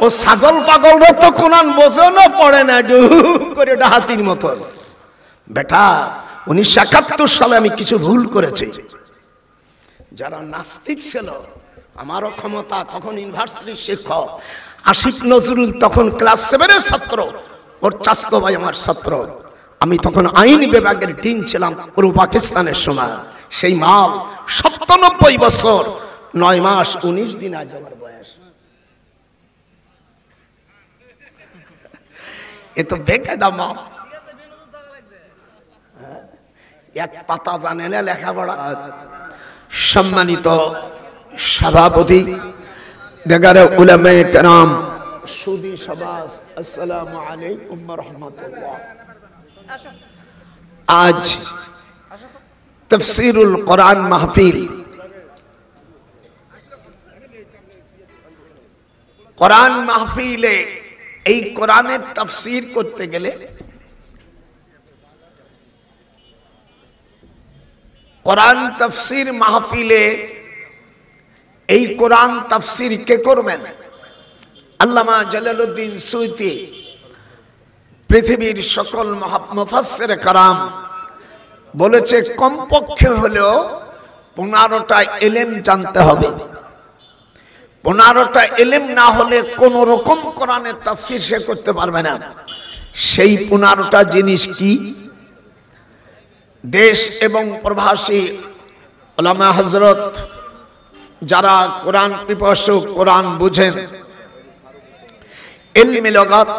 ও ছাগল পাগলরা তো কোরআন বোঝে না, পড়ে না, করে ডাহাতির মতন। বেটা 1971 সালে আমি কিছু ভুল করেছি। যারা নাস্তিক ছিল, আমারও ক্ষমতা, তখন ইউনিভার্সিটির শিক্ষক আসিফ নজরুল তখন ক্লাস 7-এর ছাত্র, ওর চাচতো ভাই আমার ছাত্র। আমি তখন আইন বিভাগের ডিন ছিলাম পূর্ব পাকিস্তানের সময়। সেই মাল 97 বছর 9 মাস 19 দিন আজ আমার বয়স। এ তো বেকায়দা মাল, এক পাতা জানে না লেখাপড়া। সম্মানিত সভাপতি, দেগারে উলামায়ে কেরাম, সুদী সমাজ, আসসালামু আলাইকুম ওয়া রাহমাতুল্লাহ। আজ তাফসীরুল কোরআন মাহফিল, কোরআন মাহফিলে এই কোরআনের তাফসীর করতে গেলে কোরআন তাফসীর মাহফিলে এই কোরআন তাফসীর কে করবেন? আল্লামা জালালউদ্দিন সুয়ুতী পৃথিবীর সকল মুফাসসির کرام বলেছে কমপক্ষে হলেও 15টা ইলম জানতে হবে। 15টা ইলম না হলে কোন রকম কোরআনের তাফসীর সে করতে পারবে না। সেই 15টা জিনিস কি? দেশ এবং প্রবাসী উলামা হযরত যারা কোরআন পিপাসু, কোরআন বুঝেন, ইলমে লুগাত,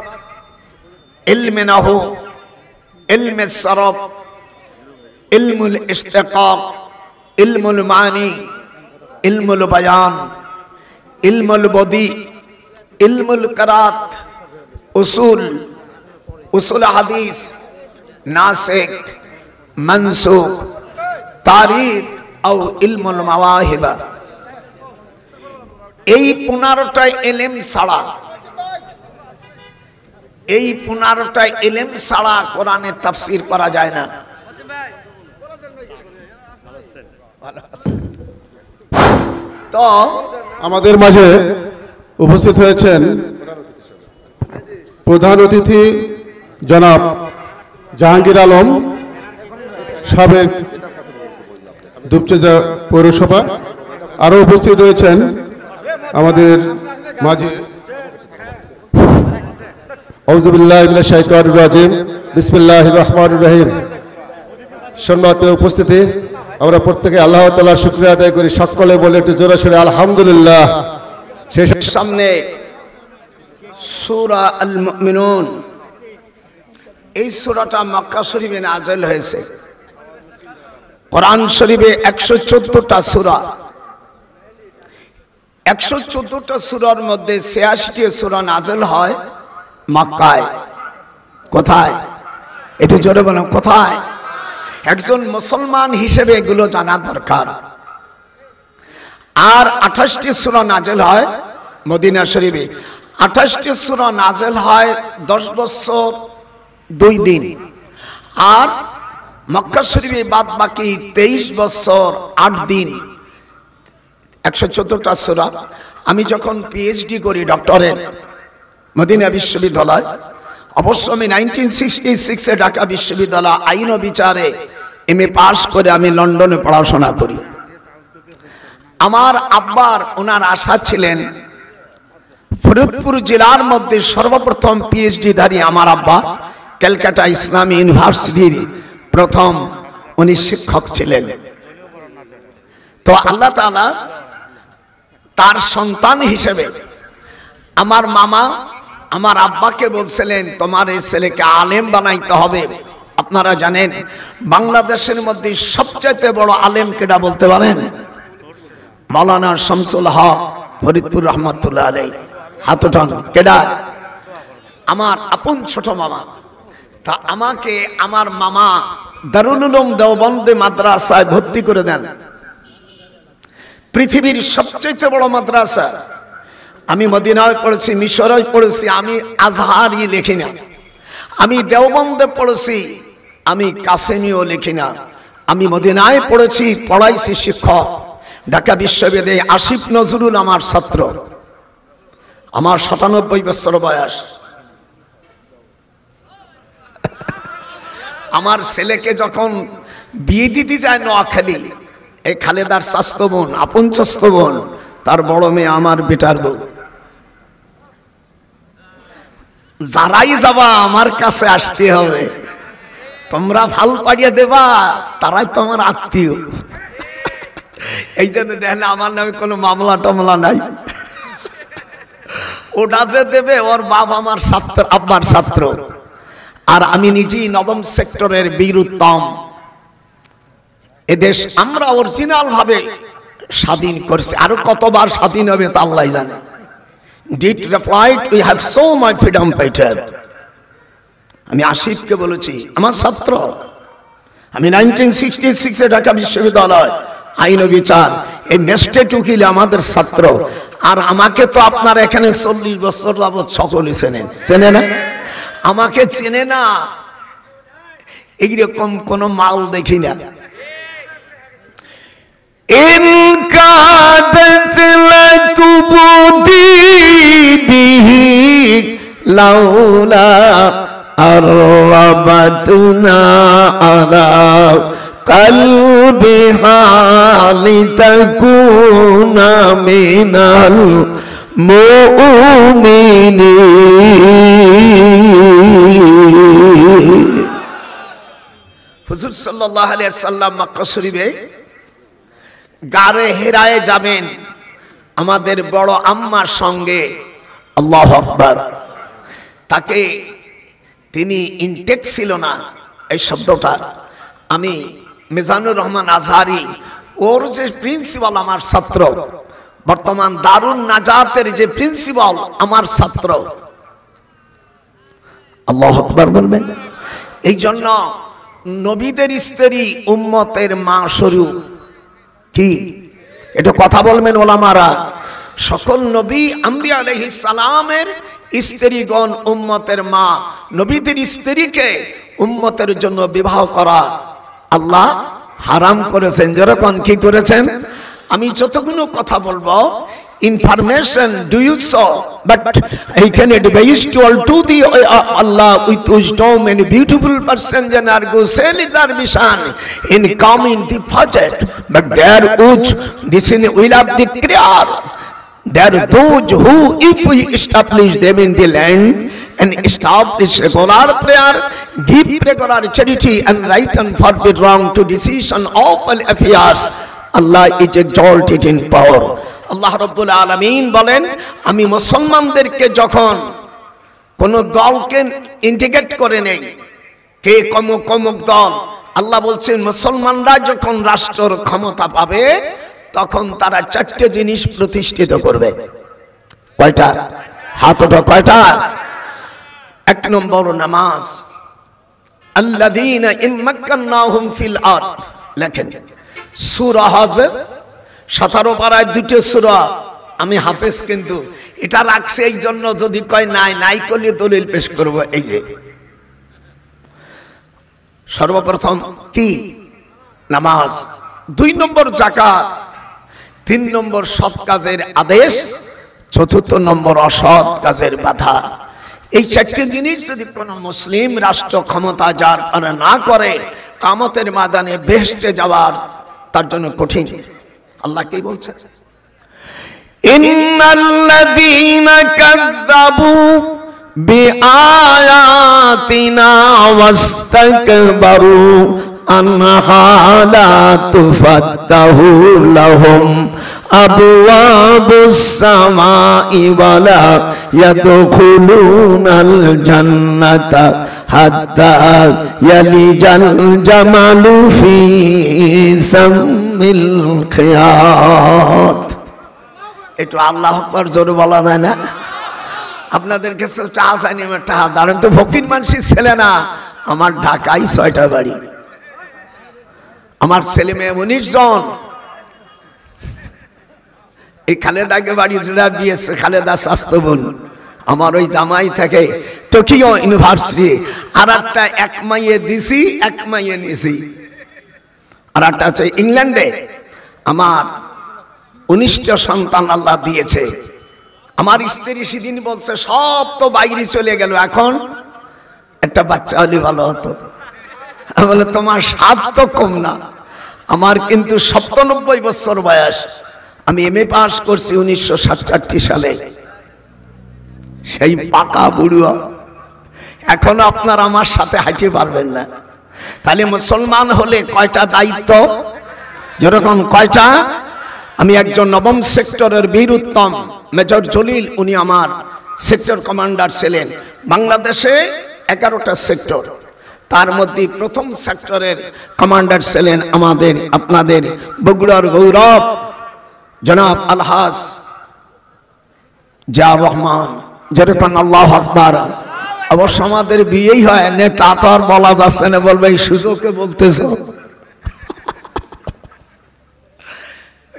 ইলমে নাহু, ইলমে সরফ, ইলমুল ইশতিকাক, ইলমুল মানি, ইলমুল বায়ান, ইলমুল বদি, ইলমুল কিরাত, উসুল হাদিস, নাসিক, মানসুখ, তারিখ ও ইলমুল মাওয়াহিব। এই 15টা ইলম ছাড়া, এই 15টা ইলম ছাড়া কোরআনের তাফসীর করা যায় না। তো আমাদের মাঝে উপস্থিত হয়েছেন প্রধান অতিথি জনাব জাহাঙ্গীর আলম, সাবেক দুপচাঁচা পৌরসভা। আরও উপস্থিত রয়েছেন আমাদের মাঝে আউযু বিল্লাহি মিনাশ শাইতানির রাজিম, বিসমিল্লাহির রহমানির রহিম। সম্মানিত উপস্থিতি, আমরা প্রত্যেকে আল্লাহ তাআলার শুকরিয়া আদায় করি। সকলে বলে একটু জোরে সোরে আলহামদুলিল্লাহ। শেষ সামনে সূরা আল মুমিনুন, এই সূরাটা মক্কা শরীফে নাযিল হয়েছে। কোরআন শরীফে 114টা সূরা, 114টা সূরার মধ্যে 86টি সূরা নাযিল হয় মক্কায়। কোথায়? একটু জোরে বলুন, কোথায়? একজন মুসলমান হিসেবে এগুলো জানা দরকার। আর 28টি সূরা নাযিল হয় মদিনা শরীফে। 28টি সূরা নাযিল হয় 10 বছর 2 দিন। আর মক্কা শরীফে বাদ বাকি 23 বছর 8 দিন। 114টা সূরা। আমি যখন পিএইচডি করি ডক্টরেট মদিনা বিশ্ববিদ্যালয়, অবশ্য আমি 1966-এ ঢাকা বিশ্ববিদ্যালয় আইন ও বিচারে এমএ পাস করে আমি লন্ডনে পড়াশোনা করি। আমার আব্বার ওনার আশা ছিলেন ফরিদপুর জেলার মধ্যে সর্বপ্রথম পিএইচডি ধারী আমার আব্বা ক্যালকাটা ইসলামী ইউনিভার্সিটির প্রথম উনি শিক্ষক ছিলেন। তো আল্লাহ তাআলা তার সন্তান হিসেবে আমার মামা আমার আব্বাকে বলছিলেন, তোমার এই ছেলেকে আলেম বানাইতে হবে। আপনারা জানেন বাংলাদেশের মধ্যে সবচেয়ে বড় আলেম কেডা বলতে পারেন? মাওলানা শামসুল হক ফরিদপুর রহমাতুল্লাহ আলাইহি। হাত উঠান, কেডা? আমার আপন ছোট মামা। তা আমাকে আমার মামা দারুল উলুম দেওবন্দে মাদ্রাসায় ভর্তি করে দেন। পৃথিবীর সবচেয়ে বড় মাদ্রাসা। আমি মদিনায় পড়েছি, মিশরে পড়েছি, আমি আজহারি লিখি না। আমি দেওবন্দে পড়েছি, আমি কাসেমিও লিখি না। আমি মদিনায় পড়েছি, পড়াইছি শিক্ষক। ঢাকা বিশ্ববিদ্যালয়ে আসিফ নজরুল আমার ছাত্র। আমার ৯৭ বছর বয়স। আমার ছেলেকে যখন বিয়ে দিতে যায় নোয়াখালী, এই খালেদার স্বাস্থ্য বোন, আপন স্বাস্থ্য বোন, তার বড় মেয়ে আমার বেটার বউ। যারাই যাবা আমার কাছে আসতে হবে, তোমরা ভাল পাড়িয়ে দেবা, তারাই তোমার আত্মীয়। এই জন্য দেখেন আমার নামে কোনো মামলা টামলা নাই। ওটা যে দেবে ওর বাপ আমার ছাত্র, আব্বার ছাত্র। আর আমি নিজেই ৯ম সেক্টরের বীর উত্তম। এদেশ আমরা অরিজিনাল ভাবে স্বাধীন করেছি, আরো কতবার স্বাধীন হবে তা আল্লাহ জানে। Did replied, we have so much freedom fighter. আমি আসিফকে বলেছি, আমার ছাত্র, আমি 1966 ঢাকা বিশ্ববিদ্যালয় আইন ও বিচার এই মেস্টেট উকিল আমাদের ছাত্র। আর আমাকে তো আপনার এখানে 40 বছর যাবৎ সকলে চেনেন, চেনে না? আমাকে চেনে না এইরকম কোন মাল দেখি না। إن كادت لتبدي به لولا أربتنا على قلبها لتكون من المؤمنين হুজুর সাল্লাল্লাহু আলাইহি ওয়াসাল্লাম মক্কা শরীফে গারে হেরায়ে যাবেন আমাদের বড় আম্মার সঙ্গে। আল্লাহু আকবার। তাকে তিনি ইনটেক ছিল না, এই শব্দটা আমি মিজানুর রহমান আজহারি, ওর যে প্রিন্সিপাল আমার ছাত্র, বর্তমান দারুন নাজাতের যে প্রিন্সিপাল আমার ছাত্র। আল্লাহু আকবার বলবেন। এই জন্য নবীদের স্ত্রী উম্মতের মা স্বরূপ। কি এটা কথা বলবেন ওলামারা? সকল নবী আম্বিয়া আলাইহিস সালামের স্ত্রীগণ উম্মতের মা। নবীদের স্ত্রীকে উম্মতের জন্য বিবাহ করা আল্লাহ হারাম করেছেন। যেরকম কি করেছেন? আমি যতগুলো কথা বলবো information do you so, but I can advise you all to the Allah with wisdom and beautiful person and argo sell is our mission in coming the project, but there which this in the will of the creator, there those who if we establish them in the land and establish regular prayer, give regular charity and right and forbid wrong to decision of all affairs, Allah is exalted in power. আল্লাহ রাব্বুল আলামিন বলেন, আমি মুসলমানদেরকে যখন কোন দলকে integrate করে নেই, কে কমক দল, আল্লাহ বলছেন মুসলমানরা যখন রাষ্ট্রের ক্ষমতা পাবে তখন তারা 4টে জিনিস প্রতিষ্ঠিত করবে। কয়টা? হাত ওঠো, কয়টা? 1 নম্বর নামাজ। আল্লাযীনা ইম্মাক্কান্নাহুম ফিল আরদ, লেখেন সূরা হজ 17 পারায় 2টে সূরা। আমি হাফেজ, কিন্তু এটা রাখছে এই জন্য যদি কয় নাই করলে দলিল পেশ করব। এই যে সর্বপ্রথম কি? নামাজ। 2 নম্বর যাকাত, 3 নম্বর সৎ কাজের আদেশ, 4 নম্বর অসৎ কাজের বাধা। এই 4টে জিনিস যদি কোন মুসলিম রাষ্ট্র ক্ষমতা যার না করে, কিয়ামতের ময়দানে বেহেশতে যাওয়ার তার জন্য কঠিন। আল্লাহ কি বলছেন? ইন্নাল্লাযীনা কাযযাবু বিআয়াতিনা ওয়াস্তাকবারু আনহা লা তুফাত্তাহু লাহুম আবওয়াবুস সামাই ওয়ালা ইয়াদখুলুনাল জান্নাতা হাত্তা ইয়ালিজাল জামালু ফি সামিল খিয়াত। একটু আল্লাহু আকবার জোরে বলা যায় না? আপনাদের কাছে চা চাইনি, আমার টাকা দাঁড়ান তো, ফকির মানুষের ছেলে না। আমার ঢাকায় 6টা বাড়ি, আমার ছেলে মেয়ে 19 জন। এই খালেদাকে বাড়ি দিয়েছে, খালেদা স্বাস্থ্য বোন আমার ওই জামাই থাকে টোকিও ইউনিভার্সিটি। আর একটা 1 মাইয়ে দিছি, 1 মাইয়ে নিছি। আর একটা আছে ইংল্যান্ডে। আমার 19টা সন্তান আল্লাহ দিয়েছে। আমার স্ত্রী সেদিন বলছে সব তো বাইরে চলে গেল, এখন একটা বাচ্চা হলে ভালো হতো। আমি বলে তোমার স্বাদ তো কম না, আমার কিন্তু ৯৭ বছর বয়স, আমি এমএ পাস করছি ১৯৬৭ সালে, সেই পাকা বুড়ুয়া, এখনো আপনার আমার সাথে হাঁটতে পারবেন না। তাহলে মুসলমান হলে কয়টা দায়িত্ব, যেরকম কয়টা? আমি একজন নবম সেক্টরের বীর উত্তম মেজর জলিল, উনি আমার সেক্টর কমান্ডার ছিলেন। বাংলাদেশে 11টা সেক্টর, তার মধ্যে প্রথম সেক্টরের কমান্ডার ছিলেন আমাদের আপনাদের বগুড়ার গৌরব জনাব আলহাজ জিয়া রহমান, যেরকম আল্লাহু আকবার। অবশ্য আমাদের বিয়েই হয় না, তা তো আর বলা যাচ্ছে না, বলবে এই সুযোগে বলতেছো।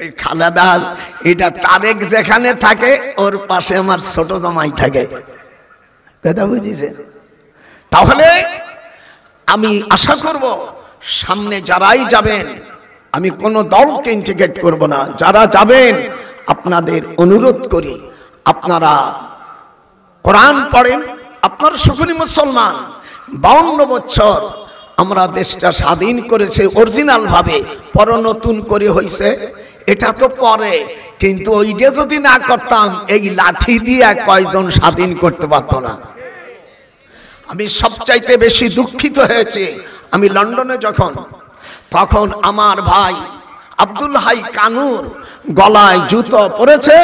এই খালেদা, এটা তারেক যেখানে থাকে ওর পাশে আমার ছোট জামাই থাকে, কথা বুঝেছে? তাহলে আমি আশা করব সামনে যারাই যাবেন, আমি কোনো দলকে ইন্টিগ্রেট করব না, যারা যাবেন আপনাদের অনুরোধ করি আপনারা কোরআন পড়েন। আপনারা সকলেই মুসলমান, 52 বছর আমরা দেশটা স্বাধীন করেছে অরিজিনাল ভাবে, পর নতুন করে হয়েছে এটা তো পরে, কিন্তু ওইটা যদি না করতাম এই লাঠি দিয়ে কয়জন স্বাধীন করতে পারতো না। আমি সবচাইতে বেশি দুঃখিত হয়েছে আমি লন্ডনে যখন, তখন আমার ভাই আব্দুল হাই কানুর গলায় জুতো পড়েছে,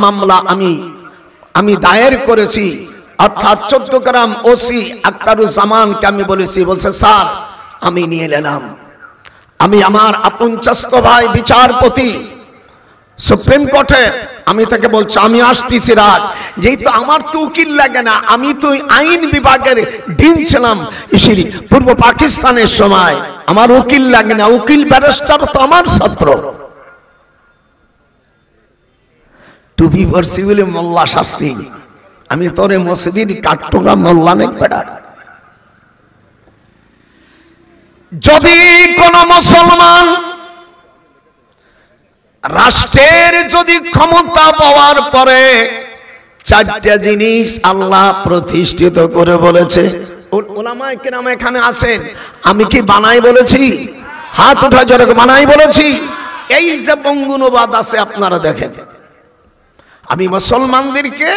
মামলা আমি দায়ের করেছি, অর্থাৎ 14 গ্রাম ওসি আক্তারুজ্জামানকে আমি বলেছি, বলছে স্যার আমি নিয়ে নিলাম। আমি আমার আপন চাস্ত ভাই বিচারপতি সুপ্রিম কোর্টে, আমি তাকে বলছি আমি আসতেছি রাত, যেহেতু আমার তো উকিল লাগে না, আমি তো আইন বিভাগের ডিন ছিলাম পূর্ব পাকিস্তানের সময়, আমার উকিল লাগে না, উকিল ব্যারিস্টার তো আমার ছাত্র। টুপি পরছি বলে মোল্লা শাস্তি, আমি তোরে মসজিদের কাঠটোরা মোল্লা নেই বেড়া। যদি কোন মুসলমান রাষ্ট্রের যদি ক্ষমতা পাওয়ার পরে 4টা জিনিস আল্লাহ প্রতিষ্ঠিত করে বলেছে, ওলামায়ে কেরাম এখানে আছেন, আমি কি বানাই বলেছি? হাত উঠা জোরে বানাই বলেছি? এই যে বঙ্গুনুবাদ আছে আপনারা দেখেন, আমি মুসলমানদেরকে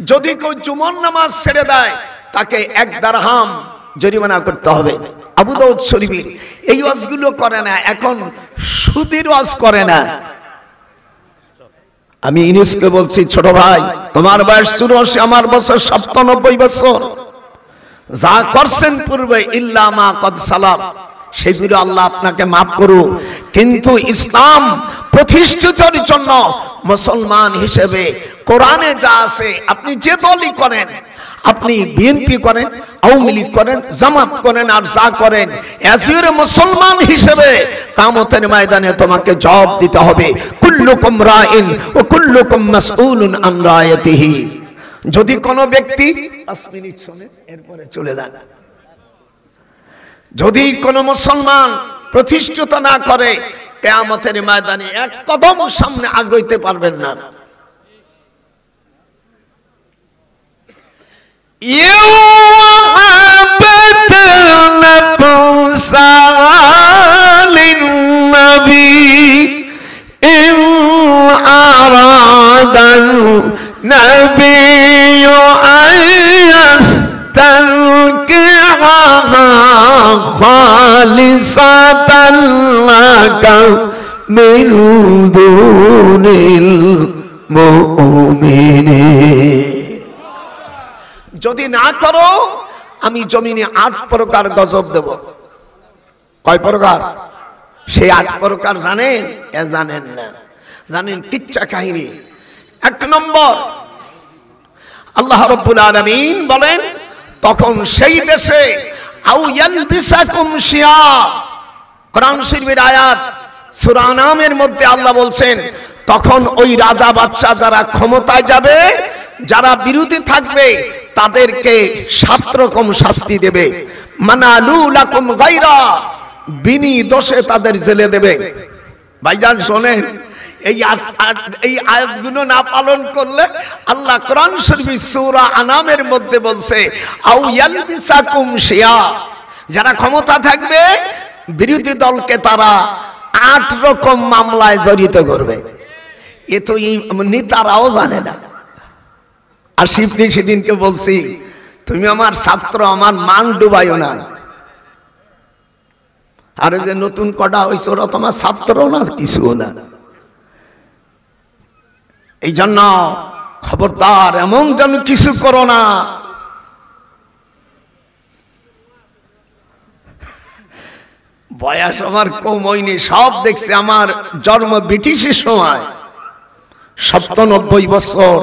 যদি কেউ জুমার নামাজ ছেড়ে দেয় তাকে 1 দিরহাম জরিমানা করতে হবে। আবু দাউদ শরীফের এই ওয়াজগুলো করে না, এখন সুদের ওয়াজ করে না। আমি ইনিসকে বলছি ছোট ভাই তোমার বয়স 84, আমার বছর 97 বছর, যা করছেন পূর্বে ইল্লা মা কদ সালাম, সেগুলো আল্লাহ আপনাকে মাফ করুক, কিন্তু ইসলাম প্রতিষ্ঠিতের জন্য মুসলমান হিসেবে কোরআনে যা আছে, আপনি যে দলই করেন, আপনি বিএনপি করেন, আওয়ামী লীগ করেন, জামাত করেন, আর যা করেন, এজুর মুসলমান হিসেবে কিয়ামতের ময়দানে তোমাকে জবাব দিতে হবে। কুল্লুকুম রাইন ওয়া কুল্লুকুম মাসউলুন আন রায়াতিহি। যদি কোনো ব্যক্তি 5 মিনিট শুনে এরপরে চলে যান, যদি কোনো মুসলমান প্রতিষ্ঠিত না করে কিয়ামতের ময়দানে 1 কদম সামনে আগাইতে পারবেন না। من دون المؤمنين যদি না করো আমি জমিনে 8 প্রকার গজব দেব। কয় প্রকার? সেই 8 প্রকার জানেন? জানেন না, জানেন কিচ্ছা কাহিনী। 1 নম্বর, আল্লাহ রাব্বুল আলামিন বলেন তখন সেই দেশে আউ ইয়ালবিসাকুম শিয়া, কোরআন শরীফের আয়াত সূরা আনামের মধ্যে আল্লাহ বলছেন তখন ওই রাজা বাদশা যারা ক্ষমতায় যাবে, যারা বিরোধী থাকবে তাদেরকে 7 রকম শাস্তি দেবে। মানালু লাকুম গায়রা, বিনি দোষে তাদের জেলে দেবে। ভাইজান শোনেন, এই আয়াতগুলো না পালন করলে আল্লাহ কোরআন শরীফ সূরা আনামের মধ্যে বলছে আউ ইয়ালবিসাকুম শিয়া, যারা ক্ষমতা থাকবে বিরোধী দলকে তারা 8 রকম মামলায় জড়িত করবে। এ তো এই নেতারাও জানে না। আর শিবলি সেদিনকে বলছি, তুমি আমার ছাত্র, আমার মান ডুবাইও না। আর যে নতুন কটা হয়েছে ওরা তোমার ছাত্র না, কিছু না। এই জন্য খবরদার এমন যেন কিছু করো না। বয়স আমার কম হয়নি, সব দেখছে। আমার জন্ম ব্রিটিশের সময়, 97 বছর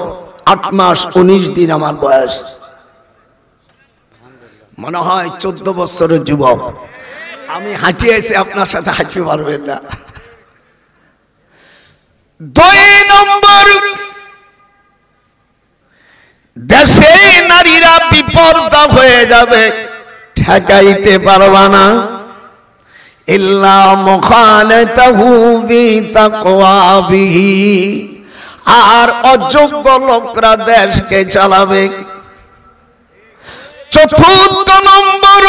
8 মাস 19 দিন আমার বয়স। মনে হয় 14 বছরের যুবক। আমি হাঁটিয়েছি, আপনার সাথে হাঁটতে পারবেন না। 2 নম্বর, দেশে নারীরা বিপর্দা হয়ে যাবে, ঠেকাইতে পারবা না। ইল্লা মুখানাতাহু বিতাকওয়াবিহি, আর অযোগ্য লোকরা দেশকে চালাবে। 4 নম্বর,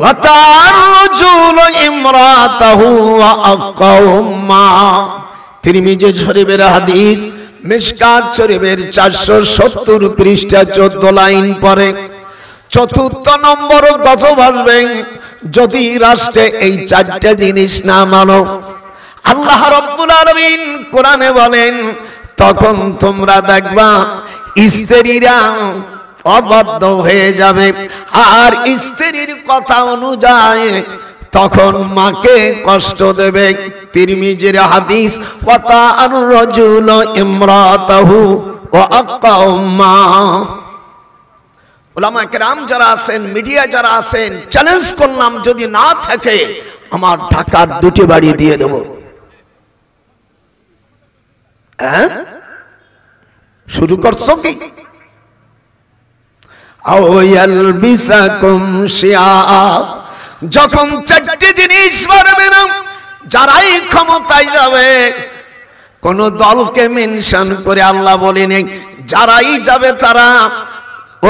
ওয়াতারজুলু ইমরাতাহু ওয়া আকাউমা। তিরমিজি শরীফের হাদিস, মিশকাত শরীফের 470 পৃষ্ঠা 14 লাইন পরে 4 নম্বর গজব আসবে যদি রাষ্ট্রে এই 4টা জিনিস না মানো। আল্লাহ রাব্বুল আলামিন কোরআনে বলেন, তখন তোমরা দেখবা স্ত্রীরা অবাধ্য হয়ে যাবে, আর স্ত্রীর কথা অনুযায়ী তখন মাকে কষ্ট দেবে। তিরমিজির হাদিস, ওয়াতারজুলু ইমরাতাহু ওয়া আকাউমা। উলামা কেরাম যারা আছেন, মিডিয়া যারা আছেন, চ্যালেঞ্জ করলাম, যদি না থাকে আমার ঢাকার 2টি বাড়ি দিয়ে দেব। হ্যাঁ, শুরু করছো কি? আও ইয়ালবিসাকুম শিয়া, যখন 4টি জিনিস পারবে না, যারাই ক্ষমতায় যাবে, কোন দলকে মেনশন করে আল্লাহ বলেনি, যারাই যাবে তারা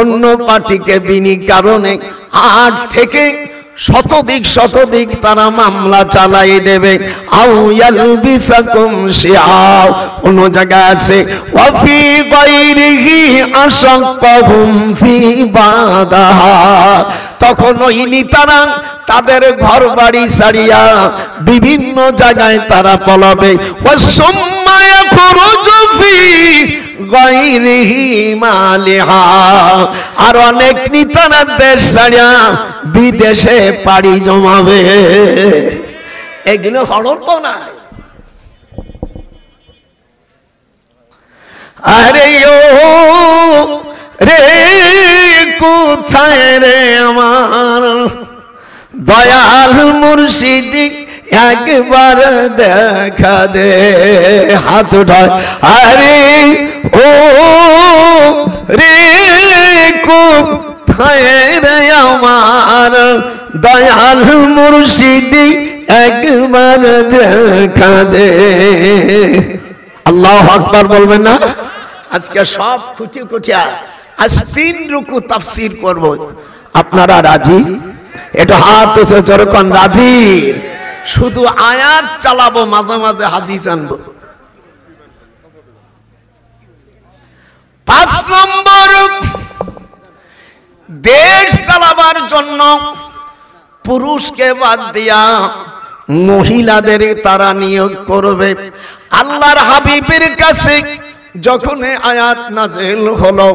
অন্য পার্টিকে বিনি কারণে 8 থেকে শতদিক তারা মামলা চালাই দেবে। আউ ইয়ালবিসাকুম শিয়া, অন্য জায়গায় আছে ওয়াফি গায়রিহি আশাক্কাহুম ফি বাদাহা, তখন ওই নেতারা তাদের ঘর বাড়ি ছাড়িয়া বিভিন্ন জায়গায় তারা পলাবে। ওয়াসুম্মা ইয়াখরুজু ফি গায়রিহি মালিহা, আর অনেক নেতারা দেশ ছাড়িয়া বিদেশে পাড়ি জমাবে। এগুলো হড়র তো না। আরে ও রে, কোথায় রে আমার দয়াল মুর্শিদি, একবার দেখা দে। হাত উঠায়, আরে ও রে, কোথায় রে আমার দয়াল মুর্শিদি, একবার দেখা দে। আল্লাহু আকবার বলবেন না? আজকে সব খুঁটি খুঁটিয়া আজ 3 রুকু তাফসীর করব। আপনারা রাজি? এটা হাত উঁচু যখন রাজি, শুধু আয়াত চালাবো, মাঝে মাঝে হাদিস আনবো। 5 নম্বর, দেশ চালাবার জন্য পুরুষকে বাদ দিয়া মহিলাদের তারা নিয়োগ করবে। আল্লাহর হাবিবের কাছে যখন আয়াত নাযিল হলো,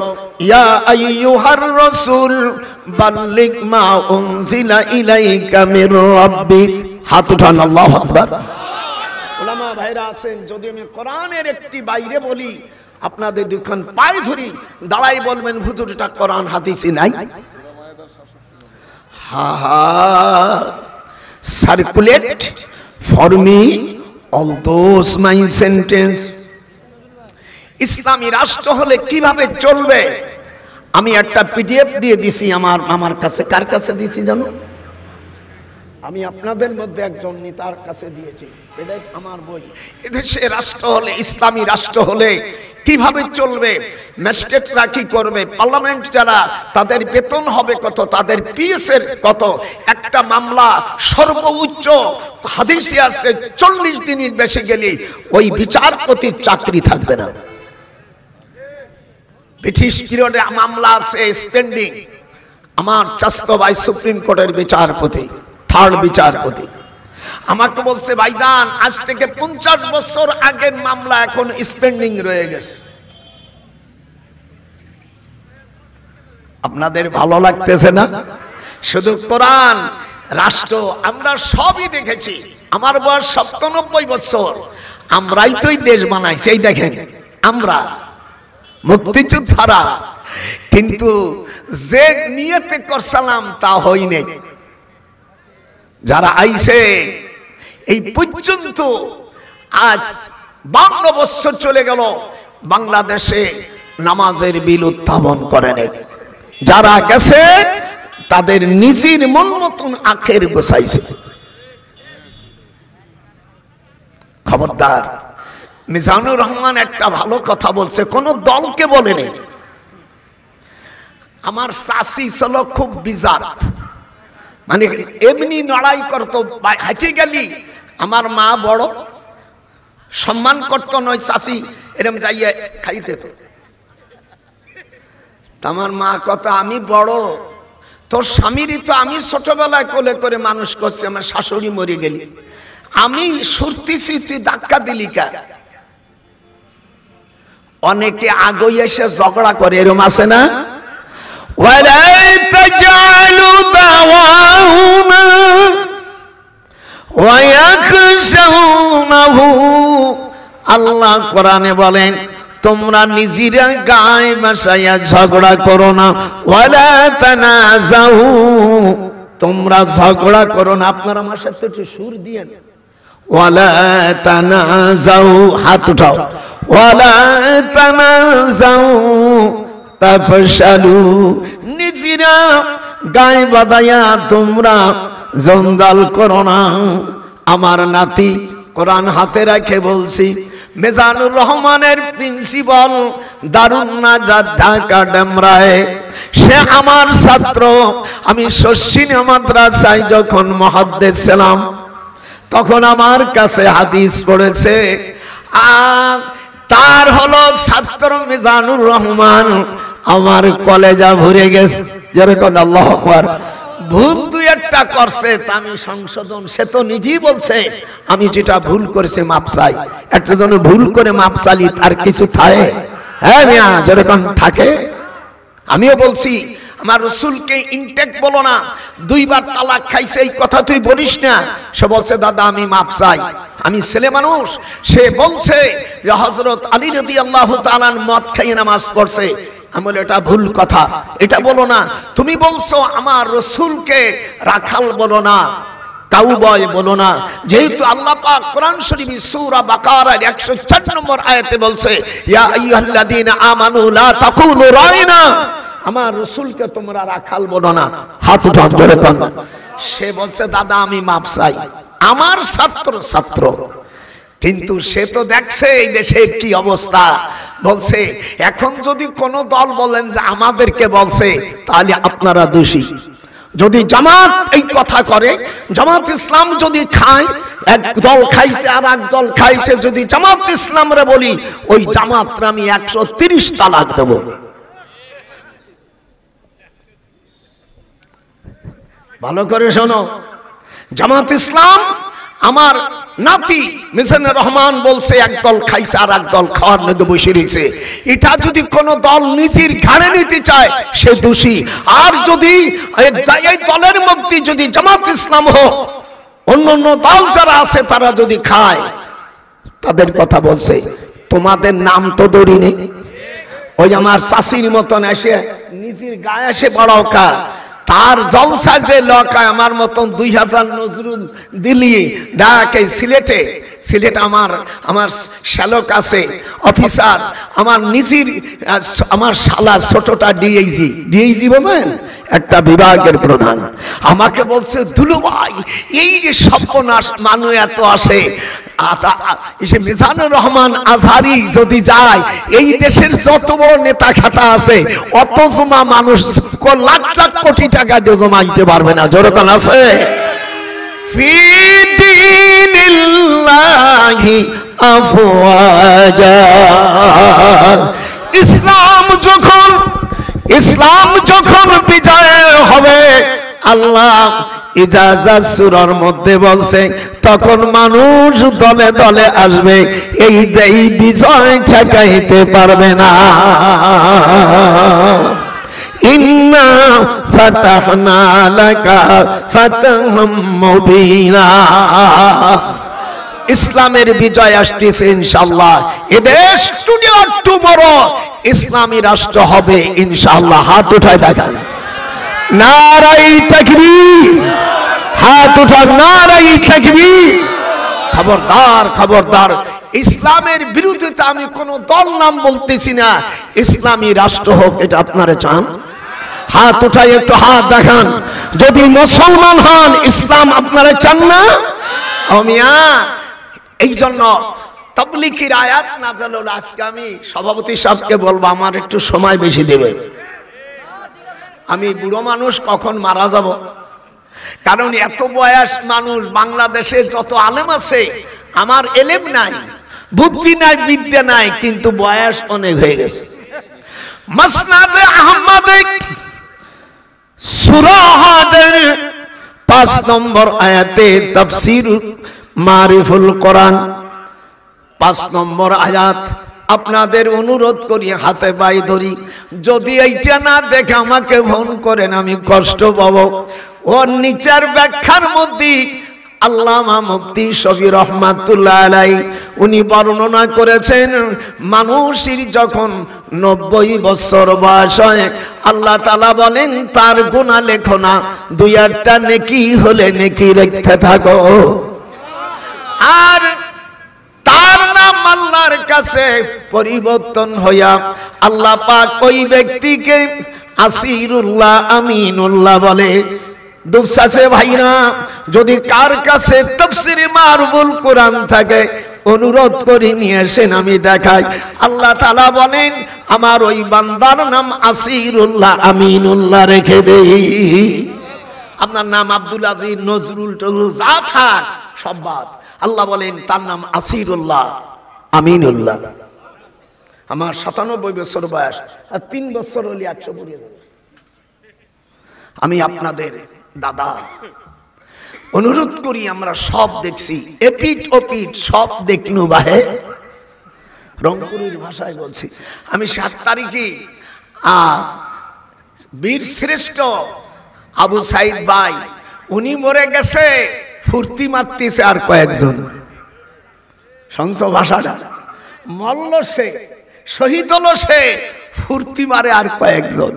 ইয়া আইয়ুহার রাসূল বাল্লিগ মা উনজিলা ইলাইকা মির রাব্বিক। হাত উঠান, আল্লাহু আকবার। উলামা ভাইরা আছেন, যদি আমি কোরআনের একটি বাইরে বলি, আপনাদের দুখান পায়ে ধরি, দাঁড়াই বলবেন হুজুর এটা কোরআন হাদিসে নাই। হা হা, circulate for me all those my sentence. ইসলামী রাষ্ট্র হলে কিভাবে চলবে আমি একটা পিডিএফ দিয়ে দিছি আমার কাছে। কার কাছে দিছি জানো? আমি আপনাদের মধ্যে একজন নেতার কাছে দিয়েছি, এটা আমার বই। এদেশে রাষ্ট্র হলে, ইসলামী রাষ্ট্র হলে কিভাবে চলবে, ম্যাজিস্ট্রেটরা কি করবে, পার্লামেন্ট যারা তাদের বেতন হবে কত, তাদের পিএস এর কত, একটা মামলা সর্বোচ্চ হাদিসে আছে 40 দিনের বেশি গেলে ওই বিচারপতির চাকরি থাকবে না। ব্রিটিশ পিরিয়ডে মামলা আছে স্পেন্ডিং। আমার চাচতো ভাই সুপ্রিম কোর্টের বিচারপতি, থার্ড বিচারপতি, আমাকে বলছে ভাইজান আজ থেকে 50 বছর আগের মামলা এখন স্পেন্ডিং রয়ে গেছে। আপনাদের ভালো লাগতেছে না? শুধু কোরআন, রাষ্ট্র আমরা সবই দেখেছি। আমার বয়স 97 বছর, আমরাই তো দেশ বানাইছি। এই দেখেন আমরা মুক্তিযোদ্ধারা, কিন্তু যে নিয়তে করছিলাম তা হয়নি। যারা আইছে এই পর্যন্ত আজ 52 বছর চলে গেল, বাংলাদেশে নামাজের বিল উত্থাপন করেনি। যারা গেছে তাদের নিজের মন মতন আখের গোছাইছে। খবরদার, মিজানুর রহমান একটা ভালো কথা বলছে, কোন দলকে বলেনি। আমার চাচি ছিল খুব বিজাত, মানে এমনি লড়াই করতো, হাঁটে গেলি আমার মা বড় সম্মান করতো, নয় চাচি এরম যাইয়া খাইতে তো। আমার মা কথা, আমি বড়, তোর স্বামীরই তো আমি ছোটবেলায় কোলে করে মানুষ করছি, আমার শাশুড়ি মরে গেলি, আমি সুরতিছি, তুই ধাক্কা দিলি কা? অনেকে আগই এসে ঝগড়া করে, এরম আছে না? আল্লাহ কোরআনে বলেন, তোমরা নিজেরা গায়ে বাসাইয়া ঝগড়া করো না। ওয়ালা তানাজাউ, তোমরা ঝগড়া করো না। আপনারা আমার সাথে একটু সুর দিয়েন। ওয়ালা তানাজাউ, হাত উঠাও। ওয়ালা তানাজাউ তাফশালু, নিজেরা গায়ে বাঁধাইয়া তোমরা জঞ্জাল করো না। আমার নাতি কোরআন হাতে রেখে বলছি, মিজানুর রহমানের প্রিন্সিপাল দারুন নাজাত ঢাকা ডেমরায়, সে আমার ছাত্র। আমি শর্ষিনা মাদ্রাসায় যখন মুহাদ্দিস ছিলাম তখন আমার কাছে হাদিস পড়েছে, আর তার হলো ছাত্র মিজানুর রহমান। আমার কলেজা ভরে গেছে, যেরকম আল্লাহু আকবার। ভুল দুই একটা করছে, তা আমি সংশোধন, সে তো নিজেই বলছে আমি যেটা ভুল করেছে মাপ চাই। একটা জন ভুল করে মাপ চালি তার কিছু থাকে? হ্যাঁ মিয়া, যেরকম থাকে। আমিও বলছি আমার রসুলকে ইনটেক বলো না, 2 বার তালাক খাইছে এই কথা তুই বলিস না। সে বলছে দাদা আমি মাপ চাই, আমি ছেলে মানুষ। সে বলছে যে হযরত আলী রাদিয়াল্লাহু তাআলা মদ খাইয়ে নামাজ পড়ছে। আমি বলি এটা ভুল কথা, এটা বলো না। তুমি বলছো আমার রসুলকে রাখাল বলো না, কাউবয় বলো না। যেহেতু আল্লাহ পাক কোরআন শরীফ সূরা বাকারার 104 নম্বর আয়াতে বলছে, ইয়া আইয়ুহাল্লাযীনা আমানু লা তাকুলু রাইনা, আমার রসুলকে তোমরা রাখাল বলো না। হাত উঠান জোরে কোন। সে বলছে দাদা আমি মাপ চাই, আমার ছাত্র। কিন্তু সে তো দেখছে এই দেশে কি অবস্থা। বলছে এখন যদি কোন দল বলেন যে আমাদেরকে বলছে, তাহলে আপনারা দোষী। যদি জামাত এই কথা করে, জামাত ইসলাম যদি খায়, এক দল খাইছে আর এক দল খাইছে, যদি জামাত ইসলামরে বলি ওই জামাতরা আমি 130 তালাক দেব। ভালো করে শোনো, জামাত ইসলাম আমার নাতি মিজানুর রহমান বলছে একদল খাইছে আর একদল খাওয়ার মধ্যে বসে রয়েছে। এটা যদি কোন দল নিজের ঘাড়ে নিতে চায় সে দোষী। আর যদি এই দলের মধ্যে যদি জামাত ইসলাম হোক, অন্য দল যারা আছে তারা যদি খায়, তাদের কথা বলছে তোমাদের নাম তো দড়ি নেই। ওই আমার চাষির মতন এসে নিজের গায়ে এসে বড়কা, তার জলসা যে লকায় আমার মতন 2000 নজরুল দিল্লি ঢাকা সিলেট আমার শ্যালক আছে অফিসার, আমার নিজের আমার শালা ছোটটা ডিআইজি বোঝেন, একটা বিভাগের প্রধান আমাকে বলছে, দুলু ভাই এই যে সর্বনাশ মানুষ এত আসে, মিজানুর রহমান আজহারি যদি যায়, এই দেশের যত বড় নেতা খাতা আছে অত জমা মানুষ লাখ লাখ কোটি টাকা দিয়ে জমা দিতে পারবে না। যেরকম আছে ফি দীনিল্লাহি আফওয়াজা, ইসলাম যখন বিজয় হবে, আল্লাহ ইজাজত সূরার মধ্যে বলছে তখন মানুষ দলে দলে আসবে, এই বিজয় ঠেকাইতে পারবে না। ইন্না ফাতাহনা লাকা ফাতহাম মুবিনা, ইসলামের বিজয় আসতেছে ইনশাআল্লাহ। এদেশ টুডে অর টুমরো ইসলামী রাষ্ট্র হবে ইনশাআল্লাহ। হাত উঠায় দেখান, নারায়ে তাকবীর, হাত উঠান, নারায়ে তাকবীর। খবরদার খবরদার, ইসলামের বিরুদ্ধে আমি কোন দল নাম বলতেছি না, ইসলামী রাষ্ট্র হোক, এটা আপনারা চান? হাত উঠাই একটু হাত দেখান। যদি মুসলমান হন, ইসলাম আপনারা চান না? মিয়া, এই জন্য তাবলীগের আয়াত নাযিল হলো। আজকে আমি সভাপতি সাহেবকে বলবো আমার একটু সময় বেশি দেবে। আমি বুড়ো মানুষ, কখন মারা যাব, কারণ এত বয়স মানুষ বাংলাদেশে যত আলেম আছে, আমার এলেম নাই, বুদ্ধি নাই, বিদ্যা নাই, কিন্তু বয়স অনেক হয়ে গেছে। মাসনাদে আহমদে সূরা হাজর 5 নম্বর আয়াতে তাফসীর মারিফুল কোরআন 5 নম্বর আয়াত, আপনাদের অনুরোধ করি হাতে বাই ধরি, যদি এইটা না দেখে আমাকে ফোন করেন আমি কষ্ট পাবো। ওর নিচের ব্যাখ্যার মধ্যে আল্লামা মুফতি শফি রহমাতুল্লাহ আলাইহি উনি বর্ণনা করেছেন, মানুষের যখন 90 বছর বয়স হয়, আল্লাহ তাআলা বলেন তার গুনাহ লেখো না, 2-1টা নেকি হলে নেকি রাখতে থাকো, আর তার নাম আল্লাহর কাছে পরিবর্তন হইয়া আল্লাহ পাক ওই ব্যক্তিকে আসিরুল্লাহ আমিনুল্লাহ বলে। দুঃসাসে ভাইরা, যদি কার কাছে তাফসীরে মারবুল কোরআন থাকে অনুরোধ করে নিয়ে আসেন, আমি দেখাই। আল্লাহ তাআলা বলেন আমার ওই বান্দার নাম আসিরুল্লাহ আমিনুল্লাহ রেখে দেই। আপনার নাম আব্দুল আজিজ, নজরুল, যা থাক সব বাদ, আল্লাহ বলেন তার নাম আসিরুল্লাহ আমিনুল্লাহ। আমার 97 বছর বয়স, আর 3 বছর হলে 100 পুরিয়ে যাবে। আমি আপনাদের দাদা অনুরোধ করি, আমরা সব দেখছি, এপিট ওপিট সব দেখনু বাহে, রংপুরের ভাষায় বলছি। আমি 7 তারিখে বীর শ্রেষ্ঠ আবু সাইদ ভাই, উনি মরে গেছে, ফুর্তি মারতেছে আর কয়েকজন, সংস ভাষাটা মল্ল সে, শহীদ হলো সে, ফুর্তি মারে আর কয়েকজন।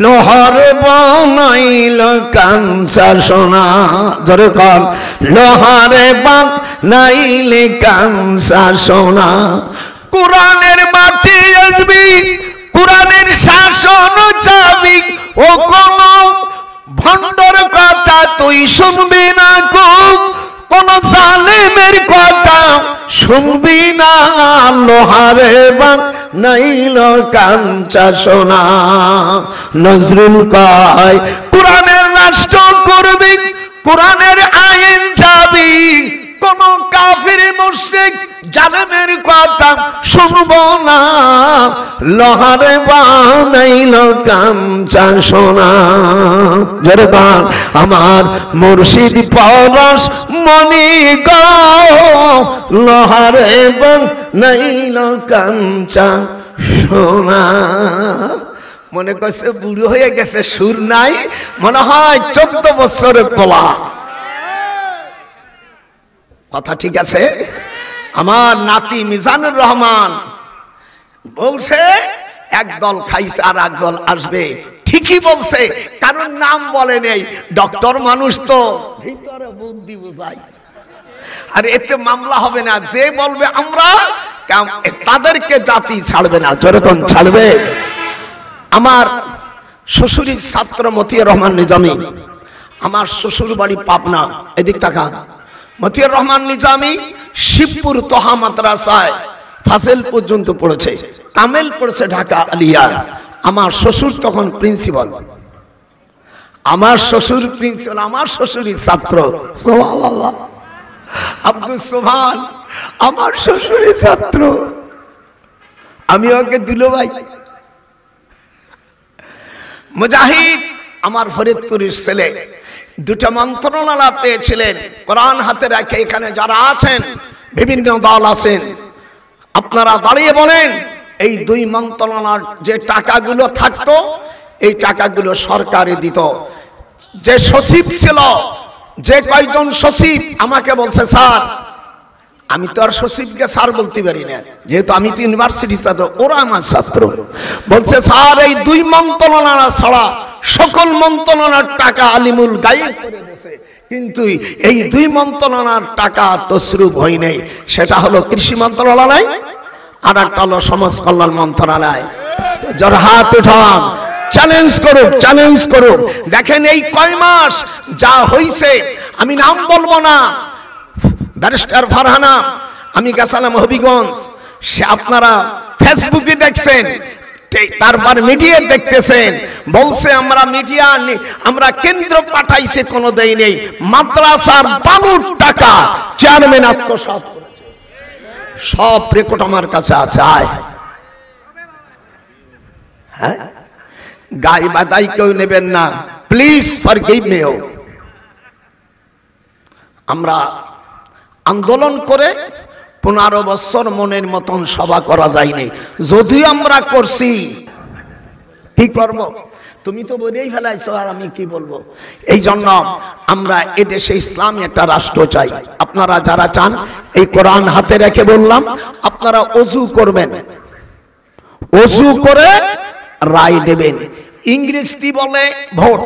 লোহারে বানাইল কাঞ্চা সোনা, জোরে কর, লোহারে বানাইলে কাঞ্চা সোনা, কোরআনের মাটি আসবি, কোরআনের শাসন চাবি, ও কোন ভণ্ডর কথা তুই শুনবি না, কোন জালেমের কথা শুনবি না, লোহারে বানাইল কাঞ্চা সোনা। নজরুল কয় কোরআনের রাষ্ট্র করবি, কোরআনের আইন যাবি, কোন কাফির মুশরিক জালেমের কথা শুনবো না, লোহারে বানাইল কাঞ্চা সোনা। যেরকম আমার মুর্শিদ পরশ মনি গো, লোহারে বানাইল কাঞ্চা সোনা। মনে করছে বুড়ো হয়ে গেছে, সুর নাই, মনে হয় 14 বছরের পোলা। কথা ঠিক আছে? আমার নাতি মিজানুর রহমান বলছে একদল খাইছে আর একদল আসবে, ঠিকই বলছে, কারণ নাম বলে নেই, ডক্টর মানুষ তো ভিতরে বুদ্ধি বুঝাই, আর এতে মামলা হবে না। যে বলবে আমরা, তাদেরকে জাতি ছাড়বে না। যেরকম ছাড়বে আমার শ্বশুরের ছাত্র মতিয়ার রহমান নিজামী, আমার শ্বশুর বাড়ি পাবনা, এদিক তাকান। মতিয়ার রহমান নিজামী শিবপুর তোহা মাদ্রাসায় ফাজেল পর্যন্ত পড়েছে, কামেল পড়েছে ঢাকা আলিয়া। আমার শ্বশুর তখন প্রিন্সিপাল, আমার শ্বশুর প্রিন্সিপাল, আমার শ্বশুরই ছাত্র। সুবহানাল্লাহ, আব্দুল সুবহান আমার শ্বশুরই ছাত্র, আমি ওকে দুলো ভাই। মুজাহিদ আমার ফরিদপুরের ছেলে, দুটো মন্ত্রণালয় পেয়েছিলেন কোরআন হাতে রেখে। এখানে যারা আছেন বিভিন্ন দল আছেন, আপনারা দাঁড়িয়ে বলেন এই দুই মন্ত্রণালয়ের যে টাকাগুলো থাকতো এই টাকাগুলো সরকারে দিত। যে সচিব ছিল, যে কয়জন সচিব আমাকে বলছে স্যার, আমি তো আর সচিবকে স্যার বলতে পারি না, যেহেতু আমি তো ইউনিভার্সিটি ছাত্র, ওরা আমার ছাত্র। বলছে স্যার এই দুই মন্ত্রণালয় ছাড়া সকল মন্ত্রণালয়ের টাকা আলিমুল গায়েব করে দিয়েছে, কিন্তু এই দুই মন্ত্রণালয়ের টাকা তসরুপ হয় নাই। সেটা হলো কৃষি মন্ত্রণালয়, আর একটা হলো সমাজ কল্যাণ মন্ত্রণালয়। যার হাত উঠান, চ্যালেঞ্জ করুক, চ্যালেঞ্জ করুক। দেখেন এই কয় মাস যা হইছে, আমি নাম বলবো না, ব্যারিস্টার ফারহানা, আমি গেছিলাম হবিগঞ্জ, সে আপনারা ফেসবুকে দেখছেন, তারপর মিডিয়া দেখতেছেন, বলছে আমরা মিডিয়া আমরা কেন্দ্র পাঠাইছে কোনো দেই নেই, মাদ্রাসার বালুর টাকা চেয়ারম্যান আত্মসাৎ করেছে। সব রেকর্ড আমার কাছে আছে। আয় হ্যাঁ, গায়ে বাদাই কেউ নেবেন না, প্লিজ ফরগিভ মি। আমরা আন্দোলন করে 15 বছর মনের মতন সভা করা যায়নি, যদিও আমরা করছি। কি করব, তুমি তো বলেই ফেলাইছো, আর আমি কি বলবো। এই জন্য আমরা এদেশে ইসলামী একটা রাষ্ট্র চাই। আপনারা যারা চান, এই কোরআন হাতে রেখে বললাম, আপনারা ওযু করবেন, ওযু করে রায় দেবেন। ইংরেজি বলে ভোট,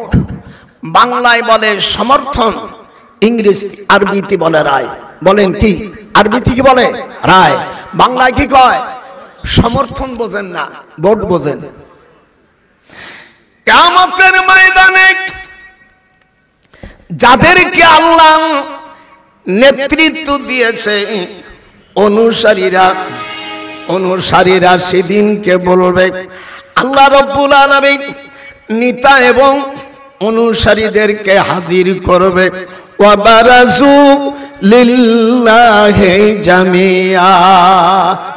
বাংলায় বলে সমর্থন, ইংরেজি আরবিতে বলে রায়। বলেন কি, আরবিতে কি বলে? রায়। বাংলায় কি কয়? সমর্থন বোঝেন না, ভোট বোঝেন। কিয়ামতের ময়দানে যাদেরকে আল্লাহ নেতৃত্ব দিয়েছে, অনুসারীরা সেদিনকে বলবে, আল্লাহ রাব্বুল আলামিন নেতা এবং অনুসারীদেরকে হাজির করবে। ওয়া বারাজু লিল্লাহি জামিআ।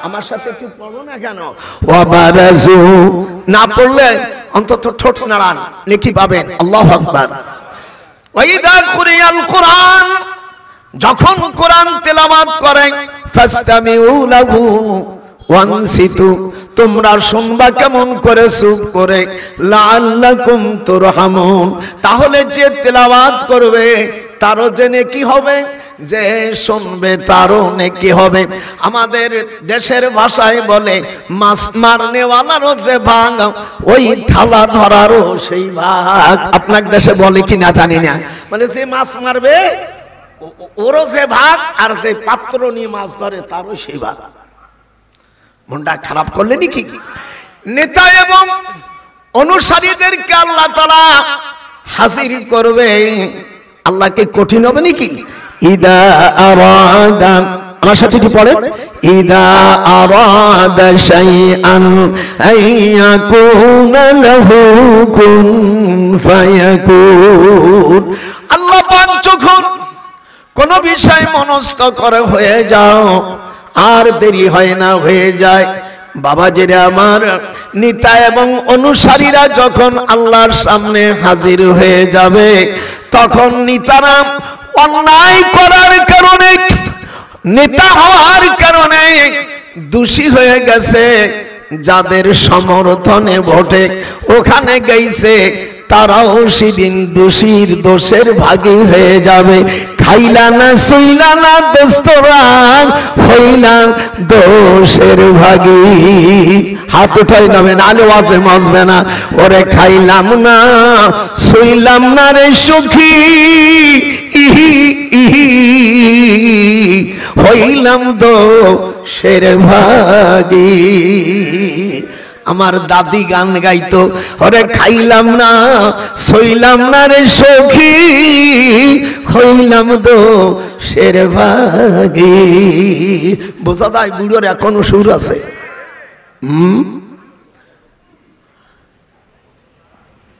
আমার সাথে একটু পড়ো না কেন? ওয়া বারাজু, না পড়লে অন্তত ঠোঁট নাড়ান, নেকি পাবেন। আল্লাহু আকবার। ওয়া ইযা কুরিয়াল কুরআন, যখন কোরআন তেলাওয়াত করে, ফাসতামিউ লাহু ওয়ানসিতু, তোমরা শুনবা কেমন করে, চুপ করে। লাআল্লাকুম তুরহামুন, তাহলে যে তেলাওয়াত করবে তারও যে নেকি হবে, যে শুনবে তারও নেকি হবে। আমাদের দেশের ভাষায় বলে, মাছ মারনেওয়ালারও যে ভাগ, ওই থালা ধরারও সেই ভাগ। আপনার দেশে বলে কি না জানি না, মানে যে মাছ মারবে ওরও যে ভাগ, আর যে পাত্র নিয়ে মাছ ধরে তারও সেই ভাগ। মনটা খারাপ করলে নাকি? নেতা এবং অনুসারীদেরকে আল্লাহ তাআলা হাজির করবে। আল্লাহকে কঠিন হবে নাকি? ইদা আরাদা, আমার সাথে কি পড়ে? ইদা আরাদা শাইআন আইয়াকুনা লাহু কুন ফায়াকুন। আল্লাহ পাক যখন কোন বিষয় মনস্থ করে হয়ে যাও, আর দেরি হয় না, হয়ে যায়। বাবাজিরা আমার, নেতা এবং অনুসারীরা যখন আল্লাহর সামনে হাজির হয়ে যাবে, তখন নেতারা অন্যায় করার কারণে, নেতা হওয়ার কারণে দোষী হয়ে গেছে, যাদের সমর্থনে ভোটে ওখানে গেছে, তারাও সেদিন দোষীর দোষের ভাগী হয়ে যাবে। খাইলা না সইলা না দোস্তরা, হইলা দোষের ভাগী। হাত উঠাই নামে, নালে ওয়াজে মাজবে না। ওরে খাইলাম না সইলাম না রে সখী, ইহি ইহি হইলাম দোষের ভাগী। আমার দাদি গান গাইতো, ওরে খাইলাম না সইলাম না রে সখী, হইলাম দো শের ভাগী। বোঝা যায় বুড়োর এখনো সুর আছে।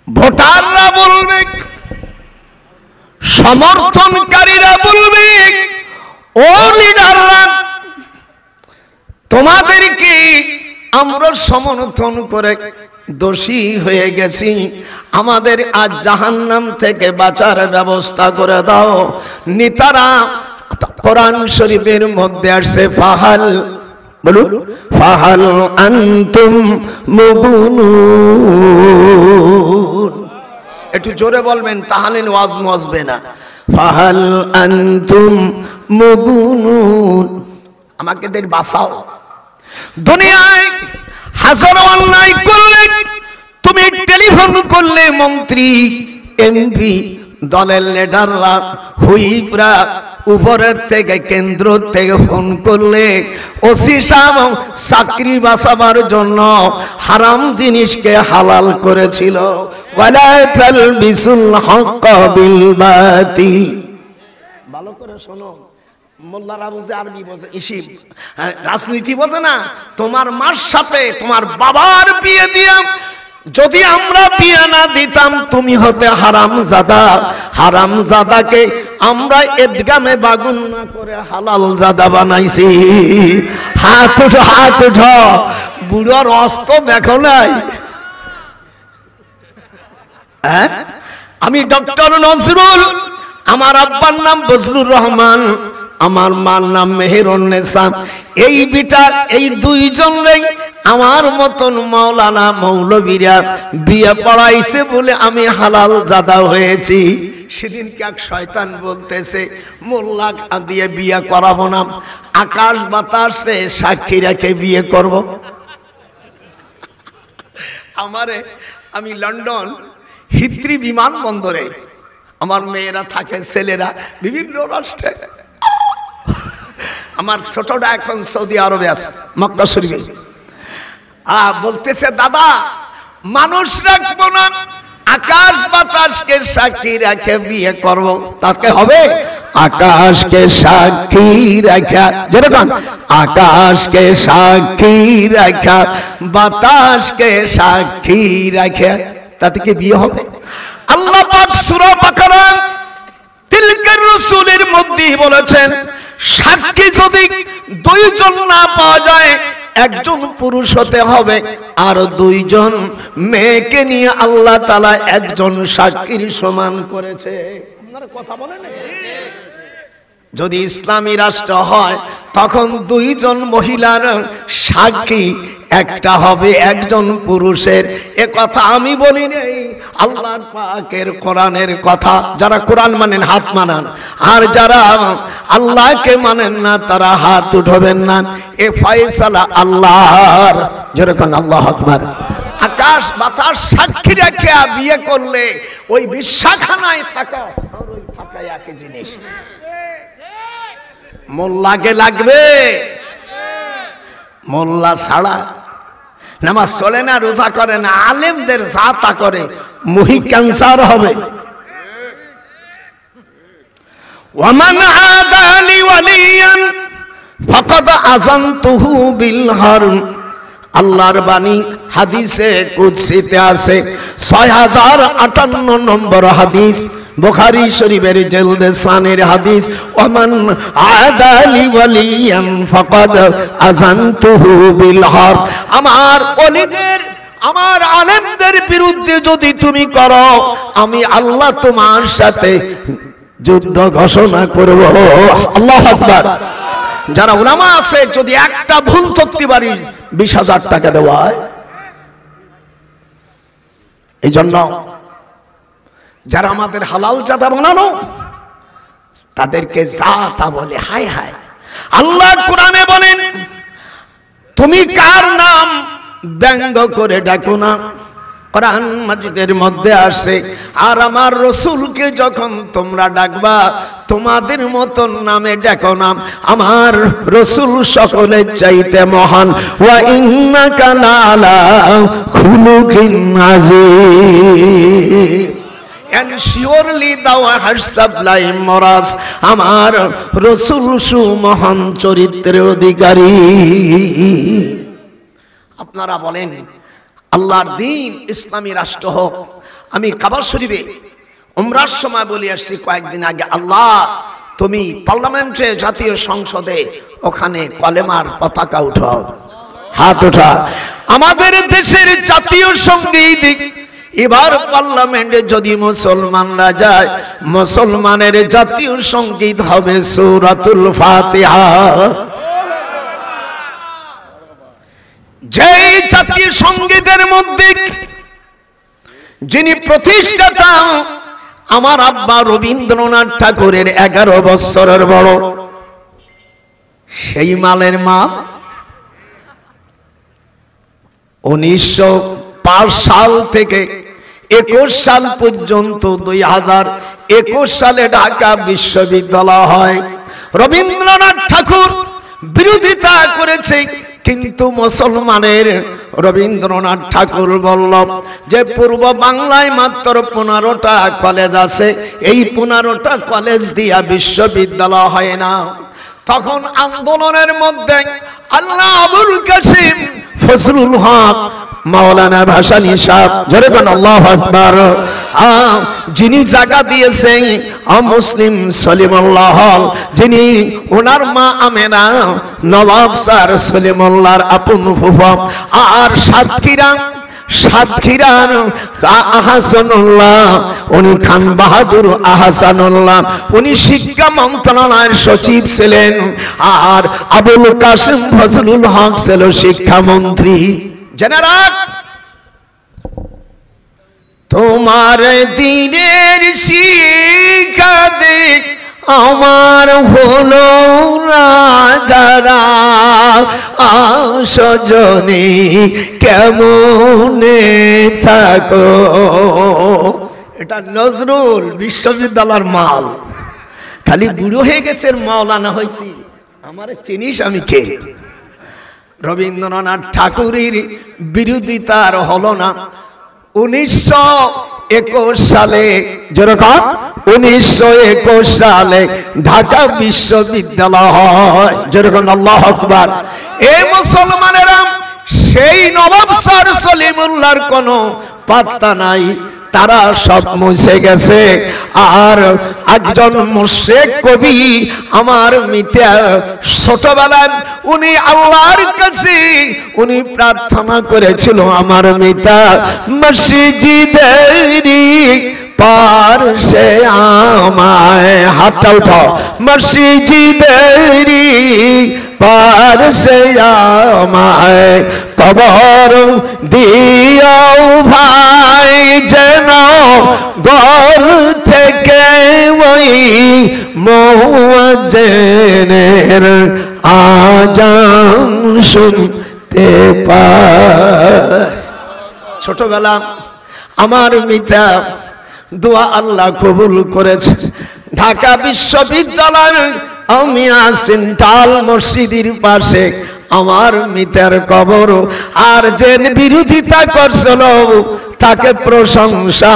ভোটাররা বলবে, সমর্থনকারীরা বলবে, ও লিডাররা তোমাদেরকে আমরা সমর্থন করে দোষী হয়ে গেছি, আমাদের আজ জাহান্নাম থেকে বাঁচার ব্যবস্থা করে দাও। নেতারা কোরআন শরীফের মধ্যে আসছে ফাহাল, বলুন ফাহাল আনতুম মুগুনুন, একটু জোরে বলবেন তাহলে ওয়াজ মজবে না। ফাহাল আনতুম মুগুনুন, আমাকে দের বাঁচাও। দুনিয়ায় হাজারো অন্যায় করলে, তুমি টেলিফোন করলে মন্ত্রী এমপি দলের লিডাররা হুইপরা উপরের থেকে কেন্দ্র থেকে ফোন করলে ওসি সাহেব চাকরি বাঁচাবার জন্য হারাম জিনিসকে হালাল করেছিল। ওয়ালা তালবিসুল হক বিল বাতিল। ভালো করে শোনো, মোল্লারা বোঝে, আরবি বোঝে, ইসিব রাজনীতি বোঝে না। তোমার মার সাথে তোমার বাবার বিয়ে দিয়া যদি আমরা বিয়ে না দিতাম, তুমি হতে হারামজাদা। হারামজাদাকে আমরা ঈদগামে বাগুন না করে হালাল জাদা বানাইছি। হাত উঠো, হাত উঠো। বুড়োর অস্ত দেখো নাই? আমি ডক্টর নজরুল, আমার আব্বার নাম বজলুর রহমান, আমার মার নাম মেহেরুন্নেসা। এই বিটা এই দুইজনই আমার মতন মাওলানা মৌলবীরা বিয়ে পড়াইছে বলে আমি হালাল জাদা হয়েছি। সেদিন এক শয়তান বলতেছে মোল্লা দিয়ে বিয়ে করাবো না, আকাশ বাতাসে সাক্ষী রেখে বিয়ে করব। আমারে আমি লন্ডন হিথ্রি বিমানবন্দরে, আমার মেয়েরা থাকে, ছেলেরা বিভিন্ন রাষ্ট্রে, আমার ছোটটা এখন সৌদি আরবে আছে, মক্কা শরীফে। বলতেছে দাদা মানুষ রাখবো না, আকাশ বাতাসকে সাক্ষী রেখে বিয়ে করব। তাকে হবে আকাশকে সাক্ষী রাখা, যেরকম আকাশকে সাক্ষী রাখা, বাতাসকে সাক্ষী রাখা, তাতে কি বিয়ে হবে? আল্লাহ পাক সূরা বাকারা তিলকার রাসূলের মধ্যে বলেছেন, সাক্ষী যদি দুইজন না পাওয়া যায়, একজন পুরুষ হতে হবে আর দুইজন মেয়েকে নিয়ে আল্লাহ তাআলা একজন সাক্ষীর সমান করেছে। আপনারা কথা বলেন না? যদি ইসলামী রাষ্ট্র হয় তখন দুইজন মহিলার সাক্ষী একটা হবে একজন পুরুষের। এ কথা আমি বলি নাই, আল্লাহ পাকের কোরআনের কথা। যারা কোরআন মানেন হাত মানান, আর যারা আল্লাহকে মানেন না তারা হাত উঠাবেন না। এ ফয়সালা আল্লাহর, যেরকম আল্লাহু আকবার। আকাশ বাতাস সাক্ষী রেখে বিয়ে করলে ওই বিশ্বাখানায় থাকা আর ওই থাকা একই জিনিস। মোল্লাকে লাগবে, মোল্লা ছাড়া নামাজ চলে না, রোজা করে না, আলেমদের যা তা করে, মুহি ক্যান্সার হবে। ওয়ামান আদালি ওয়ালিয়ান ফাকাদ আযানতুহু বিল হারম। আল্লাহর বাণী হাদিসে কুদসিতে আছে, 6058 নম্বর হাদিস, বুখারী শরীফের জলদে সানের হাদিস। ওমান আদালি ওয়ালিয়ান ফাকাদ আযানতুহু বিল হারব। আমার ওলিদের, আমার আলেমদের বিরুদ্ধে যদি তুমি করো, আমি আল্লাহ তোমার সাথে যুদ্ধ ঘোষণা করব। আল্লাহু আকবার। যারা উলামা আছে, যদি একটা ভুল করতে পারি 20,000 টাকা দেওয়া হয়। এই জন্য যারা আমাদের হালাল জাদা বানানো, তাদেরকে জাতা বলে। হায় হায়, আল্লাহ কোরআনে বলেন, তুমি কার নাম ব্যঙ্গ করে ডাকো না, কোরআন মাজিদের মধ্যে আসে, আর আমার রসুলকে যখন তোমরা ডাকবা তোমাদের মতন নামে ডাকো না, আমার রসুল সকলের চাইতে মহান। ওয়া ইন্নাকা লাআলা খুলুকিন আযীম, and surely thou hast sublime morals, আমার রসুল সুমহান চরিত্রের অধিকারী। আপনারা বলেন আল্লাহর দিন ইসলামী রাষ্ট্র হোক। আমি কাবা শরীফে উমরার সময় বলে আসছি কয়েকদিন আগে, আল্লাহ তুমি পার্লামেন্টে, জাতীয় সংসদে ওখানে কলেমার পতাকা উঠাও, হাত ওঠা। আমাদের দেশের জাতীয় সঙ্গীত এবার পার্লামেন্টে যদি মুসলমানরা যায়, মুসলমানের জাতীয় সঙ্গীত হবে সূরাতুল ফাতিহা। যেই জাতীয় সঙ্গীতের মধ্যে যিনি প্রতিষ্ঠাতা আমার আব্বা রবীন্দ্রনাথ ঠাকুরের 11 বছরের বড়, সেই মালের মা 1905 সাল থেকে 21 সাল পর্যন্ত 2021 সালে ঢাকা বিশ্ববিদ্যালয় হয়। রবীন্দ্রনাথ ঠাকুর বিরোধিতা করেছে, কিন্তু মুসলমানের রবীন্দ্রনাথ ঠাকুর বলল যে পূর্ব বাংলায় মাত্র 15টা কলেজ আছে, এই 15টা কলেজ দিয়া বিশ্ববিদ্যালয় হয় না। তখন আন্দোলনের মধ্যে আল্লাহ আবুল কাসিম ফজলুল হক মাওলানা ভাসানী সাহেব, জোরে বলেন আল্লাহু আকবার, যিনি জায়গা দিয়েছেন মুসলিম সলিমুল্লাহ, যিনি ওনার মা আমেনা নবাব স্যার সলিমুল্লাহর আপন ফুফা, আর সাতক্ষীরার আহসানুল্লাহ, উনি খান বাহাদুর আহসানুল্লাহ, উনি শিক্ষা মন্ত্রণালয়ের সচিব ছিলেন, আর আবুল কাসিম ফজলুল হক ছিল শিক্ষামন্ত্রী। জেনারা তোমার দিনের শিক্ষা দে আমার হলো না দাঁড়া, সজনে কেমনে থাকো। এটা নজরুল বিশ্ববিদ্যালয়ের মাল, খালি বুড়ো হয়ে গেছে মাওলানা হয়েছি, আমার চিনিস আমি কে? রবীন্দ্রনাথ ঠাকুরের বিরোধিতার হলো না। 1921 সালে, যেরকম 1921 সালে ঢাকা বিশ্ববিদ্যালয় হয়, যেরকম আল্লাহু আকবার। এই মুসলমানেরা সেই নবাব স্যার সলিমুল্লাহর কোনো পাত্তা নাই, তারা সব মুছে গেছে। আর একজন মুশরিক কবি আমার মিতা ছোটবেলায় উনি আল্লাহর কাছে উনি প্রার্থনা করেছিল, আমার মিতা মসজিদেরি পারশে আমায়, হাতটা উঠাও, মসজিদেরি পারশে আমায় কবর দিও ভাই, যেন ঘর থেকে ওই মুয়াজ্জিনের আজান শুনতে পায়। ছোটবেলা আমার মিতা দোয়া আল্লাহ কবুল করেছে। ঢাকা বিশ্ববিদ্যালয়ের আমিয়া সেন্ট্রাল মসজিদের পাশে আমার মিতার কবর, আর যে বিরোধিতা করছিল তাকে প্রশংসা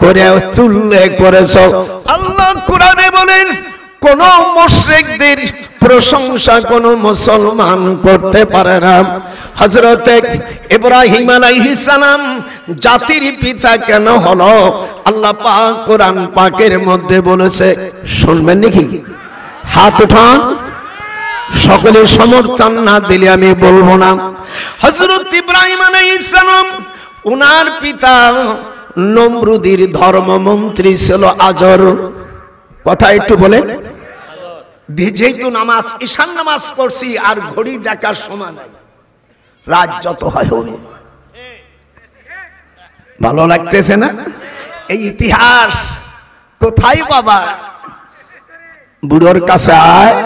করে উল্লেখ করেছ। আল্লাহ কোরআনে বলেন কোন মুশরিকদের প্রশংসা কোন মুসলমান করতে পারে না। হযরতে ইব্রাহিম আলাইহিস সালাম জাতির পিতা কেন হলো, আল্লাহ পাক কোরআন পাকের মধ্যে বলেছে, শুনবেন নাকি? হাত উঠান, সকলে সমর্থন না দিলে আমি বলবো না। হযরত ইব্রাহিম আলাইহিস সালাম ওনার পিতা নমরুদের ধর্মমন্ত্রী ছিল আজর। কথা একটু বলেন। যেহেতু নামাজ ঈশান নামাজ পড়ছি আর ঘড়ি দেখার সময় নাই, রাত যত হয় হবে। ভালো লাগতেছে না? এই ইতিহাস কোথায় বাবা? বুড়োর কাছে আয়।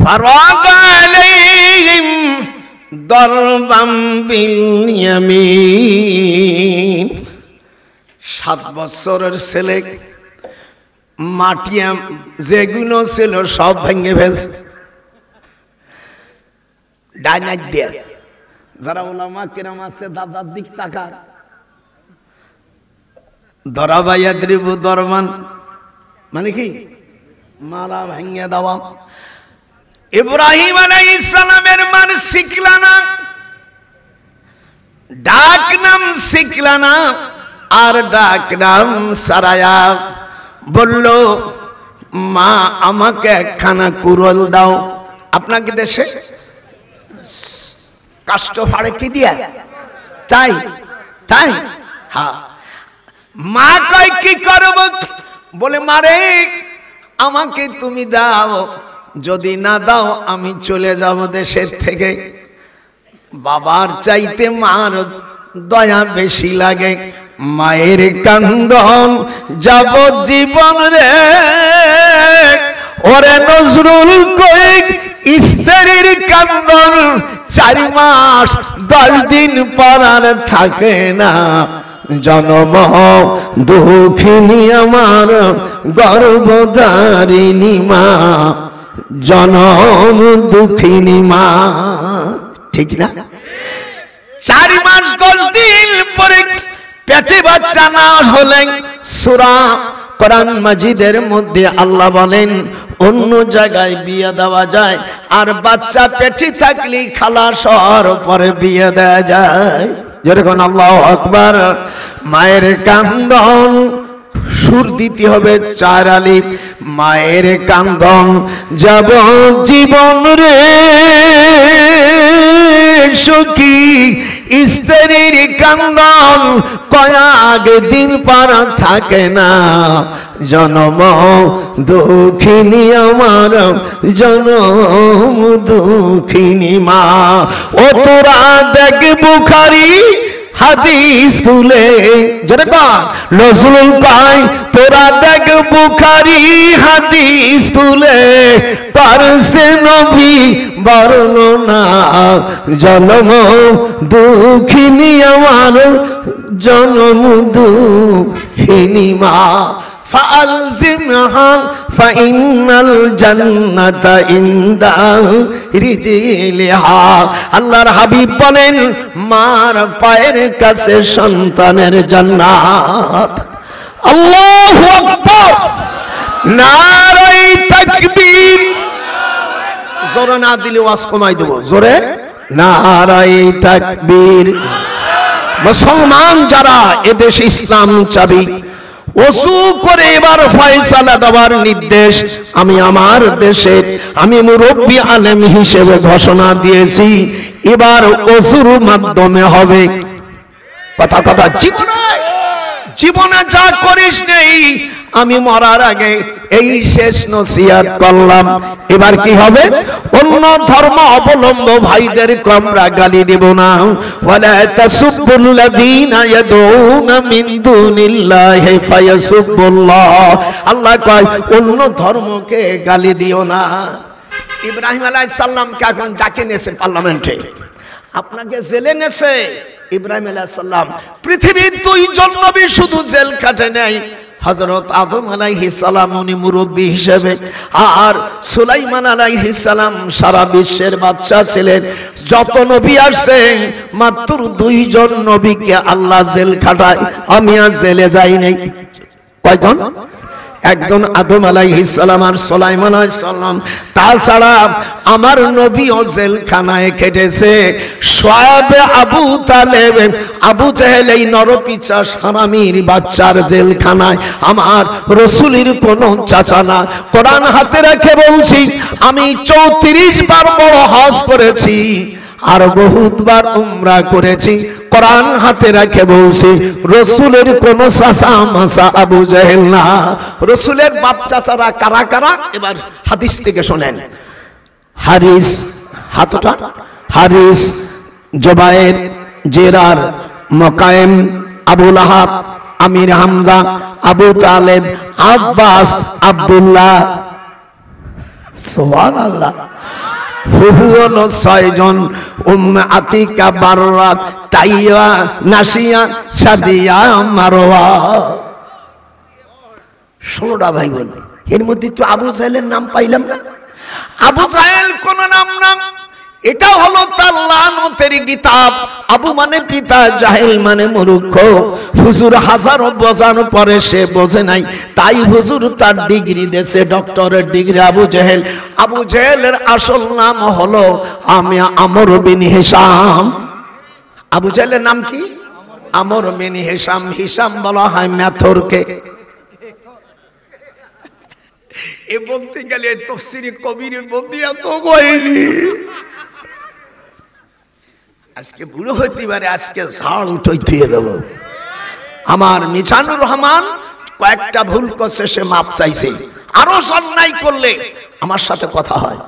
ফারাগ আলাইহিম দরবাম বিল ইয়ামিন। 7 বছরের ছেলে মাটিয়া যেগুলো ছিল সব ভেঙে ফেলছে ডাইনাক দিয়ে। যারা ওলামা কেরাম আছে দাদার দিক তাকা, দরাবাইয়া দ্রিবু দরমান মানে কি মারা ভেঙে দেওয়া। ইব্রাহিম আলাইহিস সালামের মান শিখলানা, ডাক নাম শিখলানা, আর ডাক নাম সারায়া। বলল মা আমাকে একখানা কুরল দাও। আপনাকে দেশে কাষ্ট ফাড়ে কি দিয়া তাই তাই হ্যাঁ। মা কয় কি করব? বলে মারে আমাকে তুমি দাও, যদি না দাও আমি চলে যাব দেশের থেকে। বাবার চাইতে মার দয়া বেশি লাগে। মায়ের কান্দন যাব জীবন রে, ওরে নজরুল কয়েক স্ত্রীর কান্দন 4 মাস 10 দিন পর আর থাকে না। জনম দুঃখিনী আমার গর্ভধারিণী মা, জনম দুঃখিনী মা, ঠিক না? 4 মাস 10 দিন পরে পেটে বাচ্চা না হলে সূরা কোরআন মাজিদের মধ্যে আল্লাহ বলেন অন্য জায়গায় বিয়ে দেওয়া যায়, আর বাচ্চা পেটে থাকলে খালাস হওয়ার পরে বিয়ে দেওয়া যায়। যেরকম আল্লাহু আকবার। মায়ের কান্দন সুর দিতে হবে 4 আলিফ। মায়ের কান্দন যাব জীবন রে সখী, স্ত্রীর কান্দন কয়েক দিন পর থাকে না। জনম দুঃখিনী আমার জনম দুঃখিনী মা। ও তোরা দেখ বুখারী হাদিস তুলে, যেরকম রাসূল কয় তোরা দেখ বুখারী হাদিস তুলে, পারছে নবী বর্ণনা। জনম দুঃখিনী আমার জনম দুঃখিনী মা। ফালজিমহা ফাইনাল জান্নাতা ইনদা রিজিলিহা। আল্লাহর হাবিব বলেন মার পায়ের কাছে সন্তানের জান্নাত। আল্লাহু আকবার, নারে তাকবীর। জোরে না দিলে ওয়াজ কমাই দেব। জোরে নারে তাকবীর। মুসলমান যারা এদেশে ইসলাম চাবি, ওযু করে এবার ফয়সালা দেওয়ার নির্দেশ আমি আমার দেশে আমি মুরব্বী আলেম হিসেবে ঘোষণা দিয়েছি। এবার ওযুর মাধ্যমে হবে। কথা কথা জীবনে যা করিস নেই, আমি মরার আগে এই শেষ নসিহত করলাম। এবার কি হবে? অন্য ধর্ম অবলম্ব ভাইদের আমরা গালি দেব না। ওয়ালা তাসুবুল্লাযীনা ইয়াদউনা মিন দুনিল্লাহি ফায়াসুবুল্লাহ। আল্লাহ কয় অন্য ধর্মকে গালি দিও না। ইব্রাহিম আলাইহিস সালামকে এখন ডাকে নেছে পার্লামেন্টে, আপনাকে জেলে নেছে। ইব্রাহিম আলাইহিস সালাম পৃথিবীর 2 জন নবী শুধু জেল কাটে নাই। হযরত আদম আলাইহিস সালাম উনি মুরব্বী হিসেবে, আর সুলাইমান আলাইহিস সালাম সারা বিশ্বের বাদশা ছিলেন। যত নবী আসছে মাত্র 2 জন নবীকে আল্লাহ জেল খাটায়। আমি আর জেলে যাই নাই। কয়জন? একজন আদম আলাইহিস সালাম আর সুলাইমান আলাইহিস সালাম। তাছাড়া আমার নবীও জেলখানায় কেটেছে। শুআয়ব, আবু তালেব, আবু জেহেল, এই নরপিশাচ হারামির বাচ্চার জেলখানায়। আমার রাসূলের কোনো চাচা না। কোরআন হাতে রেখে বলছি, আমি 34 বার বড় হজ করেছি আর বহুতবার উমরা করেছি। কোরআন হাতে রেখে বলছি, রাসূলের কোন চাচা মাসা আবু জেহেল না। রাসূলের বাপ চাচারা কারা কারা? এবার হাদিস থেকে শুনেন। হারিস, হাতটা হারিস, জুবায়ের, জেরার, মুকাইম, আবু লাহাব, আমির হামজা, আবু তালেব, আব্বাস, আব্দুল্লাহ। সুবহানাল্লাহ। ফুফু হলো 6 জন, উম্মে আতিকা, বাররা, তাইয়া, নাসিয়া, সাদিয়া, মারওয়া। 16টা ভাই বোন। এর মধ্যে তো আবু জাহেলের নাম পাইলাম না। আবু জাহেল কোন নাম না, এটা হলো তার লানতের কিতাব। আবু মানে পিতা, জাহেল মানে মূর্খ। হুজুর হাজারো বোঝানোর পরে সে বোঝে নাই, তাই হুজুর তার ডিগ্রি দেশে, ডক্টরের ডিগ্রি। আবু জাহেল, আবু জাহেলের আসল নাম হলো আমর বিন হিশাম। আবু জাহেলের নাম কি? আমর বিন হিশাম। হিশাম বলা হয় মেথরকে। এ বলতে গেলে তাফসীরে কবিরের মধ্যে এত কইনি। আজকে বুড়ো হইতে পারে, আজকে ঝাড় উঠাই থুয়ে দেব। আমার মিজানুর রহমান কয়েকটা ভুল করছে, সে মাপ চাইছে। আরো অন্যায় করলে আমার সাথে কথা হয়,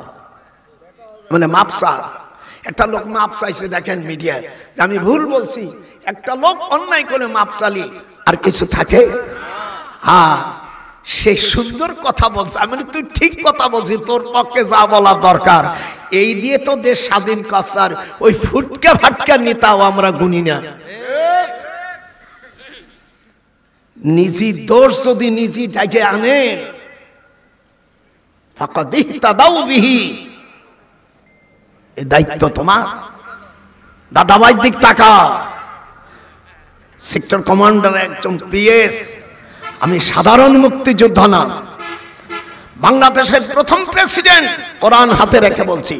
মানে মাপ চা। একটা লোক মাপ চাইছে, দেখেন মিডিয়ায়, আমি ভুল বলছি। একটা লোক অন্যায় করে মাপ চালি আর কিছু থাকে? হ্যাঁ, সে সুন্দর কথা বলছে। আমি তুই ঠিক কথা বলছি, তোর পক্ষে যা বলা দরকার। এই দিয়ে তো দেশ স্বাধীন কাছার, ওই ফুটকা ফাটকা নেতাও আমরা গুনি না। নিজি দোষ যদি নিজি ডাকে আনেন, ফাকাদ ইহতাদাউ বিহি, এই দায়িত্ব তোমার। দাদাভাই দিক তাকা, সেক্টর কমান্ডার, একজন পিএস। আমি সাধারণ মুক্তিযোদ্ধা না, বাংলাদেশের প্রথম প্রেসিডেন্ট। কোরআন হাতে রেখে বলছি,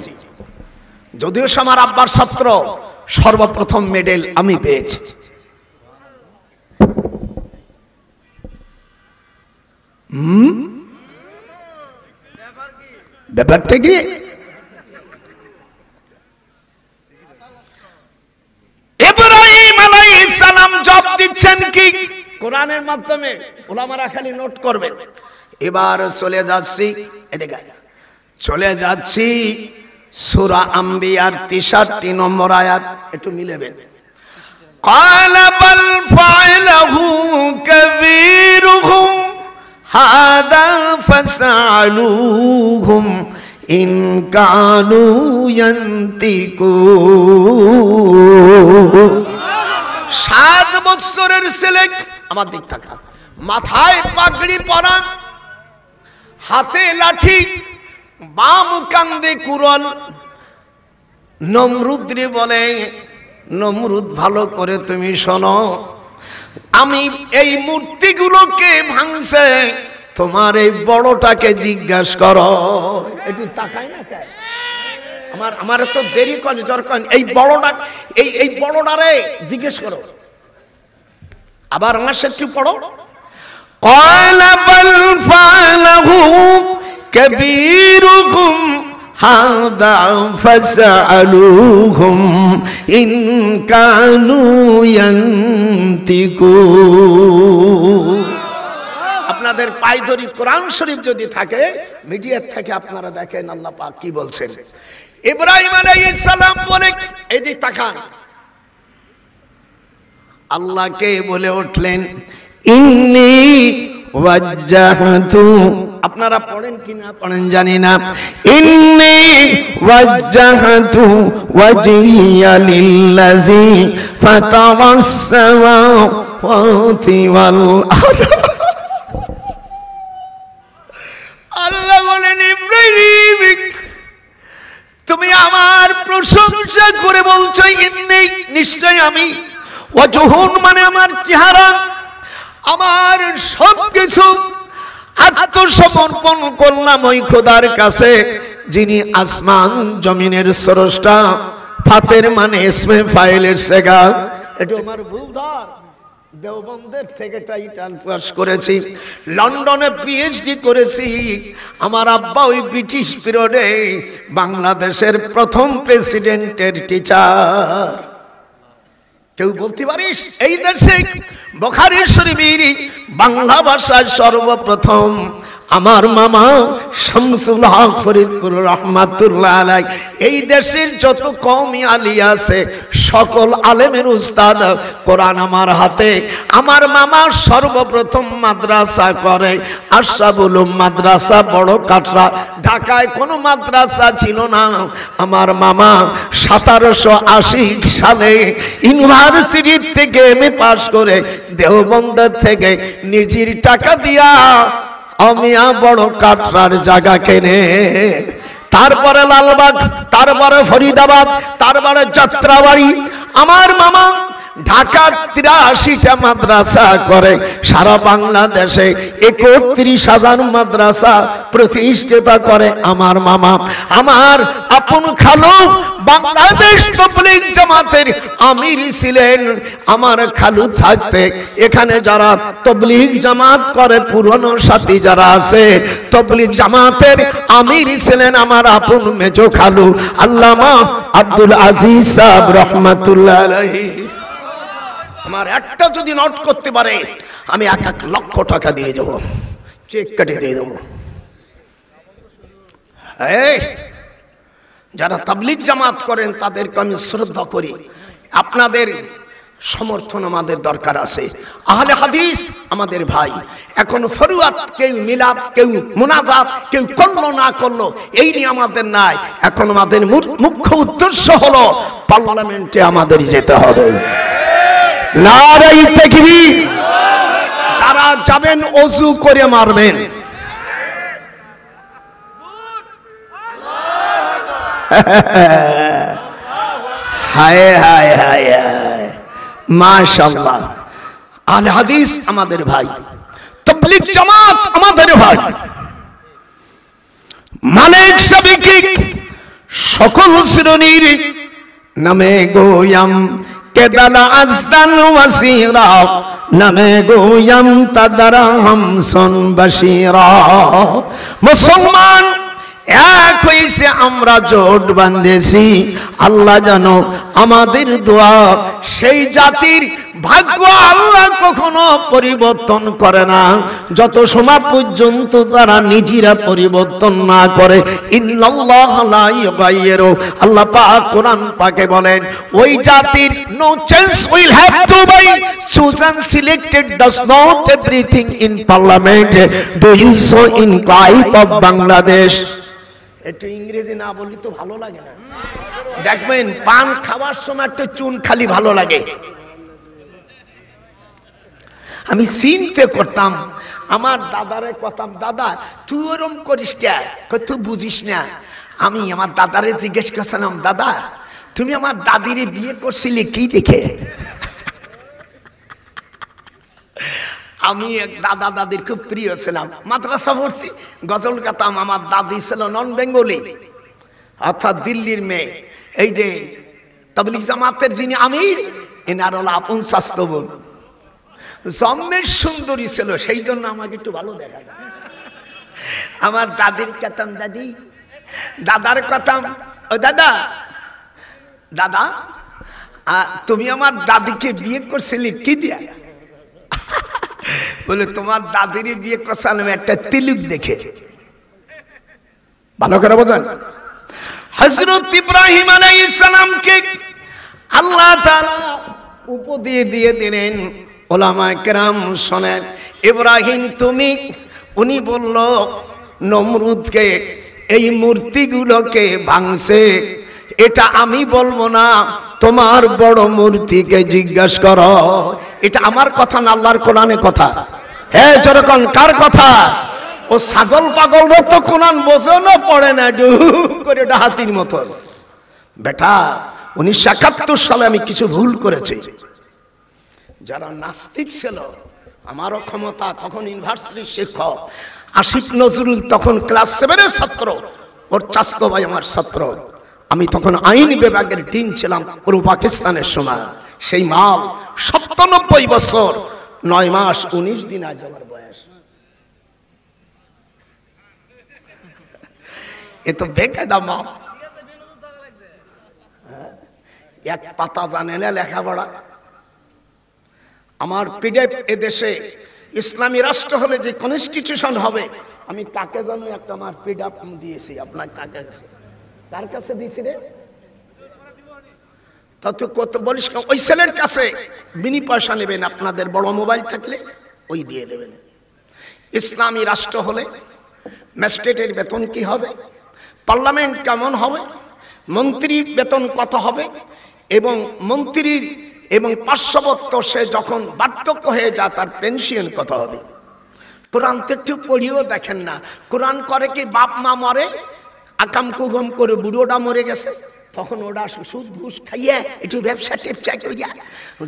যদিও সে আমার আব্বার ছাত্র, সর্বপ্রথম মেডেল আমি পেয়েছি। ব্যাপারটা কি? ইব্রাহিম আলাইহিস সালাম জব দিচ্ছেন কি কোরআনের মাধ্যমে, ওলামারা খালি নোট করবেন। এবার চলে যাচ্ছি, এদিকে চলে যাচ্ছি সূরা আম্বিয়ার 63 নম্বর আয়াত, একটু মিলাবেন। ক্বালা বাল ফাআলাহু কাবীরুহুম হাদা ফাসআলুহুম ইন কানু ইয়ান্তিকুন। 7 বছরের ছেলে, আমার দিক থাকা, মাথায় পাগড়ি পরা, হাতে লাঠি, বাম কান্দে কুরল। নমরুদ বলে, নমরুদ ভালো করে তুমি শোনো, আমি এই মূর্তিগুলোকে ভাঙছে, তোমার এই বড়টাকে জিজ্ঞাসা করো। এটি তাকায় না কেন? আমার তো দেরি করে যখন এই বড়টা, এই বড়টারে জিজ্ঞেস করো। আবার আমার একটু পড়ো। ক্বালা বাল ফাআলাহু কাবীরুহুম হাদা ফাসআলুহুম ইন কানু ইয়ান্তিকুন। আপনাদের পায়দরি কোরআন শরীফ যদি থাকে, মিডিয়ার থেকে আপনারা দেখেন আল্লাহ পাক কি বলছেন। ইব্রাহিম আলাইহিস সালাম বলে, এদিক তাকান, আল্লাহকে বলে উঠলেন, ইন্নী ওয়াজ্জাহতু, আপনারা পড়েন কি না পড়েন জানি না, ইন্নী ওয়াজ্জাহতু ওয়াজহিয়া লিল্লাযী ফাতারাস সামাওয়াতি ওয়াল আরদ। আল্লাহ বলেন, ইব্রাহিম তুমি আমার প্রশংসা করে বলছো, ইন্নী নিশ্চয় আমি, ওয়াজহুন মানে আমার চেহারা, আমার সবকিছু আত্মসমর্পণ করলাম ওই খোদার কাছে যিনি আসমান জমিনের স্রষ্টা। ফাতের মানে ইসমে ফাইলের সেগা। এটা আমার ভুলধার, দেওবন্দের থেকে টাইটাল পাস করেছি, লন্ডনে পিএইচডি করেছি। আমার আব্বা ওই ব্রিটিশ পিরিয়ডে বাংলাদেশের প্রথম প্রেসিডেন্টের টিচার। কেউ বলতে পারিস এই দেশে বুখারী শরীফের বাংলা ভাষায় সর্বপ্রথম আমার মামা শামসুল হক ফরিদপুর রহমাতুল্লাহ আলাই এই দেশের যত কওমি আলী আছে সকল আলেমের উস্তাদ কোরআন আমার হাতে। আমার মামা সর্বপ্রথম মাদ্রাসা করে আশরাফুল উলুম মাদ্রাসা বড় কাটরা, ঢাকায় কোনো মাদ্রাসা ছিল না। আমার মামা 1780 সালে ইউনিভার্সিটি থেকে এমএ পাস করে দেওবন্দ থেকে নিজের টাকা দিয়া আমিয়া বড় কাটরার জায়গা কেনে, তারপরে লালবাগ, তারপরে ফরিদাবাদ, তারপরে যাত্রাবাড়ি। আমার মামা ঢাকা 83টা মাদ্রাসা করে, সারা বাংলাদেশে 31,000 মাদ্রাসা প্রতিষ্ঠিত করে আমার মামা। আমার আপন খালু বাংলাদেশ তাবলীগ জামাতের আমির ছিলেন। আমার খালু থাকতে এখানে যারা তাবলীগ জামাত করে পুরনো সাথী যারা আছে, তাবলীগ জামাতের আমির ছিলেন আমার আপন মেজো খালু আল্লামা আব্দুল আজিজ সাহেব রহমাতুল্লাহ আলাইহি। আমার একটা যদি নোট করতে পারে আমি 1 লক্ষ টাকা দিয়ে দেবো, চেক কেটে দিয়ে দেবো। যারা তাবলীগ জামাত করেন তাদেরকে আমি শ্রদ্ধা করি, আপনাদের সমর্থন আমাদের দরকার আছে। আহলে হাদিস আমাদের ভাই, এখন ফরুয়াত কেউ মিলাদ কেউ মুনাজাত কেউ করলো না করলো এই নিয়ে আমাদের নাই। এখন আমাদের মুখ্য উদ্দেশ্য হলো পার্লামেন্টে আমাদের যেতে হবে। নারায়ে তাকবীর। যারা যাবেন ওযু করে মারবেন। হায় হায় হায় মাশাআল্লাহ। আহলে হাদিস আমাদের ভাই, তাবলীগ জামাত আমাদের ভাই। মালিক সাবিকি সকল শ্রেণীর নামে গোয়াম কেদালা আজদান ওয়াসিরা, নামে গোয়াম তাদারা হামসন বাশিরা। মুসলমান এক হইছে, আমরা জোট বাঁধেছি। আল্লাহ জানো আমাদের দোয়া, সেই জাতির ভাগ্য আল্লাহ কখনো পরিবর্তন করে না যত সময় পর্যন্ত তারা নিজেরা পরিবর্তন না করে। ইন্নাল্লাহ লা ইউগাইয়িরু, আল্লাহ পাক কোরআন পাকে বলেন ওই জাতির no change will have to by chosen selected does not everything in parliament do you so in type of Bangladesh। একটু ইংরেজি না বললে তো ভালো লাগে না। দেখবেন পান খাওয়ার সময় একটা চুন খালি ভালো লাগে। আমি চিন্তা করতাম, আমার দাদারে কথাম, দাদা তুই ওরম করিস কে? তুই বুঝিস না। আমি আমার দাদারে জিজ্ঞেস করছিলাম, দাদা তুমি আমার দাদিরে বিয়ে করছিলে কি দেখে? আমি এক দাদা দাদির খুব প্রিয় ছিলাম, মাদ্রাসা পড়ছি, গজল গাতাম। আমার দাদি ছিল নন বেঙ্গলি, অর্থাৎ দিল্লির মেয়ে। এই যে তাবলীগ জামাতের যিনি আমির, এনার হলো আপন স্বাস্থ্য বোন, জন্মের সুন্দরী ছিল, সেই জন্য আমাকে একটু ভালো দেখা যায়। আমার দাদির কথাম, দাদি দাদার কথাম, ও দাদা দাদা তুমি আমার দাদিকে বিয়ে করছিলে কি দিয়া? বলে তোমার দাদির বিয়ে করছিলাম একটা তিলক দেখে। ভালো করে বোঝেন, হযরত ইব্রাহিম আলাইহিস সালামকে আল্লাহ তাআলা উপদেশ দিয়ে দিলেন। ওলামায়ে কেরাম শুনেন, ইব্রাহিম তুমি, উনি বলল নমরুদকে এই মূর্তিগুলোকে ভাঙছে, এটা আমি বলবো না, তোমার বড় মূর্তিকে জিজ্ঞাসা করো। এটা আমার কথা না, আল্লাহর কোরআনের কথা। হ্যাঁ যেরকম কার কথা? ও ছাগল পাগল তো কোরআন বোঝে না, পড়ে না, করে ডাহাতির মতো। বেটা 1971 সালে আমি কিছু ভুল করেছি। যারা নাস্তিক ছিল, আমারও ক্ষমতা, তখন ইউনিভার্সিটির শিক্ষক আসিফ নজরুল তখন ক্লাস 7-এর ছাত্র, ওর চাস্তো ভাই আমার ছাত্র। আমি তখন আইন বিভাগের ডিন ছিলাম পূর্ব পাকিস্তানের সময়। সেই মাল 97 বছর 9 মাস 19 দিন আজ আমার বয়স। এ তো বেকায়দা মাল, এক পাতা জানে না লেখাপড়া। আমার পিডিএফ এদেশে ইসলামী রাষ্ট্র হলে যে কনস্টিটিউশন হবে আমি কাকে জানো একটা আমার পিডাপ দিয়েছি, আপনার কাকে কাছে, কার কাছে দিয়েছি রে? তত কত বলিস, ওই ছেলের কাছে বিনি পয়সা নেবেন, আপনাদের বড় মোবাইল থাকলে ওই দিয়ে দেবেন। ইসলামী রাষ্ট্র হলে ম্যাজিস্ট্রেটের বেতন কি হবে, পার্লামেন্ট কেমন হবে, মন্ত্রীর বেতন কত হবে, এবং মন্ত্রীর এবং পার্শ্ববর্ত সে যখন বার্ধক্য হয়ে যায় তার পেনশন কত হবে। কোরআন তো একটু পড়িও দেখেন না। কোরআন করে কি, বাপ মা মরে আকাম কুগম করে বুড়োটা মরে গেছে, তখন ওরা সুদ ঘুষ খাইয়ে একটু ব্যবসা টেপসা করিয়া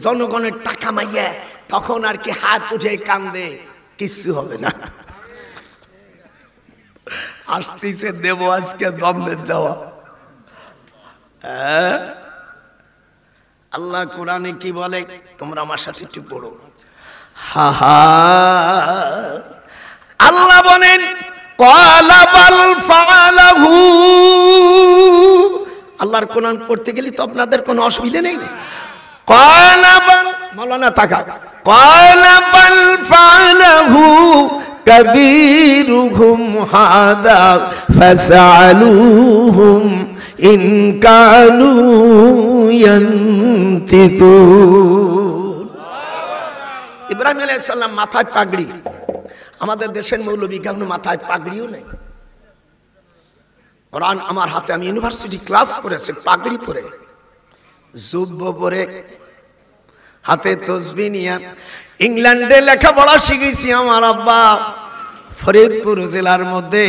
জনগণের টাকা মাইয়া তখন আর কি হাত উঠে কান্দে, কিচ্ছু হবে না। আসতেছে দেব আজকে জন্মের দেওয়া। আল্লাহ কোরআনে কি বলে, তোমরা আমার সাথে একটু পড়ো। হা হা, আল্লাহ বলেন ক্বালা বাল ফাআলাহু। আল্লাহর কোরআন পড়তে গেলে তো আপনাদের কোনো অসুবিধা নেই। ক্বালা বাল, মাওলানা তাকা, ক্বালা বাল ফাআলাহু কাবীরুহুম হাদা ফাসআলুহুম ইন কানু ইয়ান্তিকুন। ইব্রাহিম আলাইহিস সালাম মাথায় পাগড়ি, আমাদের দেশের মৌলবী কেন মাথায় পাগড়িও নেই। কোরআন আমার হাতে, আমি ইউনিভার্সিটি ক্লাস করেছি পাগড়ি পরে, জুব্ব পরে, হাতে তসবিহ নিয়ে। ইংল্যান্ডে লেখাপড়া শিখেছি আমার আব্বা, ফরিদপুর জেলার মধ্যে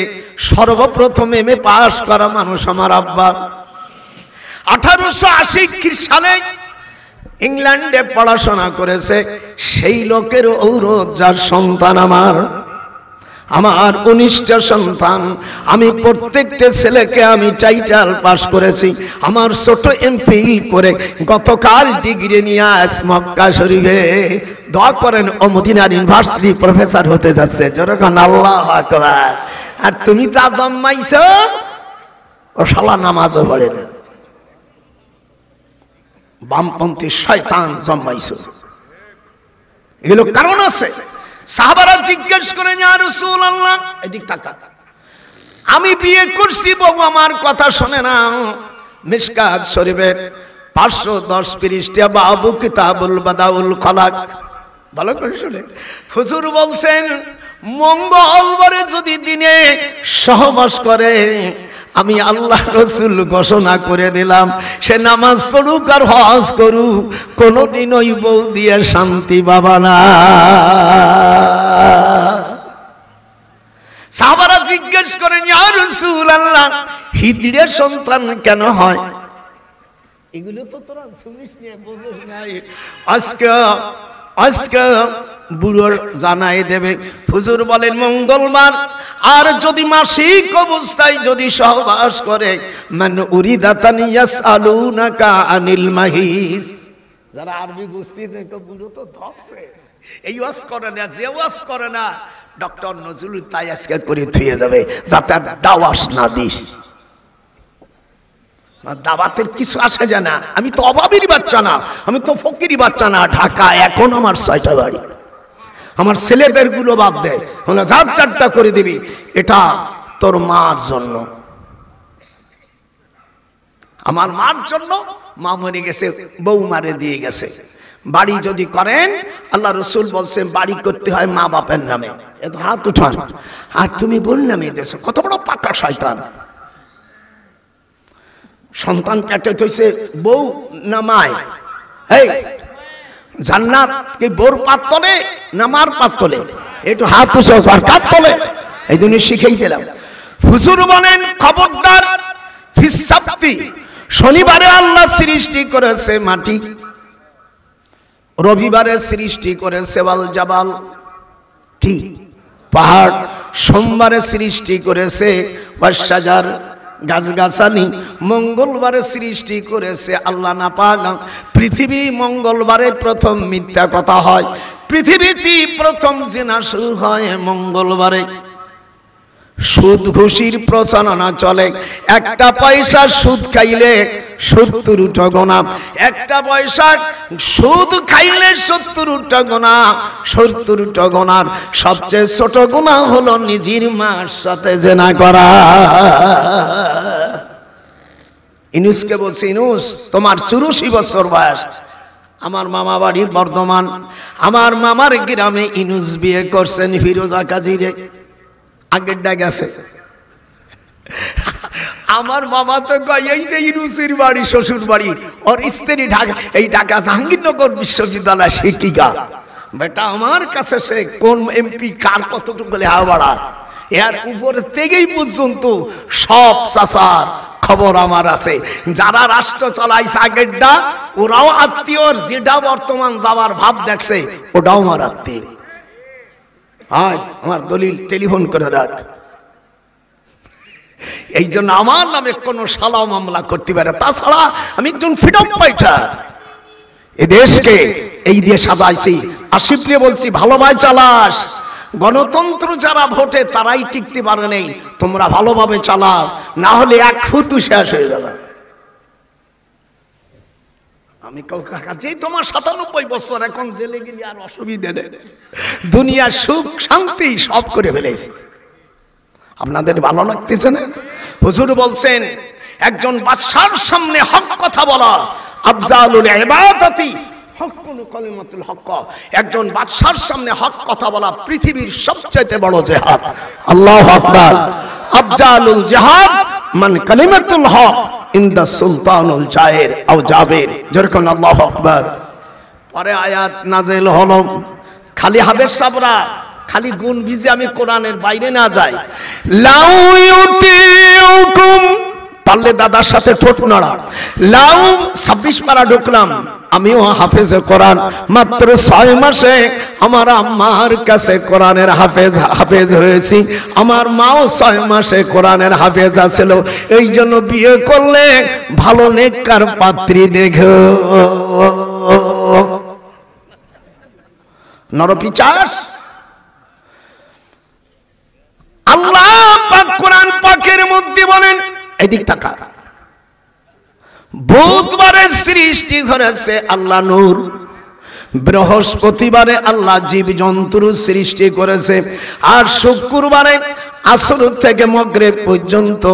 সর্বপ্রথম এমএ পাস করা মানুষ আমার আব্বা। 1880 সালে ইংল্যান্ডে পড়াশোনা করেছে, সেই লোকের ঔরত যার সন্তান আমার। 19টা সন্তান, আমি প্রত্যেকটা ছেলেকে আমি টাইটাল পাস করেছি। আমার ছোট এমফিল করে গতকাল ডিগ্রি নিয়ে আস মক্কা শরীফে দোয়া করেন, ও মদিনার ইউনিভার্সিটি প্রফেসর হতে যাচ্ছে। যেরকম আল্লাহু আকবার। আর তুমি তা জন্মাইছো, ও শালা নামাজও পড়ে না, বামপন্থী শয়তান জন্মাইছো। এগুলো কারণ আছে। সাহাবারা জিজ্ঞেস করেন, ইয়া রাসূলুল্লাহ, এদিক তাকা, আমি বিয়ে করছি, বউ আমার কথা শোনে না। মিশকাত শরীফের 510 পৃষ্ঠা বাবু কিতাবুল বাদাউল খলাক, ভালো করে শুনে। হুজুর বলছেন, মঙ্গলবারে যদি দিনে সহবাস করে, আমি আল্লাহ রসুল ঘোষণা করে দিলাম, সে নামাজ পড়ুক আর হজ করুক, কোনদিন ওই বউ দিয়ে শান্তি পাবা না। সাহাবারা জিজ্ঞেস করেন, ইয়া রাসূলুল্লাহ, হিজড়ে সন্তান কেন হয়? এগুলো তো তোরা শুনিস না, বুঝিস নাই। আজকে বুড়োর জানাই দেবে। হুজুর বলেন, মঙ্গলবার আর যদি মাসিক অবস্থায় যদি সহবাস করে, মান উরিদাতান ইয়াসআলুনাকা আনিল মাহিস। যারা আরবি বুঝতেছে তো বুড়ো তো ধকছে, এই ওয়াজ করে না, যে ওয়াজ করে না ডক্টর নজরুল তাই আজকে করে থুয়ে যাবে, যাতে আর দাওয়াস না দিস। দাওয়াতের কিছু আসে যায় না। আমি তো অভাবেরই বাচ্চা না, আমি তো ফকিরি বাচ্চা না। ঢাকা এখন আমার 6টা বাড়ি, আমার ছেলেদের গুলো বাদ দেয়, যার 4টা করে দিবি। এটা তোর মার জন্য, আমার মার জন্য। মা মরে গেছে, বউ মারে দিয়ে গেছে। বাড়ি যদি করেন, আল্লাহ রসুল বলছেন বাড়ি করতে হয় মা বাপের নামে। এত হাত উঠান। আর তুমি বোন নামে দেশে, কত বড় পাকা শয়তান। সন্তান পেটে থইছে, বউ নামায়। এই জান্নাত কি বোর পাত তলে না মার পাত তলে? একটু হাত উঁচু আর কাত তলে। এই জন্য শিখেই দিলাম। হুজুর বলেন, খবরদার, ফিস সাবতি, শনিবারে আল্লাহ সৃষ্টি করেছে মাটি, রবিবারে সৃষ্টি করেছে ওয়াল জাবাল, কি পাহাড়, সোমবারে সৃষ্টি করেছে ওয়াশজার, গাছগাছালি, মঙ্গলবারে সৃষ্টি করেছে আল্লাহ না পাক পৃথিবী। মঙ্গলবারে প্রথম মিথ্যা কথা হয়, পৃথিবীতে প্রথম জিনা শুরু হয় মঙ্গলবারে। সুদ ঘুষির প্রচলন চলে। একটা পয়সা সুদ খাইলে 70টা গোনা, একটা পয়সা সুদ খাইলে 70টা গোনা। 70টা গোনার সবচেয়ে ছোট গোনা হলো নিজের মার সাথে জিনা করা। ইনুসকে বলছি, ইনুস তোমার 84 বছর বয়স, আমার মামা বাড়ি বর্ধমান, আমার মামার গ্রামে ইনুস বিয়ে করছেন ফিরোজা কাজীরে, আগের ডাক আছে। আমার মামা তো কয় এই যে ইনুসের বাড়ি শ্বশুর বাড়ি, ওর স্ত্রী ঢাকা, এই ঢাকা জাহাঙ্গীরনগর বিশ্ববিদ্যালয় শিক্ষিকা। বেটা আমার কাছে সে কোন এমপি কার কতটুকু লেহা বাড়া, এর উপর থেকেই পর্যন্ত সব চাচার খবর আমার আছে। যারা রাষ্ট্র চালাইছে আগেরটা ওরাও আত্মীয়, যেটা বর্তমান যাওয়ার ভাব দেখছে ওটাও আমার আত্মীয়। আমার দলিল টেলিফোন করে রাখ। এই জন্য আমার নামে কোনো সালা মামলা করতে পারে, তাছাড়া আমি একজন ফ্রিডম ফাইটার। এ দেশকে এই দিয়ে সাজাইছি। আসিফরে বলছি ভালোভাবে চালাস। গণতন্ত্র যারা ভোটে তারাই টিকতে পারে নেই, তোমরা ভালোভাবে চালাও, না হলে এক ফুতু শেষ হয়ে যাবে। আমি কাকা যে তোমার 97 বছর, এখন জেলে গেলে আর অসুবিধা নেই, দুনিয়ার সুখ শান্তি সব করে ফেলেছি। আপনাদের ভালো লাগতেছে না? হুজুর বলছেন একজন বাদশার সামনে হক কথা বলা আফজালুল ইবাদাতি হাক্কুন কালিমাতুল হক। একজন বাদশার সামনে হক কথা বলা পৃথিবীর সবচেয়ে বড় জিহাদ। আল্লাহু আকবার। আফজালুল জিহাদ মান কালিমাতুল হক ইনদা সুলতানুল জায়ের আও জাবের। যেরকম আল্লাহু আকবার। পরে আয়াত নাযিল হলো, খালি হাবেস সাবরা খালি গুণ বিজে আমি কোরআনের বাইরে না যাই। লাউ ইউতিউকুম, পারলে দাদার সাথে ঠোঁট নাড়া। লাউ 26 পারা ঢুকলাম, আমিও হাফেজে কোরআন, মাত্র 6 মাসে আমার আম্মার কাছে কোরআনের হাফেজ হয়েছি। আমার মাও 6 মাসে কোরআনের হাফেজ ছিল। এই জন্য বিয়ে করলে ভালো নেককার পাত্রী দেখো। নরপিচাস আল্লাহ পাক কোরআন পাকের মধ্যে বলেন, এদিক তাকা, বুধবারে সৃষ্টি করেছে আল্লাহ নূর, বৃহস্পতিবারে আল্লাহ জীব জন্তুর সৃষ্টি করেছে, আর শুক্রবারে আসর থেকে মাগরিব পর্যন্ত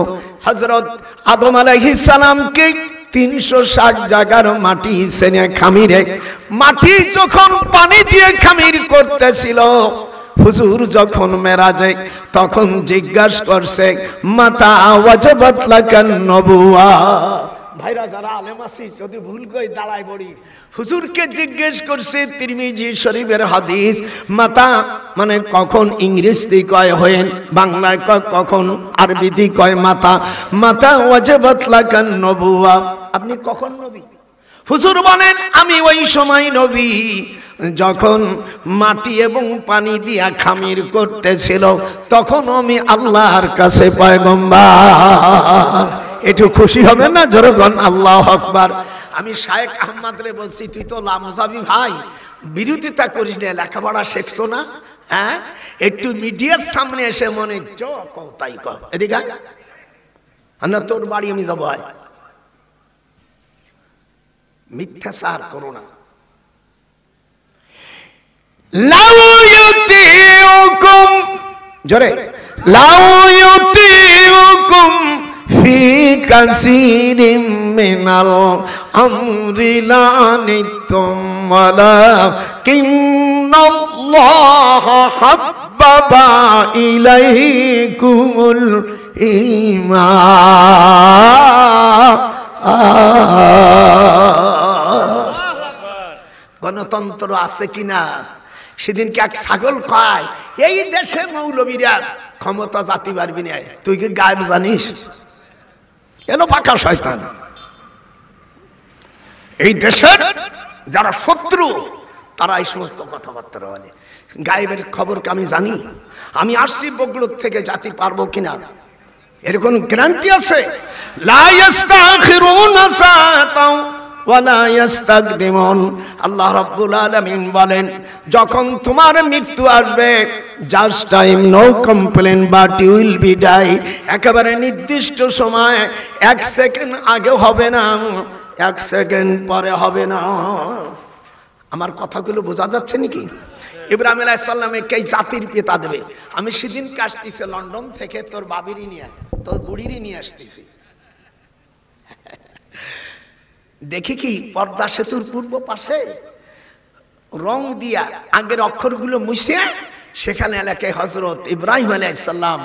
হযরত আদম আলাইহিস সালামকে 360 জায়গার মাটি সেনে খামিরে, মাটি যখন পানি দিয়ে খামির করতেছিল, হুজুর যখন মেরাজে তখন জিজ্ঞাসা করছে মাতা ওয়াজাবাত লাকান নবুয়া। ভাইরা যারা আলেম আছি যদি ভুল কই দাঁড়াই বড়ি, হুজুরকে জিজ্ঞেস করছে তিরমিজি শরীফের হাদিস, মাতা মানে কখন ইংরেজি কয় হয়েন, বাংলায় কয় কখন, আরবিতে কয় মাতা। মাতা ওয়াজাবাত লাকান নবুয়া, আপনি কখন নবী? হুজুর বলেন আমি ওই সময় নবী যখন মাটি এবং পানি দিয়া খামির করতেছিল, তখন আমি আল্লাহর কাছে পয়গম্বর। একটু খুশি হবে না? জোরগণ আল্লাহু আকবার। আমি শায়েখ আহমদ রে বলছি, তুই তো লামজাবি ভাই, বিরোধিতা করিস না, লেখাপড়া শিখছো না? হ্যাঁ, একটু মিডিয়ার সামনে এসে মনে তাই কর, এদিকে না তোর বাড়ি আমি যাবো, মিথ্যাচার করো না। লাউ ইউতিউকুম, জোরে, লাউ ইউতিউকুম ফি কাসীরিম মিনাল আমরি লানিতুম ওয়ালাকিন্নাল্লাহ হাব্বাবা ইলাইকুমুল ঈমান। গণতন্ত্র আছে কিনা? সেদিনকে এক ছাগল খায়, এই দেশে মৌলবীরা ক্ষমতা জাতি পারবি না, তুই কি গায়েব জানিস? এলো পাকা শয়তান। এই দেশের যারা শত্রু তারা এই সমস্ত কথাবার্তা বলে। গায়েবের খবরকে আমি জানি, আমি আসছি বগুড়া থেকে জাতি পারবো কিনা এর কোন গ্যারান্টি আছে? লা ইস্তাখিরুনা সাআতাও ওয়ালা ইস্তাকদিমুন। আল্লাহ রাব্বুল আলামিন বলেন, যখন তোমার মৃত্যু আসবে, just time, no complain, but you will be die. একেবারে নির্দিষ্ট সময়, 1 সেকেন্ড আগে হবে না, 1 সেকেন্ড পরে হবে না। আমার কথাগুলো বোঝা যাচ্ছে নাকি? ইব্রাহিম আলাইহিস সালামে কে জাতির পিতা দেবে। আমি সেদিন আসতেছি লন্ডন থেকে, তোর বাবিরই নিয়ে, তোর বুড়িরই নিয়ে আসতেছি। দেখি কি পর্দা সেতুর পূর্ব পাশে রং দিয়া আগের অক্ষরগুলো মুছে সেখানে লেখে হযরত ইব্রাহিম আলাইহিস সালাম,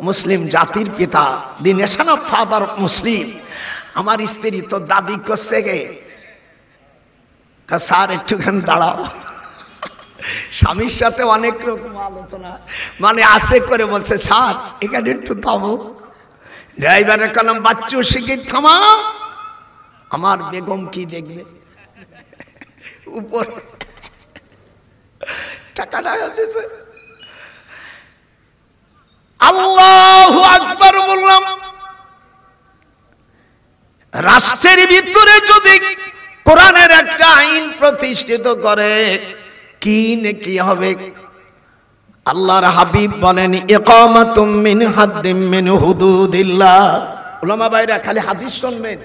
মুসলিম জাতির পিতা, দি নেশন অফ ফাদার অফ মুসলিম। আমার স্ত্রী তো দাদি করছে গে, স্যার একটুখানি দাঁড়াও। স্বামীর সাথে অনেক রকম আলোচনা মানে আছে করে বলছে, স্যার এখানে একটু থামো। ড্রাইভারের কলম, বাচ্চু শিগগির থামা, আমার বেগম কি দেখবে। উপর টাকা লাগাতেছে। আল্লাহু আকবার বললাম। রাষ্ট্রের ভিতরে যদি কোরআনের একটা আইন প্রতিষ্ঠিত করে কি নেকি হবে। আল্লাহর হাবিব বলেন, ইকামাতুম মিন হাদ্দিম মিন হুদুদিল্লাহ। উলামা ভাইরা খালি হাদিস শুনবেন।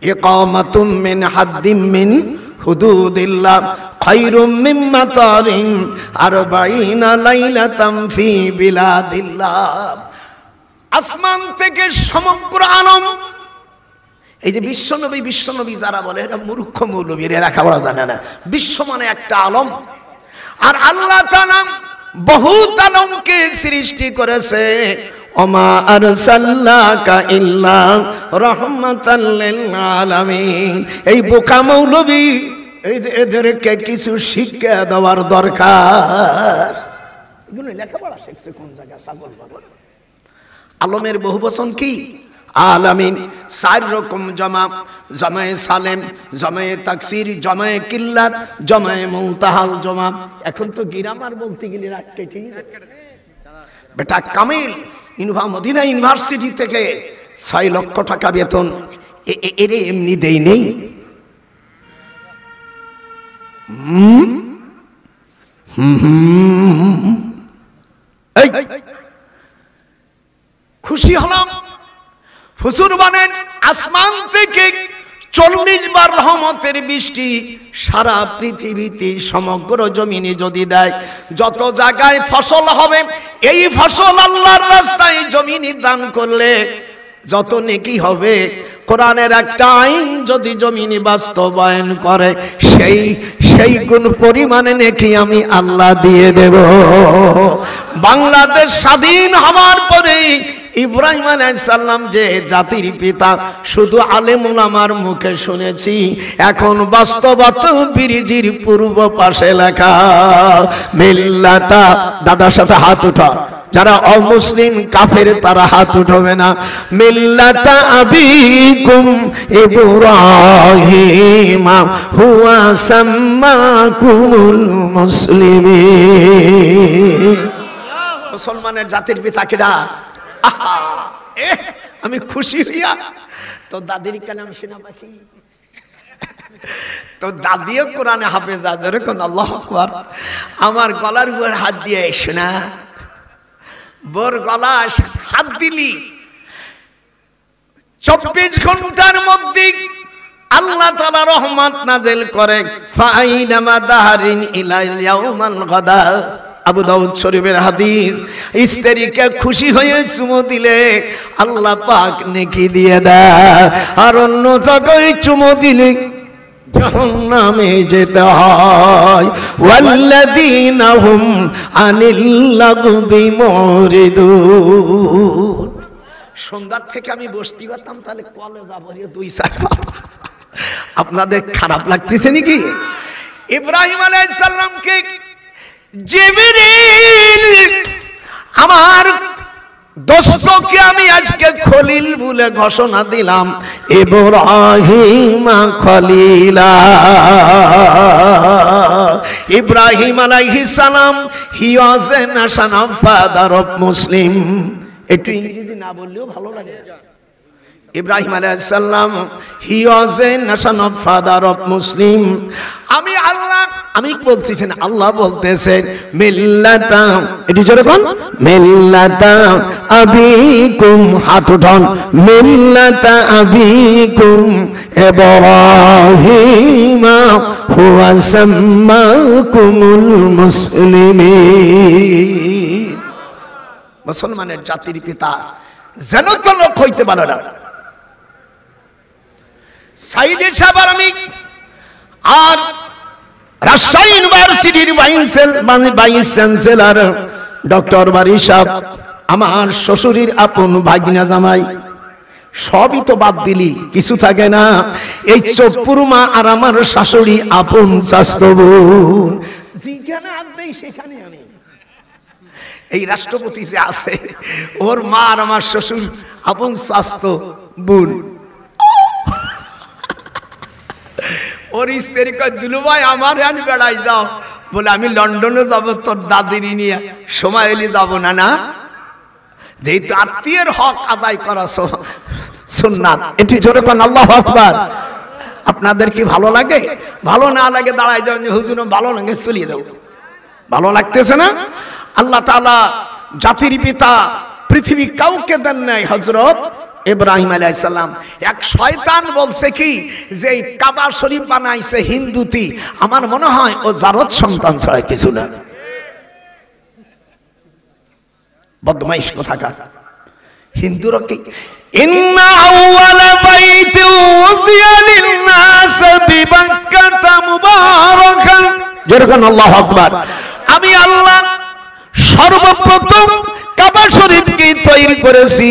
ইকামাতুম মিন হাদ্দিম মিন হুদুদিল্লাহ খায়রুম মিন মাতারিন 40 লাইলাতাম ফি বিলাদিল্লাহ। আসমান থেকে সমগ্র আলম, এই যে বিশ্বনবী যারা বলে এরা মূর্খ মৌলবী, এরা লেখাপড়া জানে না। বিশ্ব মানে একটা আলম, আর আল্লাহ তাআলা বহুত আলমকে সৃষ্টি করেছে। ওমা আরসালনাকা ইল্লা রাহমাতাল লিল আলামিন। এই বোকা মৌলবী এদেরকে কিছু শিক্ষা দেওয়ার দরকার। এগুলো লেখাপড়া শিখছে কোন জায়গায়? ছাগল পাগল। আলমের বহুবচন কি? আলামিন। 4 রকম জমা: জমায়ে সালেম, জমায়ে তাকসির, জমায়ে কিল্লাত, জমায়ে মুনতাহাল জমা। এখন তো গ্রামার বলতে গেলে রাত কেটে বেটা কামিল মদিনা ইউনিভার্সিটি থেকে 6 লক্ষ টাকা বেতন এর এমনি দেই নেই। খুশি হলাম। হুজুর বলেন, আসমান থেকে 40 বার রহমতের বৃষ্টি সারা পৃথিবীতে সমগ্র জমিনে যদি দেয়, যত জায়গায় ফসল হবে, এই ফসল আল্লাহর রাস্তায় জমিনে দান করলে যত নেকি হবে। কোরআনের একটা আইন যদি জমিনে বাস্তবায়ন করে, সেই কোন পরিমাণে নেকি আমি আল্লাহ দিয়ে দেব। বাংলাদেশ স্বাধীন হওয়ার পরে ইব্রাহিম আলাইহিস সালাম যে জাতির পিতা শুধু আলেম ওলামার মুখে শুনেছি, এখন বাস্তবতা বিরিজির পূর্ব পাশে লেখা মিল্লাতা। দাদার সাথে হাত উঠা, যারা অমুসলিম কাফের তারা হাত উঠাবে না। মিল্লাতা আবিকুম ইব্রাহিম হুয়া সাম্মাকুমুল মুসলিমিন। মুসলমানের জাতির পিতা কিডা? আমি খুশি হইয়া তো দাদির কালাম শোনা পাখি, তো দাদিও কোরআনে হাফেজা। যেরকম আল্লাহু আকবার। আমার গলার উপর হাত দিয়ে শোনা, বোর গলা হাত দিলি 24 ঘন্টার মধ্যে আল্লাহ তাআলা রহমত নাযিল করে। ফাইনামা দাহারিন ইলা ইয়াউমাল গাদা। আবু দাউদ শরীফের হাদিস। স্ত্রীকে খুশি হয়ে চুমু দিলে আল্লাহ পাক নেকি দিয়ে দেয়, আর অন্য জায়গায় চুমু দিলে জাহান্নামে যেতে হয়। ওয়াল্লাযীনা হুম আনিল লাগবি মুরিদুন। সন্ধ্যার থেকে আমি বসতে পারতাম, তাহলে কলেজা ভরিয়ে 2-4 আপনাদের খারাপ লাগতেছে নাকি? ইব্রাহিম আলাইহিস সালামকে জিবরিল, আমার দোস্তকে আমি আজকে খলিল বলে ঘোষণা দিলাম। ইব্রাহিম খলিলা। ইব্রাহিম আলাইহিস সালাম he was a nation of father of Muslim. একটু ইংরেজি না বললেও ভালো লাগে। ইব্রাহিম আলাইহিস সালাম, he was a nation of father of Muslim. আমি আল্লাহ, আমি বলতেছি না, আল্লাহ বলতেছেন মিল্লাতা, এটি যেরকম মিল্লাতা আবিকুম, হাত উঠান, মিল্লাতা আবিকুম ইব্রাহিম হুয়া সাম্মাকুমুল মুসলিমিন। মুসলমানের জাতির পিতা যেন তো লোক হইতে পারে না। সাইদের সাহেব আমি আর রাজশাহী ইউনিভার্সিটির ভাইস চ্যান্সেলর ডক্টর বারি সাহেব, আমার শ্বশুরের আপন ভাগিনা জামাই, সবই তো বাদ দিলি, কিছু থাকে না। এই চপ্পুর মা আর আমার শাশুড়ি আপন চাস্তো বোন, যেখানে আনতে সেখানে আমি। এই রাষ্ট্রপতি যে আছে, ওর মা আর আমার শ্বশুর আপন চাস্তো বোন। ওর স্ত্রী কয়, দুলু ভাই আমার আনি বেড়াই যাও, বলে আমি লন্ডনে যাব তোর দাদিনী নিয়ে, সময় এলে যাব না। না, যেহেতু আত্মীয়ের হক আদায় করা সুন্নাত, এটি জোরে কোন আল্লাহু আকবার। আপনাদের কি ভালো লাগে? ভালো না লাগে দাঁড়ায় যাও, হুজুর ভালো লাগে চলিয়ে দাও, ভালো লাগতেছে না? আল্লাহ তাআলা জাতির পিতা পৃথিবী কাউকে দেন নাই হযরত ইব্রাহিম আলাইহিস সালাম। এক শয়তান বলছে কি যে কাবা শরীফ বানাইছে হিন্দুতি, আমার মনে হয় ও জারদ সন্তান ছাড়া কিছু না। বদমাইশ কোথাকার হিন্দুরা কি, ইন্না আউওয়ালা বাইতি উযিয়া লিন-নাস বিবাক্কাতা মুবারাকান, যেরকম আল্লাহু আকবার। আমি আল্লাহ সর্বপ্রথম কাবা শরীফকে তৈরি করেছি।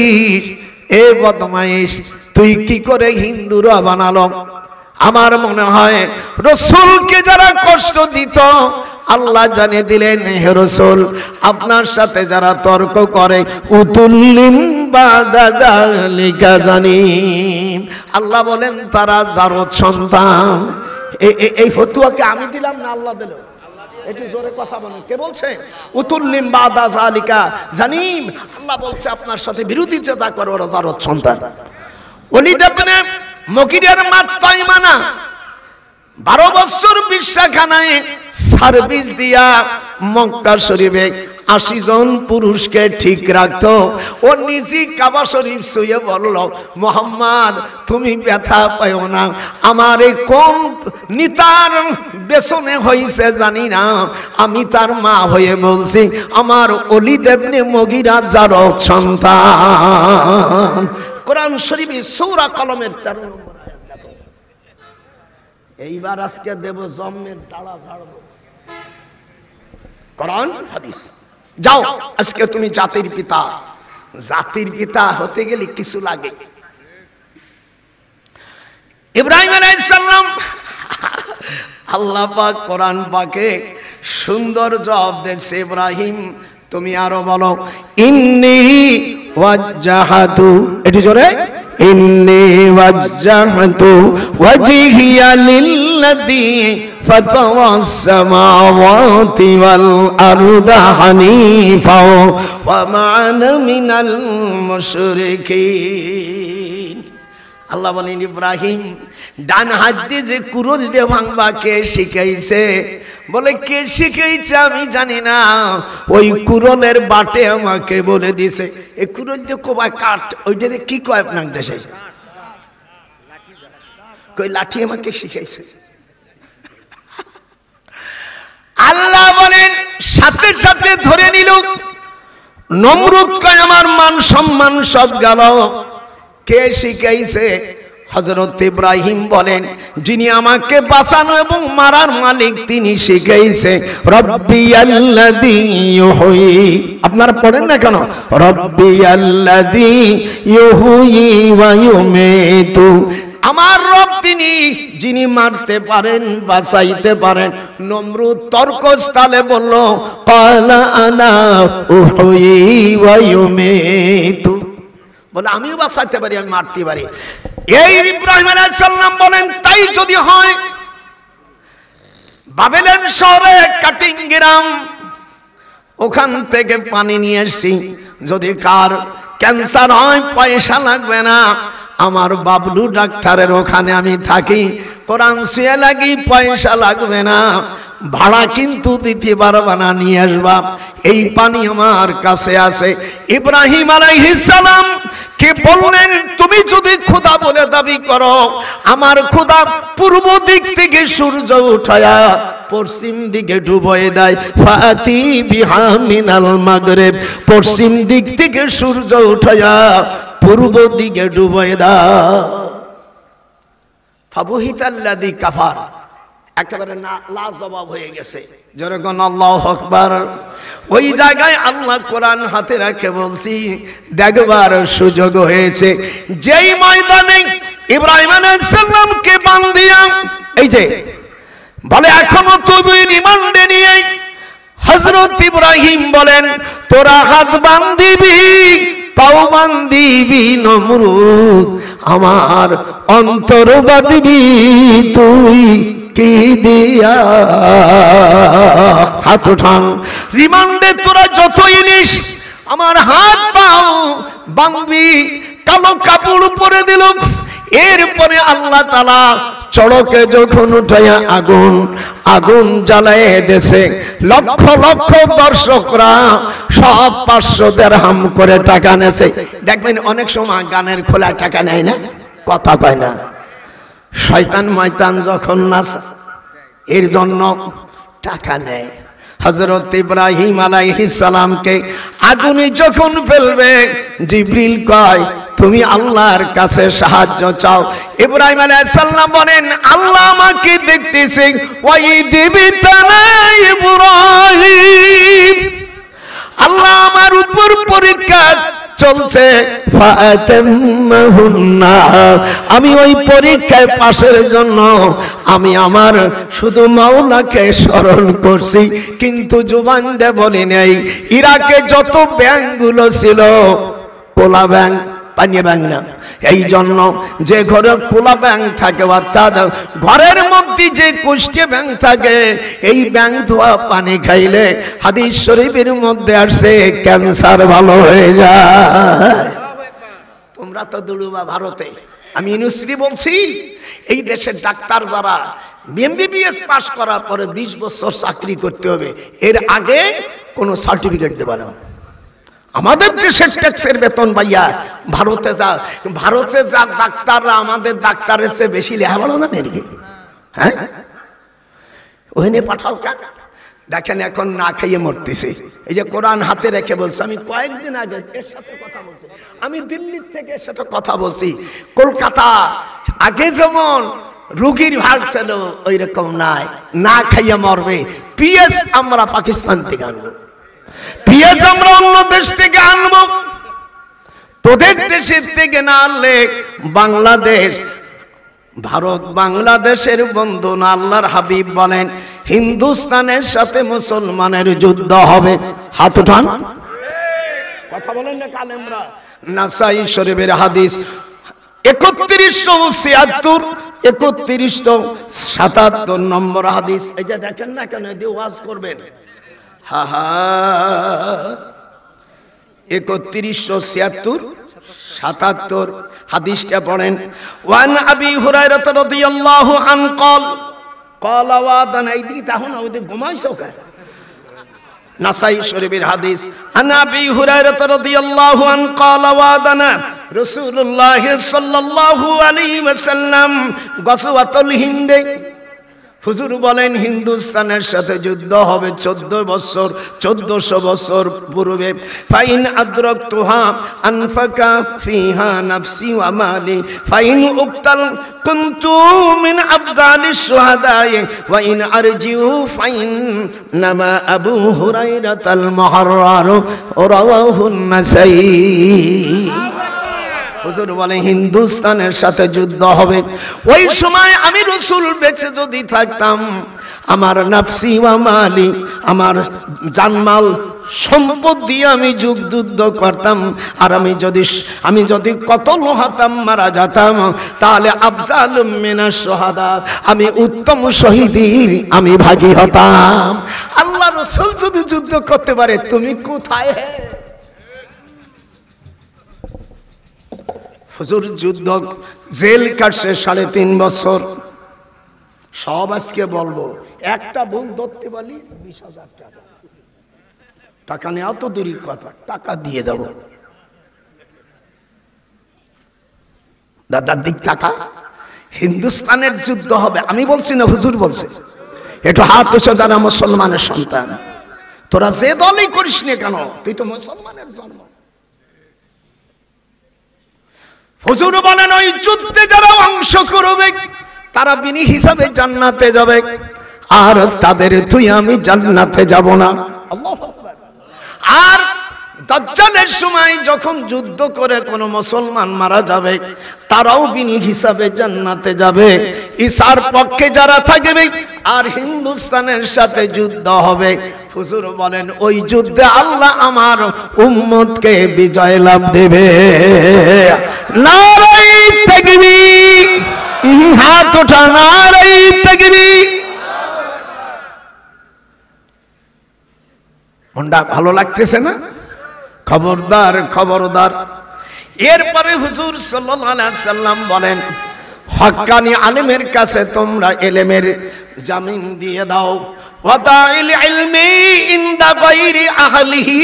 এ বদমাইশ, তুই কি করে হিন্দুরা বানালো? আমার মনে হয় রাসূলকে যারা কষ্ট দিত আল্লাহ জানিয়ে দিলেন, হে রাসূল আপনার সাথে যারা তর্ক করে উতুল্লিম বাদা যালিকা জানিম, আল্লাহ বলেন তারা জারদ সন্তান। এই ফতোয়াকে আমি দিলাম না আল্লাহ দিল? একটু জোরে কথা বলেন, কে বলছে? উতুল্লিম বাদা যালিকা জানিম, আল্লাহ বলছে আপনার সাথে বিরোধিতা করে ওরা জারদ সন্তান। ওলীদ ইবনে মুগীরার মা তাইমানা 12 বছর বিশ্বাখানায় সার্ভিস দিয়া মক্কা শরীফে 80 জন পুরুষকে ঠিক রাখতো। ও নিজে কাবা শরীফ শুয়ে বলল, মোহাম্মদ তুমি ব্যথা পাও না, আমার এই কোন নিতার বেসনে হইছে জানি না, আমি তার মা হয়ে বলছি আমার ওলীদ ইবনে মুগীরা জারদ সন্তান। কোরআন শরীফে সূরা কলমের 13 নম্বর আয়াত দেখো। এইবার আজকে দেব জম্মের তালা ঝাড়ব, কোরআন হাদিস। যাও আজকে তুমি জাতির পিতা, জাতির পিতা হতে গেলে কিছু লাগে। ইব্রাহিম আলাইহিস সালাম, আল্লাহ পাক কোরআন পাকে সুন্দর জবাব দিয়েছে, ইব্রাহিম তুমি আরো বলো, ইন্নী ওয়াজ্জাহাতু, এটি জোরে, ইন্নী ওয়াজ্জাহাতু ওয়াজহিয়া লিল্লাযী ফাতারাস সামাওয়াতি ওয়াল আরদা হানিফা ওয়া মা আনা মিনাল মুশরিকিন। আল্লাহ বলেন, ইব্রাহিম ডান হাত দিয়ে যে কুরল দিয়ে ভাঙবা কে শিখাইছে? বলে কে শিখাইছে আমি জানি না, ওই কুরলের বাটে আমাকে বলে দিছে। এই কুরল দিয়ে কোবা কাঠ, ওইটারে কি কয় আপনার দেশে? কই লাঠি আমাকে শিখাইছে। আল্লাহ বলেন সাথে সাথে ধরে নিল। নমরুদ কয় আমার মান সম্মান সব গেল। কে শিখাইছে? হযরত ইব্রাহিম বলেন, যিনি আমাকে বাঁচানো এবং মারার মালিক তিনি শিখাইছে, রব্বিয়াল্লাযী ইউহয়ী। আপনারা পড়েন না কেন? রব্বিয়াল্লাযী ইউহয়ী ওয়া ইউমীতু, আমার রব তিনি যিনি মারতে পারেন বাঁচাইতে পারেন। নমরুদ তর্কস্থলে বলল, ক্বালা আনা উহয়ী ওয়া ইউমীতু, বলে আমিও বাঁচাইতে পারি, আমি মারতে পারি। এই ইব্রাহিম আলাইহিস সালাম বলেন, তাই যদি হয় বাবেলের শহরে কাটিং গ্রাম, ওখান থেকে পানি নিয়ে এসেছি, যদি কার ক্যান্সার হয় পয়সা লাগবে না, আমার বাবলু ডাক্তারের ওখানে আমি থাকি, কোরআন শুয়ে লাগি, পয়সা লাগবে না, ভাড়া কিন্তু দিতে পারবা না, নিয়ে আসবা। এই পানি আমার কাছে আছে। ইব্রাহিম আলাইহিস সালাম কে বললেন, তুমি যদি খোদা বলে দাবি করো, আমার খোদা পূর্ব দিক থেকে সূর্য উঠায়া পশ্চিম দিকে ডুবিয়ে দেয়, ফাতি বিহা মিনাল মাগরিব, পশ্চিম দিক থেকে সূর্য উঠায়া পূর্ব দিকে ডুবিয়ে দেয়। ফাবুহিতাল্লাযী কাফার, একেবারে লাজবাব হয়ে গেছে। যেরকম আল্লাহু আকবার। ওই জায়গায় আল্লাহ কোরআন হাতে রাখে বলছি, দেখবার সুযোগ হয়েছে যেই ময়দানে ইব্রাহিম আলাইহিস সালামকে বান্ধিয়া, এই যে বলে এখনো তুমি রিমান্ডে নিয়ে, হযরত ইব্রাহিম বলেন তোরা হাত বান্ধিবি, পাও বান্ধিবি নমরুদ, আমার অন্তর বাঁধবি তুই কি দিয়া, হাত উঠান। রিমান্ডে তোরা যতই নিস, আমার হাত পাও বাঁধবি। কালো কাপড় পরে দিল। এরপরে আল্লাহ তাআলা চড়কে যখন উঠাইয়া আগুন জ্বালায় দেশে, লক্ষ লক্ষ দর্শকরা সব 500 দিরহাম করে টাকা নেছে। দেখবেন অনেক সময় গানের খোলা টাকা নেয় না, কথা কয় না, শয়তান ময়তান যখন নাচে এর জন্য টাকা নেয়। হযরত ইব্রাহিম আলাইহিস সালামকে আগুনে যখন ফেলবে, জিবরিল কয় তুমি আল্লাহর কাছে সাহায্য চাও। ইব্রাহিম আলাইহিস সালাম বলেন আল্লাহ আমাকে দেখতেছে, ওয়াই দিবিতানা ইব্রাহিম, আল্লাহ আমার উপর পরীক্ষা চলছে, আমি ওই পরীক্ষায় পাশের জন্য আমি আমার শুধু মাওলাকে স্মরণ করছি, কিন্তু জুবান দিয়ে বলি নাই। ইরাকে যত ব্যাংকগুলো ছিল, কোলা ব্যাংক, পানি ব্যাংক না, এই জন্য যে ঘরে কোলা ব্যাংক থাকে, অর্থাৎ ঘরের মধ্যে যে কুষ্টি ব্যাংক থাকে, এই ব্যাংক ধোয়া পানি খাইলে হাদিস শরীফের মধ্যে আসছে ক্যান্সার ভালো হয়ে যায়। তোমরা তো দুলুবা ভারতে, আমি ইউনিভার্সিটি বলছি, এই দেশের ডাক্তার যারা এমবিবিএস পাস করার পরে 20 বছর চাকরি করতে হবে, এর আগে কোনো সার্টিফিকেট দেবে না। আমাদের দেশের ট্যাক্সের বেতন ভাইয়া ভারতে যা ডাক্তাররা আমাদের ডাক্তারের চেয়ে বেশি লেখাপড়া জানে নাকি? হ্যাঁ, ওখানে পাঠাও কাক। দেখেন এখন না খাইয়ে মরতেছে। এই যে কোরআন হাতে রেখে বলছে, আমি কয়েকদিন আগে এর সাথে কথা বলছি, আমি দিল্লির থেকে এর সাথে কথা বলছি। কলকাতা আগে যেমন রোগীর ভার ছিল ওই রকম নাই, না খাইয়ে মরবে। পিএস আমরা পাকিস্তান থেকে আনবো, পিএস আমরা অন্য দেশ থেকে আনবো, তোদের দেশের থেকে না আনলে বাংলাদেশ, ভারত বাংলাদেশের বন্ধু না। আল্লাহর হাবিব বলেন হিন্দুস্তানের সাথে মুসলমানের যুদ্ধ হবে। হাত উঠান, কথা বলেন না কালেমরা। নাসাই শরীফের হাদিস 3177 নম্বর হাদিস। এই যে দেখেন না কেন, দিয়ে ওয়াজ করবেন। 3177 হাদিসটা পড়েন। ওয়ান আবি হুরায়রা রাদিয়াল্লাহু আনহু قال قال ওয়াদানা, এইদিকে তাহলে ওদের ঘুমাইছো কে? নাসাই শরীফের হাদিস। আন আবি হুরায়রা রাদিয়াল্লাহু আনহু قال ওয়াদানা রাসূলুল্লাহ সাল্লাল্লাহু আলাইহি ওয়াসাল্লাম গাসওয়াতুল হিন্দ। হুজুর বলেন হিন্দুস্তানের সাথে যুদ্ধ হবে 1400 বছর পূর্বে। ফাইন আদরাকতুহা আনফাকা ফিহা নাফসি ওয়া মালি, ফাইন উকতাল কুনতু মিন আফজালিশ শুহাদাই, ওয়া ইন আরজিউ ফাইন নামা আবু হুরায়রাতাল মুহাররার রাওয়াহুন নাসাই। হুজুর বলে হিন্দুস্তানের সাথে যুদ্ধ হবে। ওই সময় আমি রাসূল বেঁচে যদি থাকতাম, আমার নাফসি ওয়া মালি, আমার জানমাল সম্পদ দিয়ে আমি যুদ্ধ করতাম। আর আমি যদি কতল হতাম, মারা যেতাম, তাহলে আফজালুম মিনাশ শুহাদা, আমি উত্তম শহীদের আমি ভাগী হতাম। আল্লাহ রাসূল যদি যুদ্ধ করতে পারে, তুমি কোথায়? হুজুর যুদ্ধ জেল কাটছে 3.5 বছর। সব আজকে বলবো, একটা ভুল ধরতে পারলি 20,000 টাকা। টাকা নেওয়া তো দূরের কথা, টাকা দিয়ে যাব। দাদার দিক টাকা, হিন্দুস্তানের যুদ্ধ হবে, আমি বলছি না, হুজুর বলছে। একটু হাত উঁচু যারা মুসলমানের সন্তান, তোরা যে দলই করিস না কেন, তুই তো মুসলমানের জন্ম। হুজুর বলেন ওই যুদ্ধে যারা অংশ করবে তারা বিনি হিসাবে জান্নাতে যাবে, আর তাদের তুই আমি জান্নাতে যাব না। আল্লাহু আকবার। আর দাজ্জালের সময় যখন যুদ্ধ করে কোন মুসলমান মারা যাবে, তারাও বিনি হিসাবে জান্নাতে যাবে। ঈসার পক্ষে যারা থাকবে আর হিন্দুস্তানের সাথে যুদ্ধ হবে, হুজুর বলেন ওই যুদ্ধে আল্লাহ আমার উম্মতকে বিজয় লাভ দেবে। নারে তাকবীর, হাত ওঠা, নারে তাকবীর। মনটা ভালো লাগতেছে না? খবরদার, খবরদার। এরপরে হুজুর সাল্লাল্লাহু আলাইহি সাল্লাম বলেন, হক্কানি আলেমের কাছে তোমরা ইলমের জামিন দিয়ে দাও। ওয়াদাইল ইলমি ইনদা গায়রি আহলিহি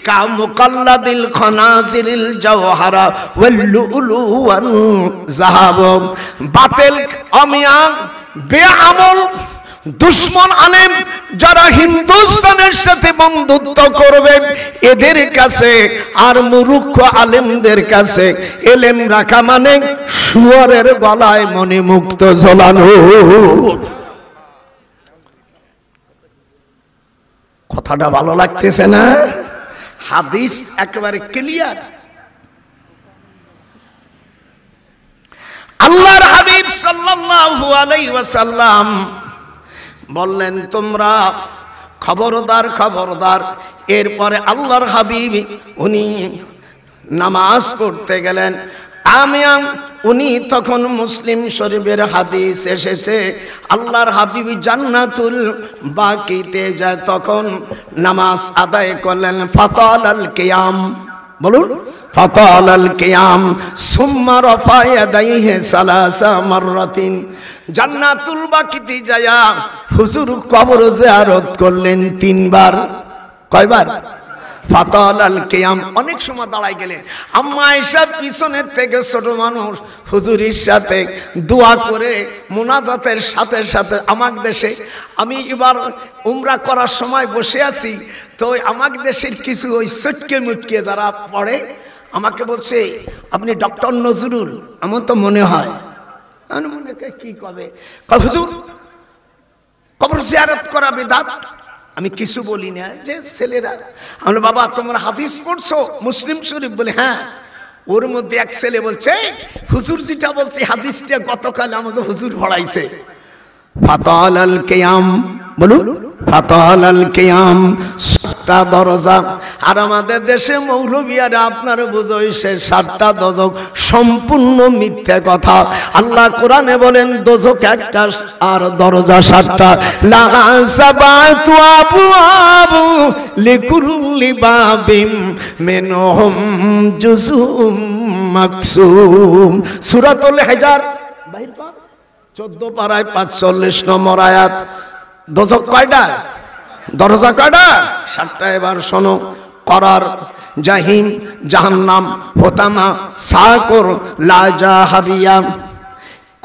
কা মুকাল্লাদিল খানাজিরিল জাওহারা ওয়াল লুলু ওয়াল যাহাব। বাতিল, অমিয়া, বেআমল, দুশ্মন আলেম যারা হিন্দুস্তানের সাথে বন্ধুত্ব করবে, এদের কাছে আর মূর্খ আলেমদের কাছে এলেম রাখা মানে শুয়োরের গলায় মনে মুক্ত ঝোলানো। কথাটা ভালো লাগতেছে না? হাদিস একেবারে ক্লিয়ার। আল্লাহর হাবিব সাল্লাল্লাহু আলাইহি ওয়াসাল্লাম বললেন, তোমরা খবরদার, খবরদার। এরপরে আল্লাহর হাবিব উনি নামাজ পড়তে গেলেন। উনি তখন মুসলিম শরীফের হাদিস এসেছে, আল্লাহর হাবিব জান্নাতুল বাকিতে যায়, তখন নামাজ আদায় করলেন। ফাতালাল কিয়াম, বলুন, ফাতালাল কিয়াম সুম্মা রাফা ইয়াদাইহি সালাসা মাররাতিন। জান্নাতুল বাকিতে যায়া হুজুর কবর জিয়ারত করলেন 3 বার। কয়বার? ফাতালাল কিয়াম। অনেক সময় দাঁড়ায় গেলেন। আম্মা আয়েশা পিছনের থেকে ছোট মানুষ হুজুরের সাথে দোয়া করে মুনাজাতের সাথে সাথে, আমার দেশে আমি এবার উমরা করার সময় বসে আছি, তো আমার দেশের কিছু ওই চটকে মুটকে যারা পড়ে আমাকে বলছে, আপনি ডক্টর নজরুল? আমার তো মনে হয়, আমি মনে করি কি কবে, হুজুর কবর জিয়ারত করা বিদআত। আমি কিছু বলি না, যে ছেলেরা, আমরা বাবা তোমরা হাদিস পড়ছো মুসলিম শরীফ? বলে হ্যাঁ। ওর মধ্যে এক ছেলে বলছে, হুজুর যেটা বলছে হাদিসটা গতকাল আমাকে হুজুর পড়াইছে। ফাতালাল কিয়াম, বলুন, ফাতালাল কিয়াম। 7টা দরজা। আর আমাদের দেশে মৌলবিয়ারা আপনার বুঝাইছে 7টা দোজখ, সম্পূর্ণ মিথ্যা কথা। আল্লাহ কোরআনে বলেন দোজখ একটা আর দরজা 7টা। লা সাবাতু আবওয়াবু লিকুল্লি বাবিম মিনহুম জুজুম মাকসুম। সূরাতুল হিজর বাইর পার 14 পারায় 45 নম্বর আয়াত। দোজখ কয়টা? দরজা কয়টা? 7টা। এবার শোনো, করার, জাহিম, জাহান্নাম, হোতামা, সাকর, লাজা, হাবিয়া।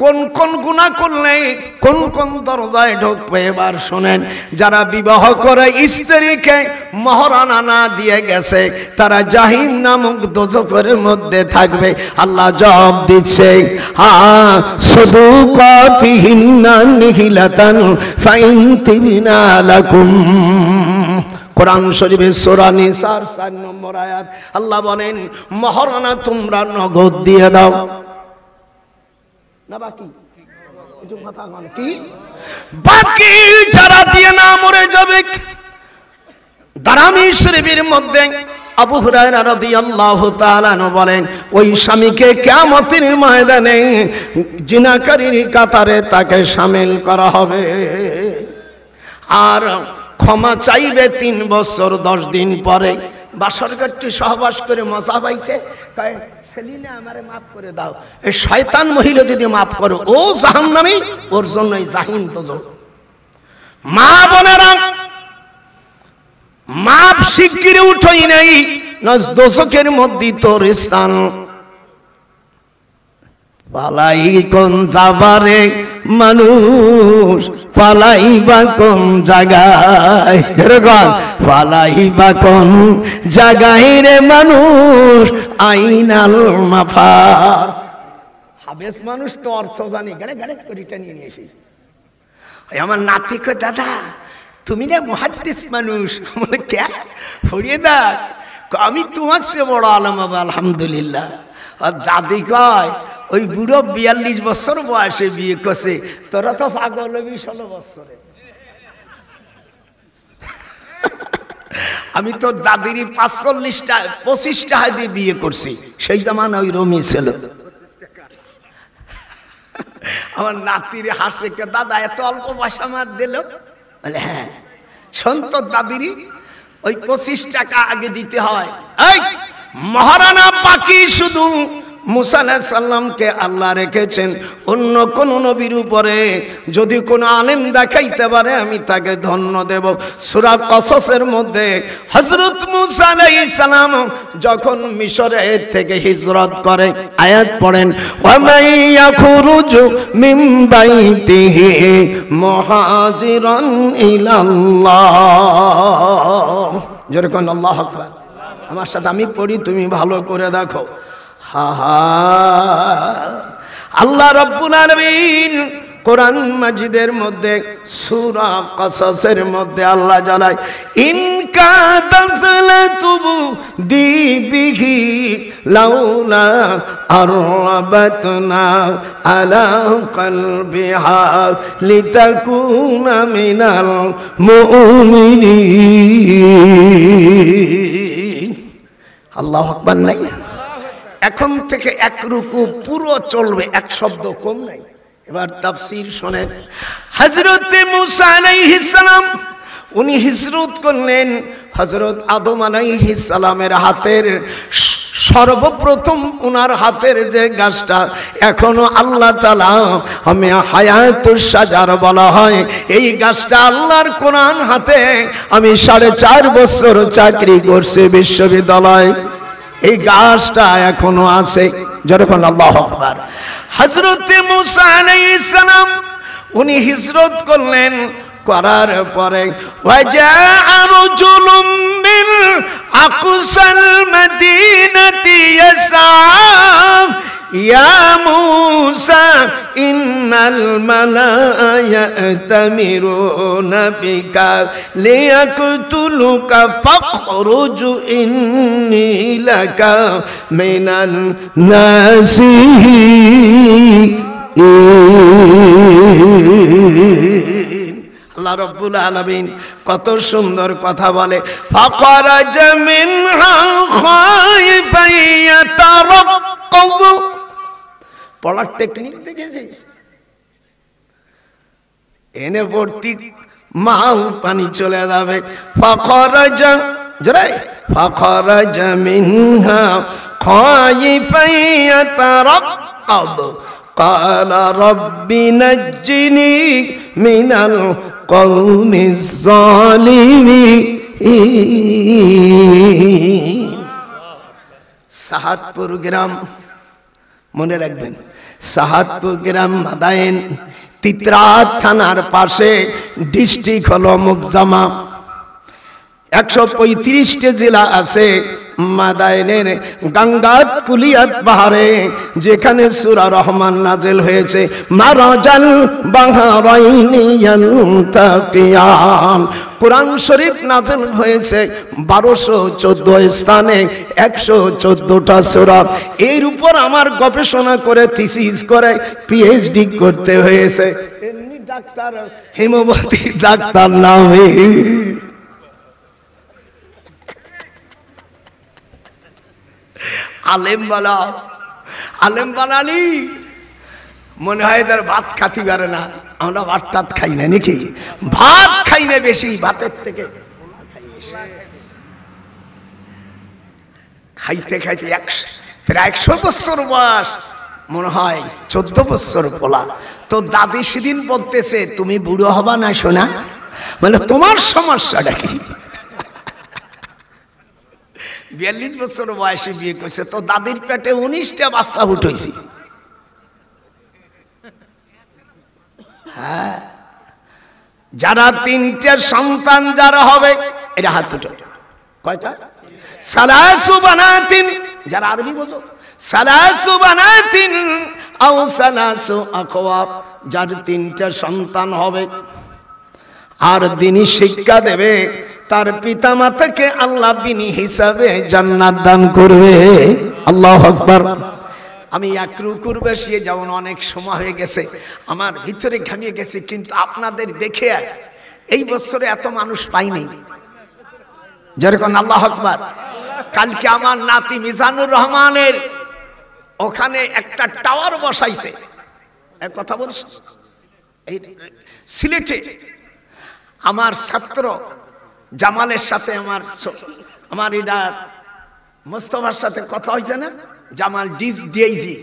কোন কোন গুনাহ করলে কোন কোন দরজায় ঢুকবে এবার শোনেন। যারা বিবাহ করে স্ত্রীকে মহরানা না দিয়ে গেছে, তারা জাহিম নামক দোজখের মধ্যে থাকবে। আল্লাহ জবাব দিচ্ছে, সাদুকাতিহিন্না নিহিলাতান ফাইনতিবিনা লাকুম। কোরআন শরীফের সূরা নিসার 4 নম্বর আয়াত। আল্লাহ বলেন, মহরানা তোমরা নগদ দিয়ে দাও না, বাকি কিছু কথা মানে কি, বাকি যারা দিয়ে না মরে যাবে। দারামি শরীফের মধ্যে আবু হুরায়রা রাদিয়াল্লাহু তাআলা বলেন, ওই স্বামীকে কিয়ামতের ময়দানে জিনাকারীর কাতারে তাকে শামিল করা হবে। আর ক্ষমা চাইবে 3 বছর 10 দিন পরে। বাসরঘাটটি সহবাস করে মজা পাইছে, কয় সেলিনা আমারে মাফ করে দাও। এই শয়তান মহিলা যদি মাফ করো ও জাহান্নামী, ওর জন্যই জাহিম দোজখ। মা বোনেরা, মাপ শিগগির উঠোই নাই, না দোজখের মধ্যে তোর স্থান। পালাই কোন যাবারে মানুষ, পালাইবা কোন জায়গায়, পালাইবা কোন জায়গায় রে মানুষ, আইনাল মাফার। হাবেস মানুষ তো অর্থ জানি, গাড়ে গাড়ে করিটা নিয়ে এসে আমার নাতি কয় দাদা তুমি না মুহাদ্দিস মানুষ, মানে কে ফরিয়ে দেখ, আমি তোমার চেয়ে বড় আলেম আলহামদুলিল্লাহ। আর দাদি কয় ওই বুড়ো 42 বছর বয়সে বিয়ে করছে, তোরা তো পাগল হবি 16 বছরে। আমি তো দাদিরই 25 টাকা দিয়ে বিয়ে করছি, সেই জামানা ওই রমি ছিল। আমার নাতির হাসে, কে দাদা এত অল্প পয়সা আমার দিল? বলে হ্যাঁ, সন্তর দাদিরই ওই 25 টাকা আগে দিতে হয়। এই মহারানা বাকি শুধু মুসা আলাইহিস সালামকে আল্লাহ রেখেছেন, অন্য কোন নবীর উপরে যদি কোন আলেম দেখাইতে পারে আমি তাকে ধন্য দেব। সূরা কসসের মধ্যে হযরত মুসা আলাইহিস সালাম যখন মিশরে থেকে হিজরত করে, আয়াত পড়েন, ওয়া মাইয়া খুরুজু মিন বাইতিহি মুহাজিরান ইলাল্লাহ। জোরে কোন আল্লাহু আকবার। আমার সাথে আমি পড়ি, তুমি ভালো করে দেখো। আল্লাহ রাব্বুল আলামিন কোরআন মাজিদের মধ্যে সূরা কসসের মধ্যে আল্লাহ জানায়, ইন কাদাতলাতুবু দিবিহি লাউলা আরবাতনা আলা কলবিহা লিতাকুনা মিনাল মুমিনিন। আল্লাহু আকবার নাই? এখন থেকে এক রুকু পুরো চলবে, এক শব্দ কম নাই। এবার তাফসীর শুনেন। হযরত মুসা আলাইহিস সালাম উনি হিজরত করলেন হযরত আদম আলাইহিস সালামের হাতের, সর্বপ্রথম উনার হাতের যে গাছটা এখনো আল্লাহ তাআলা আমি হায়াতুস শাজার বলা হয়, এই গাছটা আল্লাহর কোরআন হাতে আমি 4.5 বছর চাকরি করছি বিশ্ববিদ্যালয়, এই গাছটা এখনো আছে। যখন আল্লাহু আকবার। হযরত মুসা আলাইহিস সালাম উনি হিজরত করলেন, করার পরে ওয়াজাআ রাজুলুম মিন আকসাল মাদিনাতি ইয়াসা ইয়া মুসা ইন্নাল মালায়াতামিরুনা বিকা লিয়াকতুলুকা ফাখরুজ ইন্নী লাকা মিনান নাসিহিন। আল্লাহ রাব্বুল আলামিন কত সুন্দর কথা বলে, ফাখরাজা মিনহা খায়ফান ইয়াতারাক্কাব। পড়ার টেকনিক দেখেছিস? এনে ভর্তি মাল পানি চলে যাবে। ফাখরাজা জোরে, ফাখরাজা মিনহা খায়ফান ইয়াতারাক্কাব ক্বালা রাব্বি নাজ্জিনি মিনাল কওমিজ জালিমিন। সাহাদপুর গ্রাম, মনে রাখবেন, সাহাদপুর গ্রাম মাদায়েন তিত্রাত থানার পাশে, ডিস্ট্রিক্ট হলো মুকজামা। 135টি জেলা আছে মাদায়েনের গঙ্গাত কুলিয়াত পাহাড়ে, যেখানে সূরা রহমান নাজিল হয়েছে, মারাজাল বাহরাইনি ইয়ালতাকিয়ান। কোরআন শরীফ নাজিল হয়েছে 1214 স্থানে, 114টা সূরা। এর উপর আমার গবেষণা করে থিসিস করে পিএইচডি করতে হয়েছে। এমনি ডাক্তার হেমবতী ডাক্তার নামে আলেম বলা, আলেম বানালি মনে হয় তার ভাত খাতি পারে না। আমরা ভাত টাত খাই না নাকি? ভাত খাই না বেশি, ভাতের থেকে খাইতে খাইতে প্রায় 100 বছর বয়স, মনে হয় 14 বছর পোলা। তো দাদি সেদিন বলতেছে, তুমি বুড়ো হবা না শোনা? মানে তোমার সমস্যাটা কি? 42 বছর বয়সে বিয়ে করছে, তো দাদির পেটে 19টা বাচ্চা উঠেছে। হ্যাঁ, যারা 3টে সন্তান যারা হবে, এটা হাত উঠো। কয়টা? সালাসু বানাতিন, যারা আরবি বোঝো, সালাসু বানাতিন আও সালাসু আকওয়াব, যার 3টে সন্তান হবে আর দিনী শিক্ষা দেবে, তার পিতা মাতাকে আল্লাহ বিনি হিসাবে জান্নাত দান করবে। আল্লাহু আকবার। আমি এক রুকুর বেশি যেমন অনেক সময় হয়ে গেছে, আমার ভিতরে ঘামিয়ে গেছে, কিন্তু আপনাদের দেখে এই বছরে এত মানুষ পাইনি যেরকম। আল্লাহু আকবার। কালকে আমার নাতি মিজানুর রহমানের ওখানে একটা টাওয়ার বসাইছে, এক কথা বলছ, এই সিলেটে আমার ছাত্র জামালের সাথে আমার এটা মোস্তফার সাথে কথা হয়েছে না, জামাল ডিআইজি,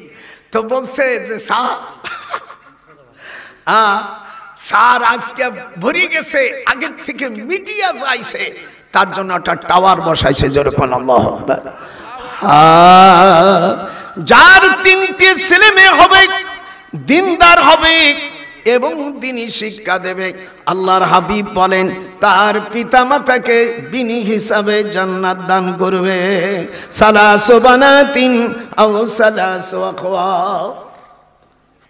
তো বলছে যে স্যার আজকে ভরে গেছে, আগের থেকে মিডিয়া যাইছে, তার জন্য একটা টাওয়ার বসাইছে। যেরকম আল্লাহু আকবার। যার 3টে ছেলে মেয়ে হবে, দিনদার হবে এবং দিনী শিক্ষা দেবে, আল্লাহর হাবিব বলেন তার পিতামাতাকে বিনি হিসাবে জান্নাত দান করবে। সালাসু বানাতিন আও সালাসু আখওয়াব।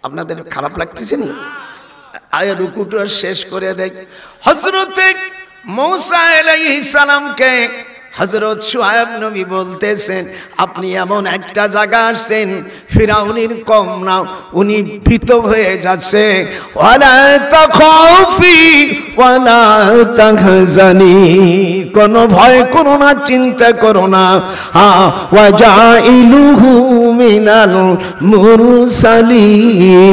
আপনাদের খারাপ লাগতেছে না? আয় রুকুটা শেষ করে দেখ। হযরত মূসা আলাইহিস সালামকে হযরত শুআয়ব নবী বলতেছেন, আপনি এমন একটা জায়গা আসছেন, ফিরাউনের কম না, উনি ভীত হয়ে যাচ্ছে। ওয়ালা তাখাফি ওয়ালা তাহজানি, কোনো ভয় করো না, চিন্তা করো না। ওয়াজাইলুহু মিনাল মুরসালিন।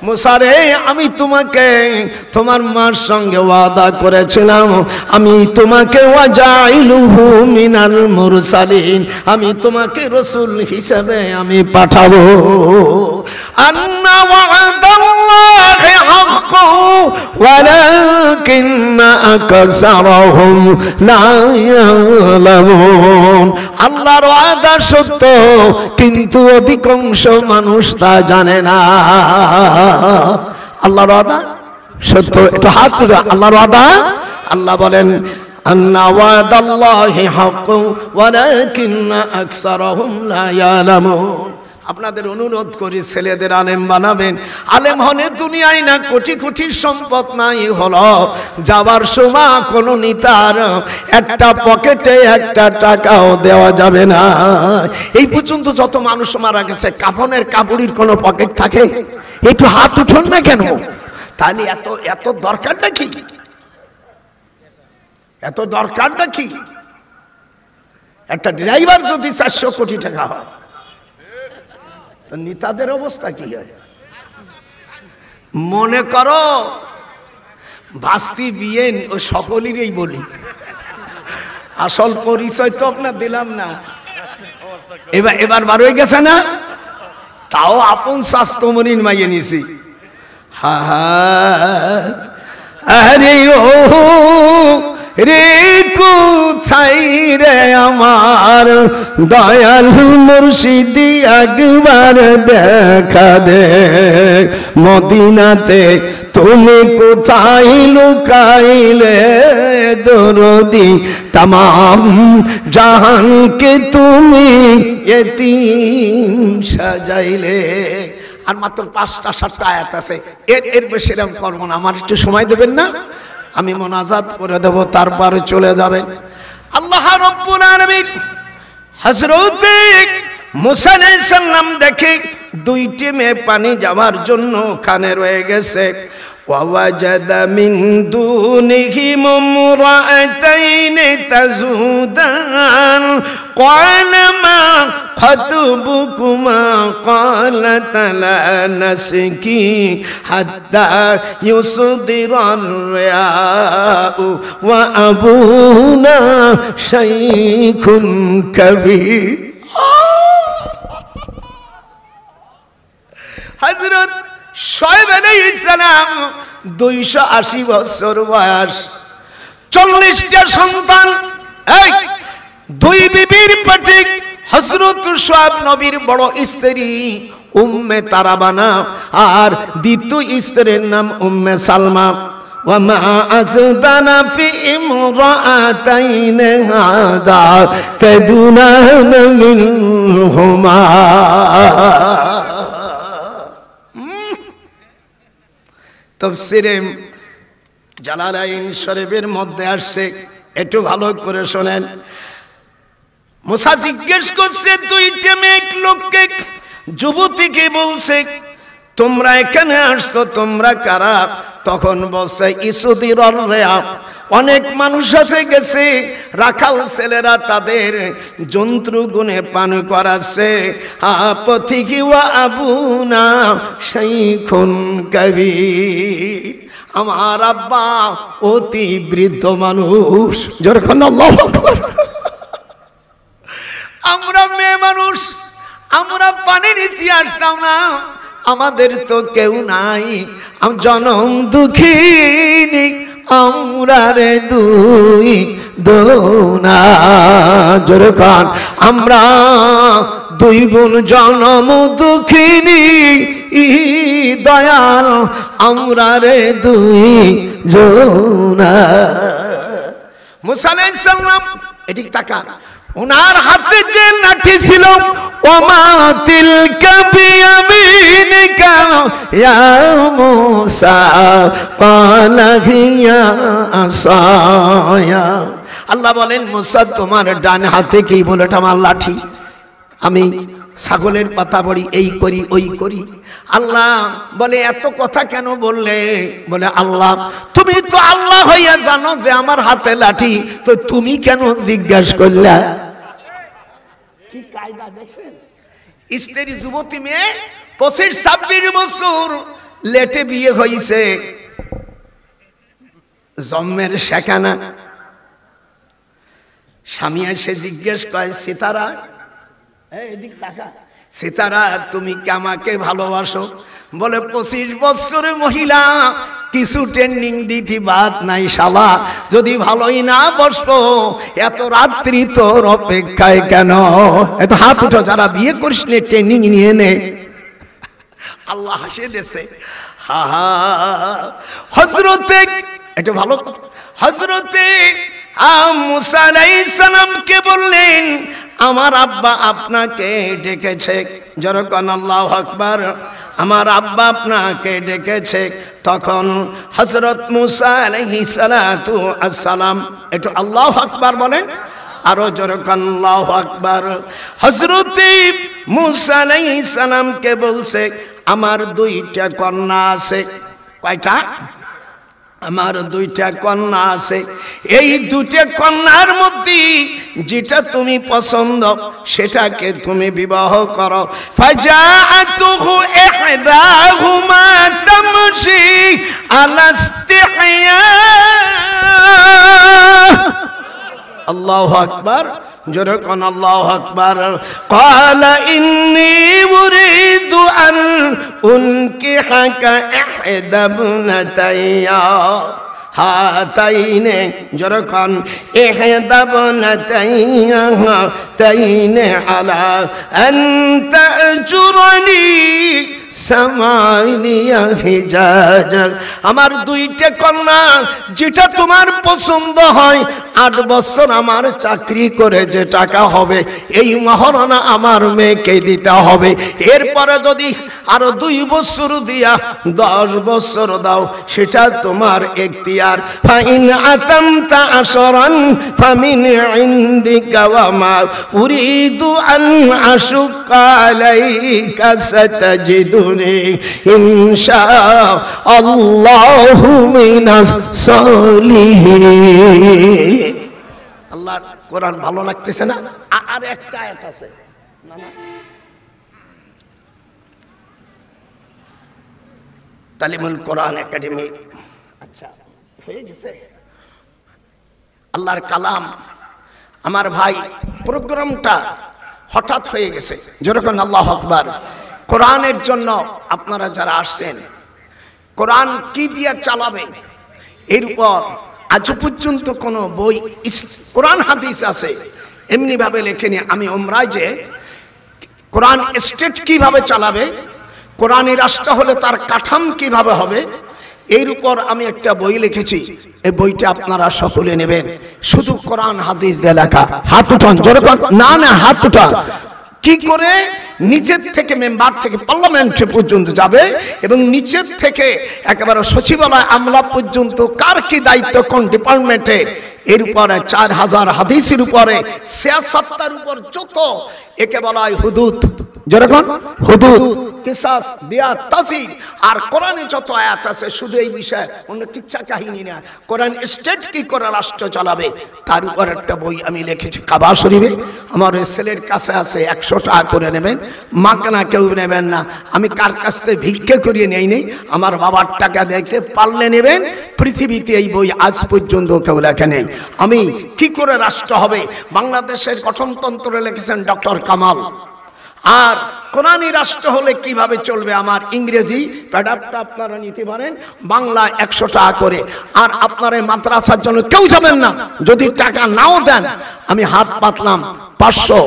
মুসা রে, আমি তোমাকে তোমার মার সঙ্গে ওয়াদা করেছিলাম, আমি তোমাকে ওয়াজাইলুহু মিনাল মুরসালিন, আমি তোমাকে রাসূল হিসেবে আমি পাঠাবো। আন্না ওয়াদাল্লাহি হাক্কু ওয়ালাকিন্না আকসারহুম লা ইয়ালামুন। আল্লাহর ওয়াদা সত্য, কিন্তু অধিকাংশ মানুষ তা জানে না। আল্লাহর ওয়াদা সত্য, একটু হাত তুলে আল্লাহর ওয়াদা। আল্লাহ বলেন আন্না ওয়াদাল্লাহি হাক্কু ওয়ালাকিন্না আকসারহুম লা ইয়ালামুন। আপনাদের অনুরোধ করি, ছেলেদের আলেম বানাবেন। আলেম হলে দুনিয়ায় না কোটি কোটি সম্পদ নাই হলো, যাবার সময় কোনো নেতার একটা পকেটে একটা টাকাও দেওয়া যাবে না। এই পর্যন্ত যত মানুষ মারা গেছে, কাফনের কাপড়ের কোনো পকেট থাকে? একটু হাত উঠুন না কেন? তাহলে এত দরকারটা কি? এত দরকারটা কি? একটা ড্রাইভার যদি 400 কোটি টাকা হয়, নেতাদের অবস্থা কি হয়? মনে করো ভাস্তি বিয়ে, ও সকলেরই বলি, আসল পরিচয় তো আপনার দিলাম না। এবার বার হয়ে গেছে না, তাও আপন স্বাস্থ্যমনির মাইয়ে নিছি। হা আরে ও রে কোথায় রে আমার দয়াল মুর্শিদি, একবার দেখা দে মদিনাতে, তুমি কোথায় লুকাইলে দরদি, तमाम जहान के তুমি यतीम সাজাইলে। আর মাত্র 5টা 7টা আয়াত আছে, এর বেশি এরকম করব না। আমার একটু সময় দেবেন না? আমি মোনাজাত করে দেব, তারপরে চলে যাবেন। আল্লাহ রাব্বুল আলামিন হযরত মুসা আলাইহিস সালাম দেখে 2টি মেয়ে পানি যাওয়ার জন্য ওখানে রয়ে গেছে। ووجد من دونهم امرأتين تذودان قال ما خطبكما قالتا لا نسقي حتى يصدر الرعاء وأبونا شيخ كبير হযরত শুআয়ব আলাইহিস সালাম 280 বছর বয়স, 40টা সন্তান, এই দুই বিবির পেটে হযরত শুআয়ব নবীর বড় স্ত্রী উম্মে তারাবানা আর দ্বিতীয় স্ত্রীর নাম উম্মে সালমা। وما أزدنا في امرأتين هذا كدنان منهما তাফসীরে জালালাইন শরীফের মধ্যে আসছে, একটু ভালো করে শুনেন। মুসা জিজ্ঞেস করছে দুইটা মেয়ে লোককে, যুবতীকে বলছে তোমরা এখানে আসছো, তোমরা কারা? তখন বলছে ইসুদির রেয়া, অনেক মানুষ আছে গেছে, রাখাল ছেলেরা তাদের যন্ত্র গুনে পান করাচ্ছে। আপথিকি ওয়া আবুনা শাইখুন কবীর, আমার আব্বা অতি বৃদ্ধ মানুষ। যখন আল্লাহু আকবার। আমরা মেয়ে মানুষ, আমরা পানি নিতে আসতাম না, আমাদের তো কেউ নাই, জনম দুঃখিনী আমরা রে দুই দোনা। যখন আমরা দুই বোন জনম দুঃখিনী দয়াল আমরা রে দুই জোনা। মুসা আলাইহিস সালাম এদিক তাকান, ওনার হাতে যে লাঠি ছিল, ওমা তিলকা বিয়ামিনিকা ইয়া মুসা ক্বালা হিয়া আসায়া। আল্লাহ বলেন মুসা তোমার ডান হাতে কি? বলে এটা আমার লাঠি, আমি ছাগলের পাতা বড়ি, এই করি ওই করি। আল্লাহ বলে এত কথা কেন বললে? বলে আল্লাহ তুমি তো আল্লাহ হইয়া জানো যে আমার হাতে লাঠি, তো তুমি কেন জিজ্ঞাসা করলে? কি কায়দা দেখছেন? স্ত্রী যুবতী মেয়ে 25-26 বছর লেটে বিয়ে হইছে, জন্মের শেখানা। স্বামী এসে জিজ্ঞেস করে সিতারা, এদিক তাকা, সিতারা তুমি কি আমাকে ভালোবাসো? বলে 25 বছরের মহিলা, কিছু ট্রেনিং দিতে বাদ নাই শালা, যদি ভালোই না বসতো এত রাত্রি তোর অপেক্ষায় কেন? এত হাত উঠো, যারা বিয়ে করিস নে ট্রেনিং নিয়ে নে। আল্লাহ হাসে দেশে। হা হা হযরতে, এটা ভালো, হযরতে মুসা আলাইহিস সালামকে বললেন আমার আব্বা আপনাকে ডেকেছে। যখন আল্লাহু আকবার, আমার আব্বা আপনাকে ডেকেছে। তখন হযরত মুসা আলাইহিস সালাতু আসসালাম, একটু আল্লাহু আকবার বলেন, আরো যখন আল্লাহু আকবার। হযরত মুসা আলাইহিস সালামকে বলছে আমার 2টা কন্যা আছে। কয়টা? আমার 2টা কন্যা আছে, এই 2টা কন্যার মধ্যে যেটা তুমি পছন্দ সেটাকে তুমি বিবাহ করো। ফাজাআতুহু ইহদাহুমা তামশি আলা ইসতিহয়া। আল্লাহু আকবার, জোরে কোন আল্লাহু আকবার। ক্বালা ইন্নী উরিদু আন উনকিহাকা ইহদা ইবনাতাইয়া হাতাইনে, জোরে কোন ইহদা ইবনাতাইয়া হাতাইনে আলা আন তাজুরনি সামানিয়া হিজাজ। আমার 2টা কন্যা, যেটা তোমার পছন্দ হয়, 8 বছর আমার চাকরি করে যে টাকা হবে এই মহারণা আমার মেয়েকে দিতে হবে। এরপরে যদি আরো 2 বছর দিয়া 10 বছর দাও, সেটা তোমার এখতিয়ার। ফাইন আতামতা আশরান ফামিন ইনদিকা ওয়া মা উরিদু আন আশুক্কা আলাইকা সাতাজিদুনি ইনশাআল্লাহু মিনাস সালিহিন। আল্লাহর কোরআন ভালো লাগতেছে না? আর একটা আয়াত আছে না না, তালিমুল কোরআন একাডেমি। আচ্ছা হয়ে গেছে, আল্লাহর কালাম। আমার ভাই প্রোগ্রামটা হঠাৎ হয়ে গেছে, যেরকম আল্লাহু আকবার। কোরআনের জন্য আপনারা যারা আসছেন, কোরআন কি দিয়ে চালাবে এর উপর আজ পর্যন্ত কোনো বই কোরআন হাদিস আছে এমনি ভাবে লেখেনি। আমি উমরায় যে কোরআন স্টেট কিভাবে চালাবে, কোরআনী রাষ্ট্র হলে তার কাঠাম কিভাবে হবে, এর উপর আমি একটা বই লিখেছি। এই বইটা আপনারা সকলে নেবেন। শুধু কোরআন হাদিস দিয়ে লেখা। হাত উঠান, জোরে না না হাত উঠান। কি করে নিচের থেকে মেম্বার থেকে পার্লামেন্ট পর্যন্ত যাবে এবং নিচের থেকে একেবারে সচিবালয় আমলা পর্যন্ত কার কি দায়িত্ব কোন ডিপার্টমেন্টে, এর উপরে 4000 হাদিসের উপরে 66টার উপর যত একে বলা হয় হুদুদ, যেরকম হুদুদ, কিসাস, বিয়াত, তাসির, আর কোরআনে যত আয়াত আছে শুধু এই বিষয়ে, অন্য কিচ্ছা কাহিনী না। কোরআন স্টেট কি করে রাষ্ট্র চালাবে তার উপর একটা বই আমি লিখেছি কাবা শরীফে। আমার ওই ছেলের কাছে আছে, 100 টাকা করে নেবেন, মাগনা কেউ নেবেন না। আমি কার কাছ থেকে ভিক্ষে করিয়ে নেই নেই, আমার বাবার টাকা দেখতে পারলে নেবেন। পৃথিবীতে এই বই আজ পর্যন্ত কেউ লেখে নেই। আমি কি করে রাষ্ট্র হবে, বাংলাদেশের গঠনতন্ত্র লিখেছেন ডক্টর কামাল। আর কোরআনী রাষ্ট্র হলে কিভাবে চলবে, আমার ইংরেজি প্যাডাপটা আপনারা নিতে পারেন, বাংলা 100 টাকা করে। আর আপনারা মাদ্রাসার জন্য কেউ যাবেন না, যদি টাকা নাও দেন আমি হাত পাতলাম 500,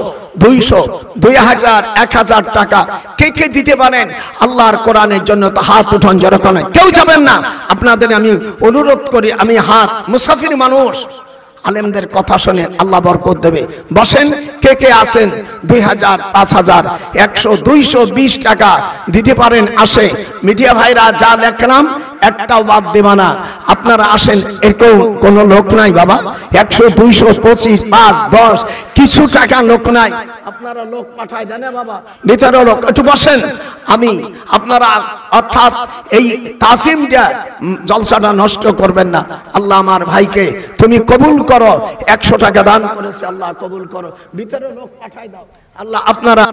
200, 2000, 1000 টাকা কে কে দিতে পারেন আল্লাহর কোরআনের জন্য, তো হাত উঠান। যেরকম কেউ যাবেন না, আপনাদের আমি অনুরোধ করি। আমি হাত মুসাফির মানুষ, আলেমদের কথা শুনে আল্লাহ বরকত দেবে। বসেন, কে কে আসেন 2000, 5000, 100, 220 টাকা দিতে পারেন আসে। মিডিয়া ভাইরা যা লেখলাম একটাও বাদ দেবা না, আপনারা আসেন। এরকম কোন লোক নাই বাবা, 100, 200, 25, 5, 10 কিছু টাকা লোক নাই, আপনারা লোক পাঠায় দেন বাবা, ভিতরে লোক। একটু বসেন, আমি আপনারা অর্থাৎ এই তাসিমটা জলসাটা নষ্ট করবেন না। আল্লাহ আমার ভাইকে তুমি কবুল করো, 100 টাকা দান করেছে, আল্লাহ কবুল করো, ভিতরে লোক পাঠায় দাও। আল্লাহ আপনারা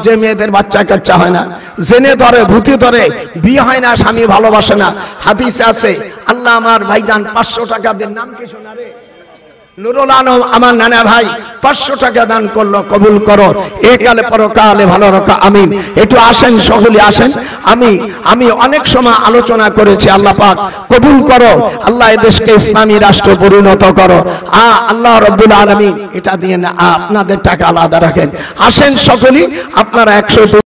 যে মেয়েদের বাচ্চা কাচ্চা হয় না, জেনে ধরে ভূতি ধরে, বিয়ে হয় না, স্বামী ভালোবাসে না, হাদিসে আছে। আল্লাহ আমার ভাইজান 500 টাকা দেন, নাম কি শোনা রে? নুরুল আলম আমার নানা ভাই 500 টাকা দান করলো, কবুল করো, একালে পরকালে ভালো রাখো, আমিন। একটু আসেন, সকলে আসেন। আমি অনেক সময় আলোচনা করেছি, আল্লাহ পাক কবুল করো, আল্লাহ এই দেশকে ইসলামী রাষ্ট্র পরিণত করো। আল্লাহ রাব্বুল আলামিন এটা দিয়ে না, আপনাদের টাকা আলাদা রাখেন। আসেন সকলেই, আপনারা 100